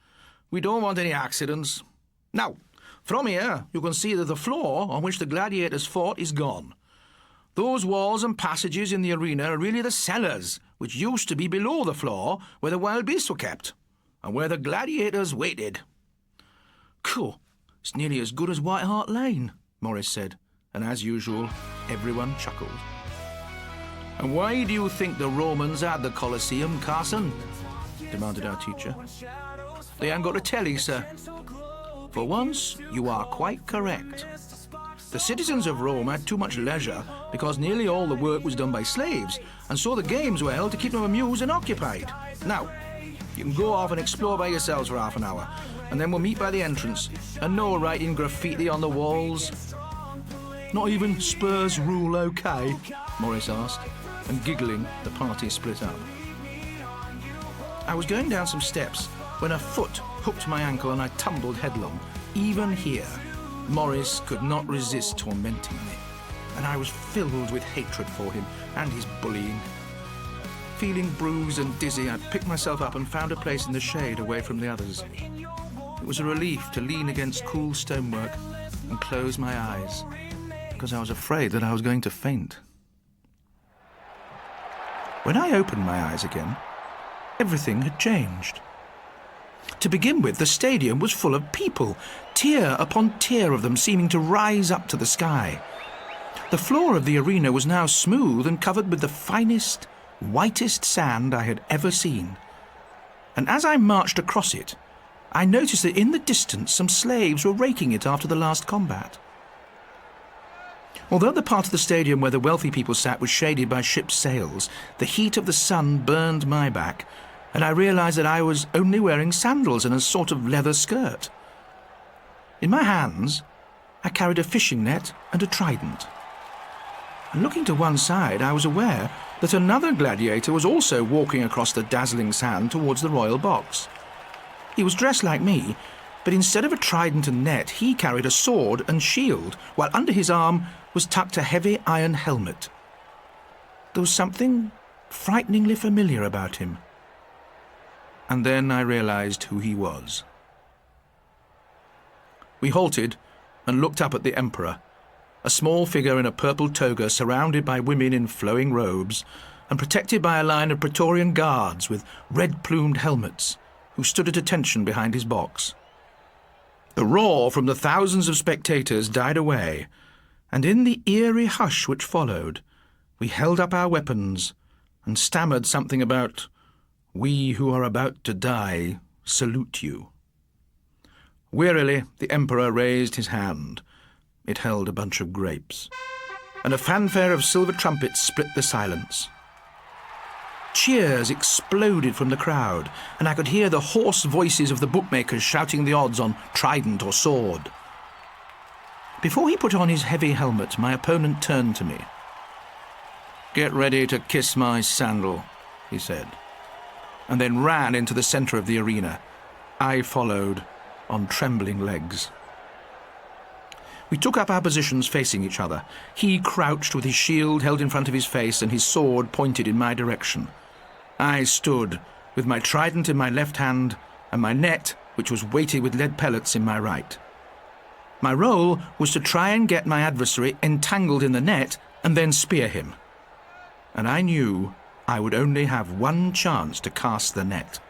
"We don't want any accidents. Now, from here you can see that the floor on which the gladiators fought is gone. Those walls and passages in the arena are really the cellars, which used to be below the floor where the wild beasts were kept, and where the gladiators waited. Cool. It's nearly as good as White Hart Lane, Morris said, and as usual, everyone chuckled. And why do you think the Romans had the Colosseum, Carson? Demanded our teacher. They ain't got to tell you, sir. For once, you are quite correct. The citizens of Rome had too much leisure because nearly all the work was done by slaves, and so the games were held to keep them amused and occupied. Now, you can go off and explore by yourselves for half an hour, and then we'll meet by the entrance, and no writing graffiti on the walls. Not even Spurs rule okay? Morris asked, and giggling, the party split up. I was going down some steps when a foot hooked my ankle and I tumbled headlong. Even here, Morris could not resist tormenting me, and I was filled with hatred for him and his bullying. Feeling bruised and dizzy, I picked myself up and found a place in the shade away from the others. It was a relief to lean against cool stonework and close my eyes, because I was afraid that I was going to faint. When I opened my eyes again, everything had changed. To begin with, the stadium was full of people, tier upon tier of them seeming to rise up to the sky. The floor of the arena was now smooth and covered with the finest, whitest sand I had ever seen. And as I marched across it, I noticed that in the distance some slaves were raking it after the last combat. Although the part of the stadium where the wealthy people sat was shaded by ships' sails, the heat of the sun burned my back, and I realized that I was only wearing sandals and a sort of leather skirt. In my hands, I carried a fishing net and a trident. And looking to one side, I was aware that another gladiator was also walking across the dazzling sand towards the royal box. He was dressed like me, but instead of a trident and net, he carried a sword and shield, while under his arm was tucked a heavy iron helmet. There was something frighteningly familiar about him. And then I realized who he was. We halted and looked up at the Emperor, a small figure in a purple toga surrounded by women in flowing robes and protected by a line of Praetorian guards with red-plumed helmets who stood at attention behind his box. The roar from the thousands of spectators died away, and in the eerie hush which followed, we held up our weapons and stammered something about, "We who are about to die salute you." Wearily, the Emperor raised his hand. It held a bunch of grapes, and a fanfare of silver trumpets split the silence. Cheers exploded from the crowd, and I could hear the hoarse voices of the bookmakers shouting the odds on trident or sword. Before he put on his heavy helmet, my opponent turned to me. "Get ready to kiss my sandal," he said, and then ran into the centre of the arena. I followed on trembling legs. We took up our positions facing each other. He crouched with his shield held in front of his face and his sword pointed in my direction. I stood with my trident in my left hand and my net, which was weighted with lead pellets, in my right. My role was to try and get my adversary entangled in the net and then spear him. And I knew I would only have one chance to cast the net.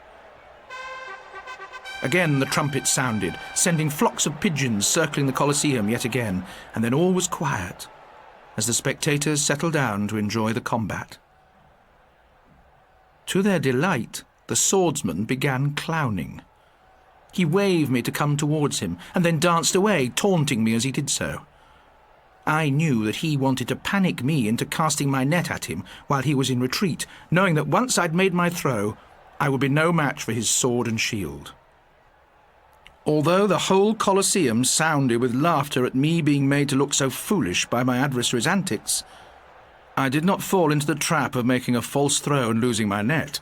Again the trumpet sounded, sending flocks of pigeons circling the Colosseum yet again, and then all was quiet as the spectators settled down to enjoy the combat. To their delight, the swordsman began clowning. He waved me to come towards him, and then danced away, taunting me as he did so. I knew that he wanted to panic me into casting my net at him while he was in retreat, knowing that once I'd made my throw, I would be no match for his sword and shield. Although the whole Colosseum sounded with laughter at me being made to look so foolish by my adversary's antics, I did not fall into the trap of making a false throw and losing my net.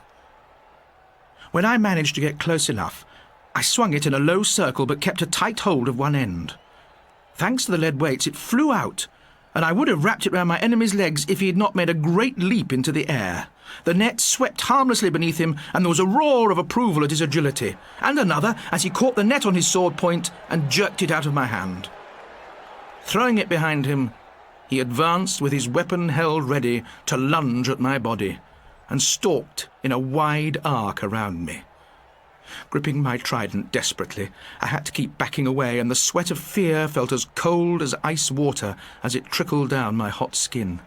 When I managed to get close enough, I swung it in a low circle but kept a tight hold of one end. Thanks to the lead weights, it flew out, and I would have wrapped it round my enemy's legs if he had not made a great leap into the air. The net swept harmlessly beneath him, and there was a roar of approval at his agility, and another as he caught the net on his sword point and jerked it out of my hand. Throwing it behind him, he advanced with his weapon held ready to lunge at my body, and stalked in a wide arc around me. Gripping my trident desperately, I had to keep backing away, and the sweat of fear felt as cold as ice water as it trickled down my hot skin.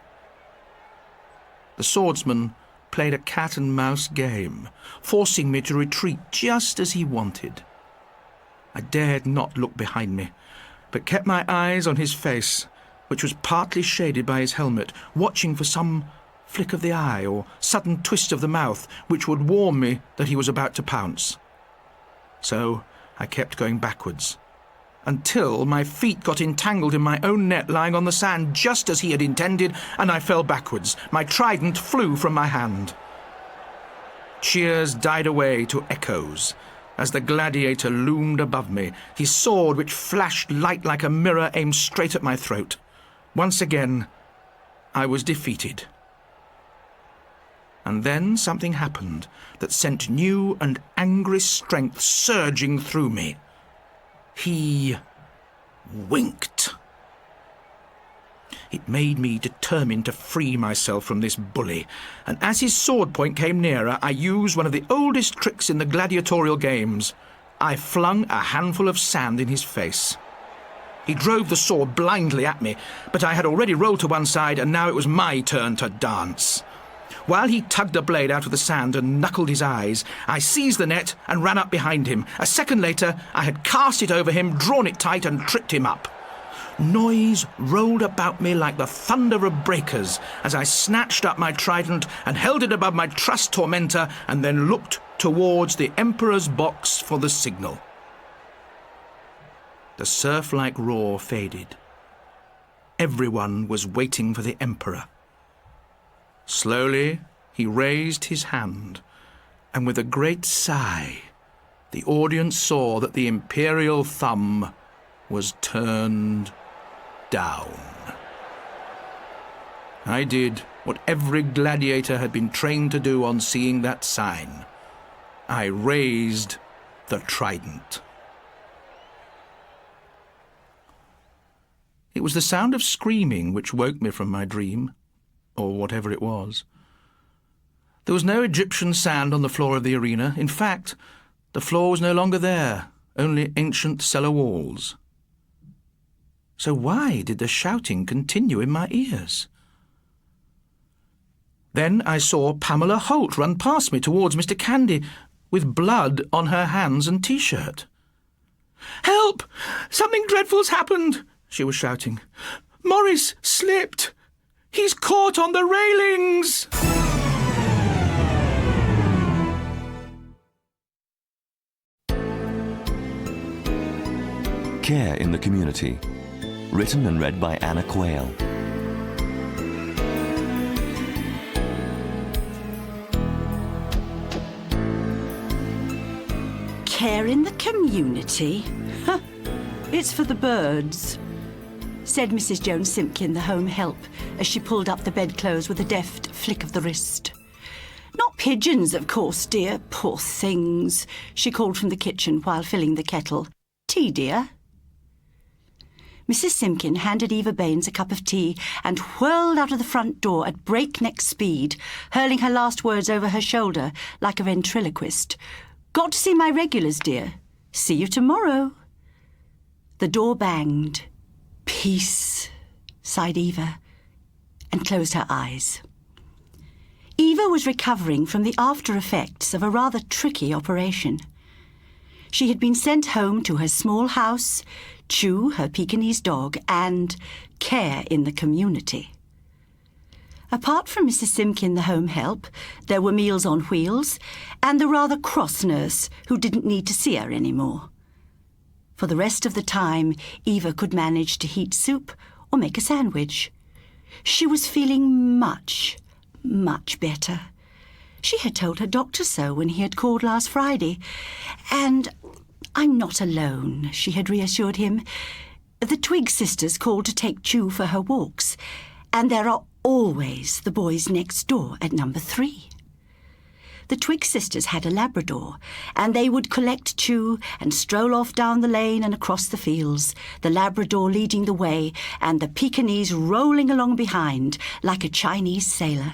The swordsman played a cat-and-mouse game, forcing me to retreat just as he wanted. I dared not look behind me, but kept my eyes on his face, which was partly shaded by his helmet, watching for some flick of the eye or sudden twist of the mouth which would warn me that he was about to pounce. So I kept going backwards, until my feet got entangled in my own net lying on the sand just as he had intended, and I fell backwards. My trident flew from my hand. Cheers died away to echoes as the gladiator loomed above me, his sword, which flashed light like a mirror, aimed straight at my throat. Once again, I was defeated. And then something happened that sent new and angry strength surging through me. He winked. It made me determined to free myself from this bully, and as his sword point came nearer, I used one of the oldest tricks in the gladiatorial games. I flung a handful of sand in his face. He drove the sword blindly at me, but I had already rolled to one side, and now it was my turn to dance. While he tugged the blade out of the sand and knuckled his eyes, I seized the net and ran up behind him. A second later, I had cast it over him, drawn it tight, and tripped him up. Noise rolled about me like the thunder of breakers as I snatched up my trident and held it above my trussed tormentor, and then looked towards the Emperor's box for the signal. The surf-like roar faded. Everyone was waiting for the Emperor. Slowly, he raised his hand, and with a great sigh, the audience saw that the imperial thumb was turned down. I did what every gladiator had been trained to do on seeing that sign. I raised the trident. It was the sound of screaming which woke me from my dream, or whatever it was. There was no Egyptian sand on the floor of the arena. In fact, the floor was no longer there, only ancient cellar walls. So why did the shouting continue in my ears? Then I saw Pamela Holt run past me towards Mr. Candy, with blood on her hands and T-shirt. "Help! Something dreadful's happened!" she was shouting. "Morris slipped! He's caught on the railings!" Care in the Community. Written and read by Anna Quayle. Care in the community? Huh. It's for the birds, said Mrs. Jones-Simpkin, the home help, as she pulled up the bedclothes with a deft flick of the wrist. "Not pigeons, of course, dear. Poor things," she called from the kitchen while filling the kettle. "Tea, dear?" Mrs. Simpkin handed Eva Baines a cup of tea and whirled out of the front door at breakneck speed, hurling her last words over her shoulder like a ventriloquist. "Got to see my regulars, dear. See you tomorrow." The door banged. "Peace," sighed Eva, and closed her eyes. Eva was recovering from the after-effects of a rather tricky operation. She had been sent home to her small house, Chew, her Pekingese dog, and Care in the Community. Apart from Mrs. Simpkin, the home help, there were Meals on Wheels, and the rather cross nurse who didn't need to see her anymore. For the rest of the time, Eva could manage to heat soup or make a sandwich. She was feeling much, much better. She had told her doctor so when he had called last Friday. And "I'm not alone," she had reassured him. "The Twig sisters called to take Chew for her walks, and there are always the boys next door at number 3. The Twig sisters had a Labrador, and they would collect Chew and stroll off down the lane and across the fields, the Labrador leading the way and the Pekingese rolling along behind like a Chinese sailor.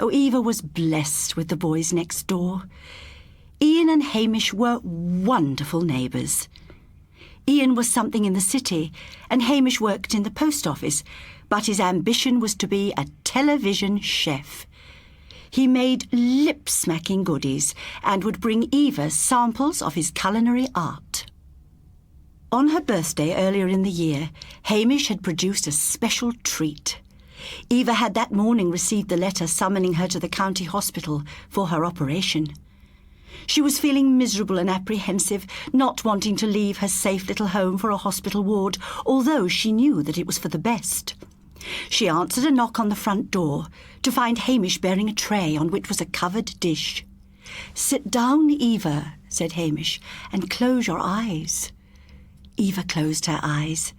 Oh, Eva was blessed with the boys next door. Ian and Hamish were wonderful neighbours. Ian was something in the city, and Hamish worked in the post office, but his ambition was to be a television chef. He made lip-smacking goodies and would bring Eva samples of his culinary art. On her birthday earlier in the year, Hamish had produced a special treat. Eva had that morning received the letter summoning her to the county hospital for her operation. She was feeling miserable and apprehensive, not wanting to leave her safe little home for a hospital ward, although she knew that it was for the best. She answered a knock on the front door to find Hamish bearing a tray on which was a covered dish. "Sit down, Eva," said Hamish, "and close your eyes." Eva closed her eyes.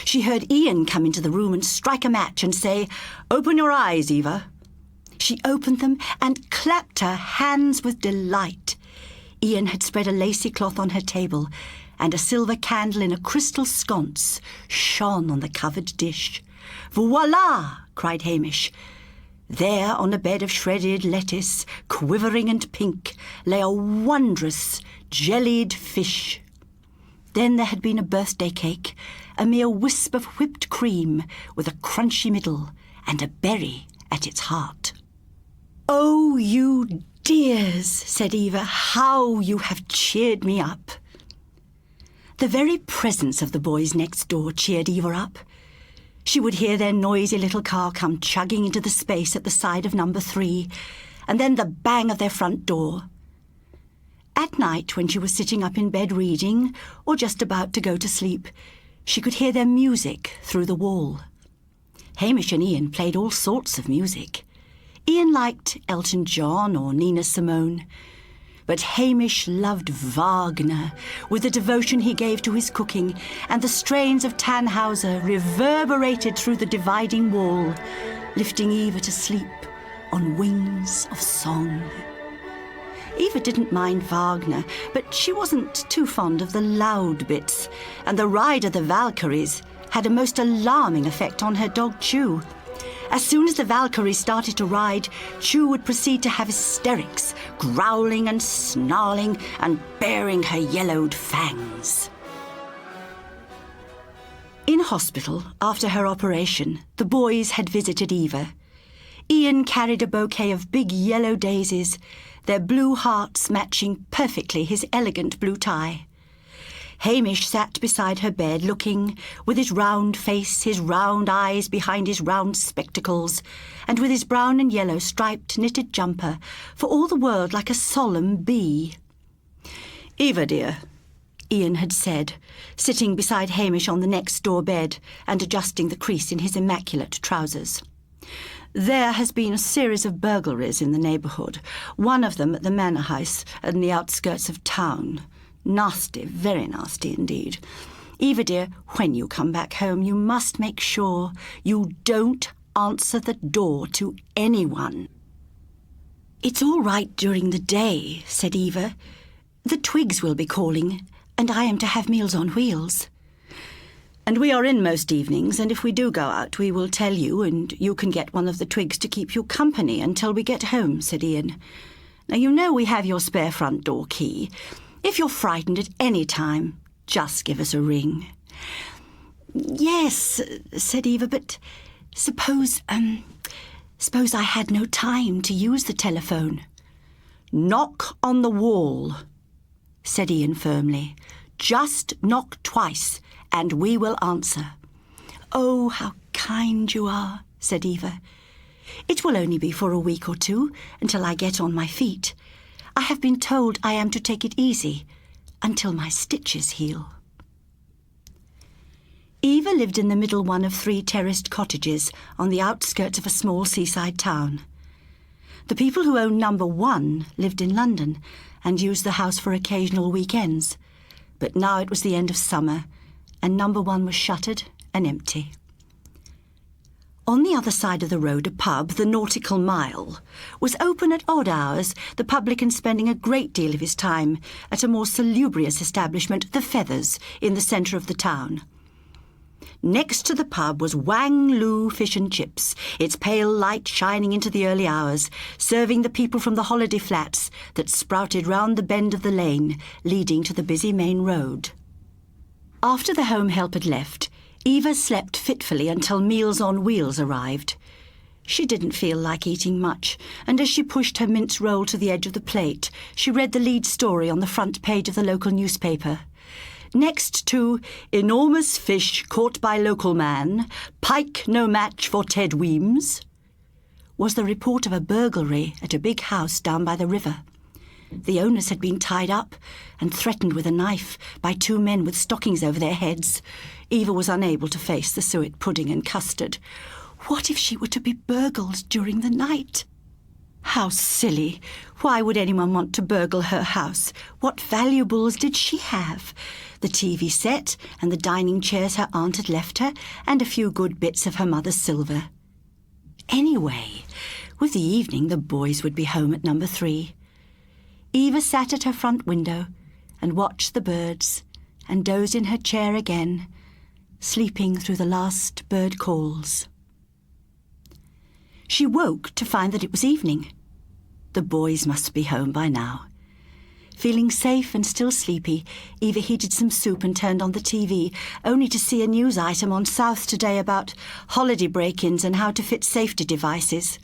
She heard Ian come into the room and strike a match and say, "Open your eyes, Eva." She opened them and clapped her hands with delight. Ian had spread a lacy cloth on her table, and a silver candle in a crystal sconce shone on the covered dish. "Voila!" cried Hamish. There, on a bed of shredded lettuce, quivering and pink, lay a wondrous jellied fish. Then there had been a birthday cake, a mere wisp of whipped cream with a crunchy middle and a berry at its heart. "Oh, you dears," said Eva, "how you have cheered me up." The very presence of the boys next door cheered Eva up. She would hear their noisy little car come chugging into the space at the side of number 3, and then the bang of their front door. At night, when she was sitting up in bed reading, or just about to go to sleep, she could hear their music through the wall. Hamish and Ian played all sorts of music. Ian liked Elton John or Nina Simone, but Hamish loved Wagner with the devotion he gave to his cooking, and the strains of Tannhauser reverberated through the dividing wall, lifting Eva to sleep on wings of song. Eva didn't mind Wagner, but she wasn't too fond of the loud bits, and the ride of the Valkyries had a most alarming effect on her dog Chew. As soon as the Valkyries started to ride, Chew would proceed to have hysterics, growling and snarling and baring her yellowed fangs. In hospital, after her operation, the boys had visited Eva. Ian carried a bouquet of big yellow daisies, their blue hearts matching perfectly his elegant blue tie. Hamish sat beside her bed, looking, with his round face, his round eyes behind his round spectacles, and with his brown and yellow striped knitted jumper, for all the world like a solemn bee. "Eva, dear," Ian had said, sitting beside Hamish on the next-door bed and adjusting the crease in his immaculate trousers. "There has been a series of burglaries in the neighbourhood, one of them at the manor house in the outskirts of town. Nasty, very nasty indeed. Eva, dear, when you come back home, you must make sure you don't answer the door to anyone." "It's all right during the day," said Eva. "The Twigs will be calling, and I am to have Meals on Wheels." "And we are in most evenings, and if we do go out, we will tell you, and you can get one of the Twigs to keep you company until we get home," said Ian. "Now, you know we have your spare front door key. If you're frightened at any time, just give us a ring." "Yes," said Eva, "but suppose I had no time to use the telephone." "Knock on the wall," said Ian firmly. "Just knock twice, and we will answer." "Oh, how kind you are," said Eva. "It will only be for a week or two, until I get on my feet. I have been told I am to take it easy until my stitches heal." Eva lived in the middle one of 3 terraced cottages on the outskirts of a small seaside town. The people who owned number 1 lived in London and used the house for occasional weekends, but now it was the end of summer and number 1 was shuttered and empty. On the other side of the road, a pub, the Nautical Mile, was open at odd hours, the publican spending a great deal of his time at a more salubrious establishment, the Feathers, in the centre of the town. Next to the pub was Wang Lu Fish and Chips, its pale light shining into the early hours, serving the people from the holiday flats that sprouted round the bend of the lane leading to the busy main road. After the home help had left, Eva slept fitfully until Meals on Wheels arrived. She didn't feel like eating much, and as she pushed her mince roll to the edge of the plate, she read the lead story on the front page of the local newspaper. Next to enormous fish caught by local man, pike no match for Ted Weems, was the report of a burglary at a big house down by the river. The owners had been tied up and threatened with a knife by two men with stockings over their heads. Eva was unable to face the suet pudding and custard. What if she were to be burgled during the night? How silly! Why would anyone want to burgle her house? What valuables did she have? The TV set and the dining chairs her aunt had left her, and a few good bits of her mother's silver. Anyway, with the evening the boys would be home at number 3. Eva sat at her front window and watched the birds and dozed in her chair again, sleeping through the last bird calls. She woke to find that it was evening. The boys must be home by now. Feeling safe and still sleepy, Eva heated some soup and turned on the TV, only to see a news item on South Today about holiday break-ins and how to fit safety devices.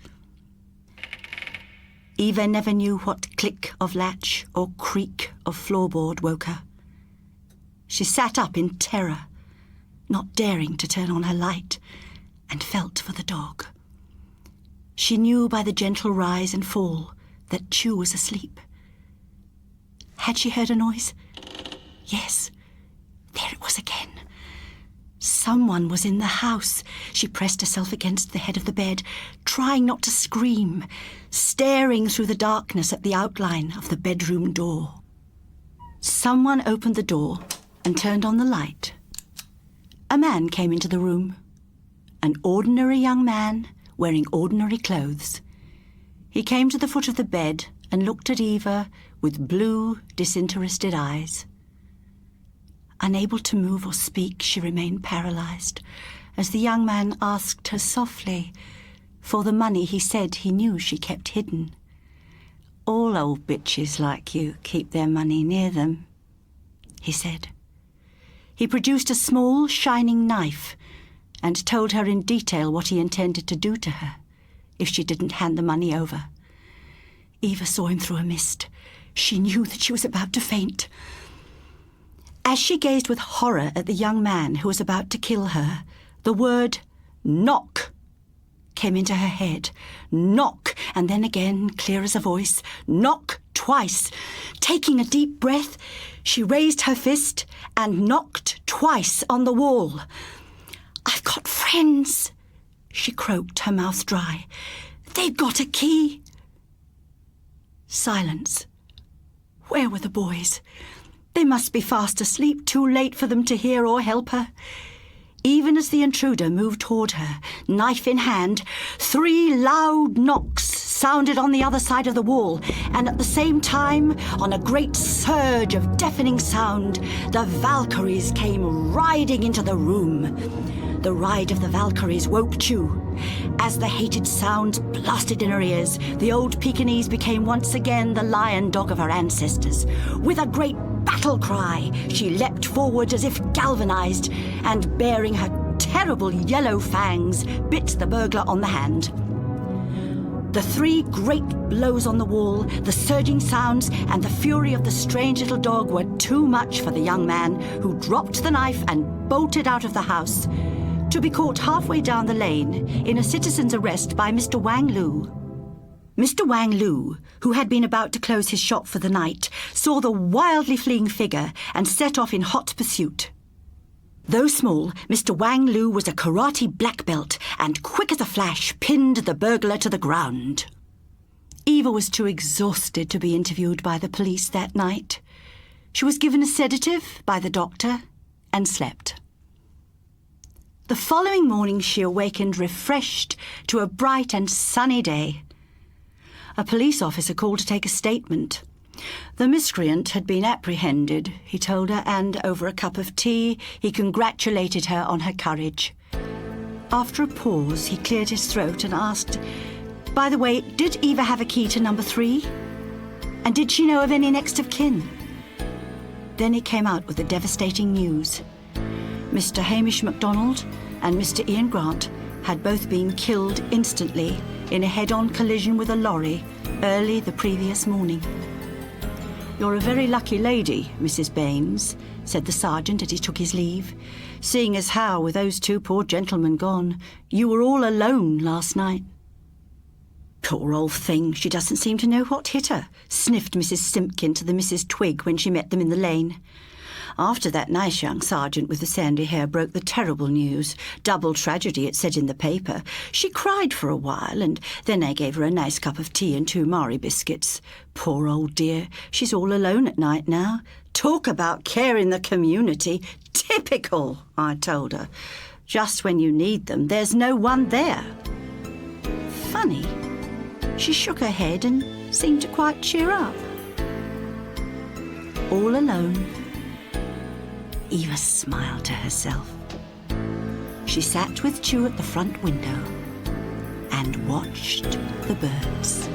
Eva never knew what click of latch or creak of floorboard woke her. She sat up in terror, not daring to turn on her light, and felt for the dog. She knew by the gentle rise and fall that Chew was asleep. Had she heard a noise? Yes, there it was again. Someone was in the house. She pressed herself against the head of the bed, trying not to scream, staring through the darkness at the outline of the bedroom door. Someone opened the door and turned on the light. A man came into the room. An ordinary young man wearing ordinary clothes. He came to the foot of the bed and looked at Eva with blue, disinterested eyes. Unable to move or speak, she remained paralysed as the young man asked her softly for the money he said he knew she kept hidden. "All old bitches like you keep their money near them," he said. He produced a small, shining knife and told her in detail what he intended to do to her if she didn't hand the money over. Eva saw him through a mist. She knew that she was about to faint. As she gazed with horror at the young man who was about to kill her, the word knock came into her head. Knock, and then again, clear as a voice, knock twice. Taking a deep breath, she raised her fist and knocked twice on the wall. "I've got friends," she croaked, her mouth dry. "They've got a key." Silence. Where were the boys? They must be fast asleep, too late for them to hear or help her. Even as the intruder moved toward her, knife in hand, 3 loud knocks sounded on the other side of the wall, and at the same time, on a great surge of deafening sound, the Valkyries came riding into the room. The ride of the Valkyries woke Chew. As the hated sounds blasted in her ears, the old Pekingese became once again the lion dog of her ancestors. With a great battle cry, she leapt forward as if galvanized, and baring her terrible yellow fangs, bit the burglar on the hand. The 3 great blows on the wall, the surging sounds, and the fury of the strange little dog were too much for the young man, who dropped the knife and bolted out of the house, to be caught halfway down the lane in a citizen's arrest by Mr. Wang Lu. Mr. Wang Lu, who had been about to close his shop for the night, saw the wildly fleeing figure and set off in hot pursuit. Though small, Mr. Wang Lu was a karate black belt and, quick as a flash, pinned the burglar to the ground. Eva was too exhausted to be interviewed by the police that night. She was given a sedative by the doctor and slept. The following morning she awakened refreshed to a bright and sunny day. A police officer called to take a statement. The miscreant had been apprehended, he told her, and over a cup of tea he congratulated her on her courage. After a pause, he cleared his throat and asked, "By the way, did Eva have a key to number 3? And did she know of any next of kin?" Then he came out with the devastating news. Mr. Hamish MacDonald and Mr. Ian Grant had both been killed instantly in a head-on collision with a lorry early the previous morning. "You're a very lucky lady, Mrs. Baines," said the sergeant as he took his leave, "seeing as how, with those 2 poor gentlemen gone, you were all alone last night." "Poor old thing, she doesn't seem to know what hit her," sniffed Mrs. Simpkin to the Mrs. Twig when she met them in the lane. After that nice young sergeant with the sandy hair broke the terrible news, double tragedy it said in the paper, she cried for a while, and then I gave her a nice cup of tea and 2 Marie biscuits. Poor old dear, she's all alone at night now. Talk about care in the community. Typical, I told her. Just when you need them, there's no one there. Funny. She shook her head and seemed to quite cheer up. All alone. Eva smiled to herself. She sat with Chew at the front window and watched the birds.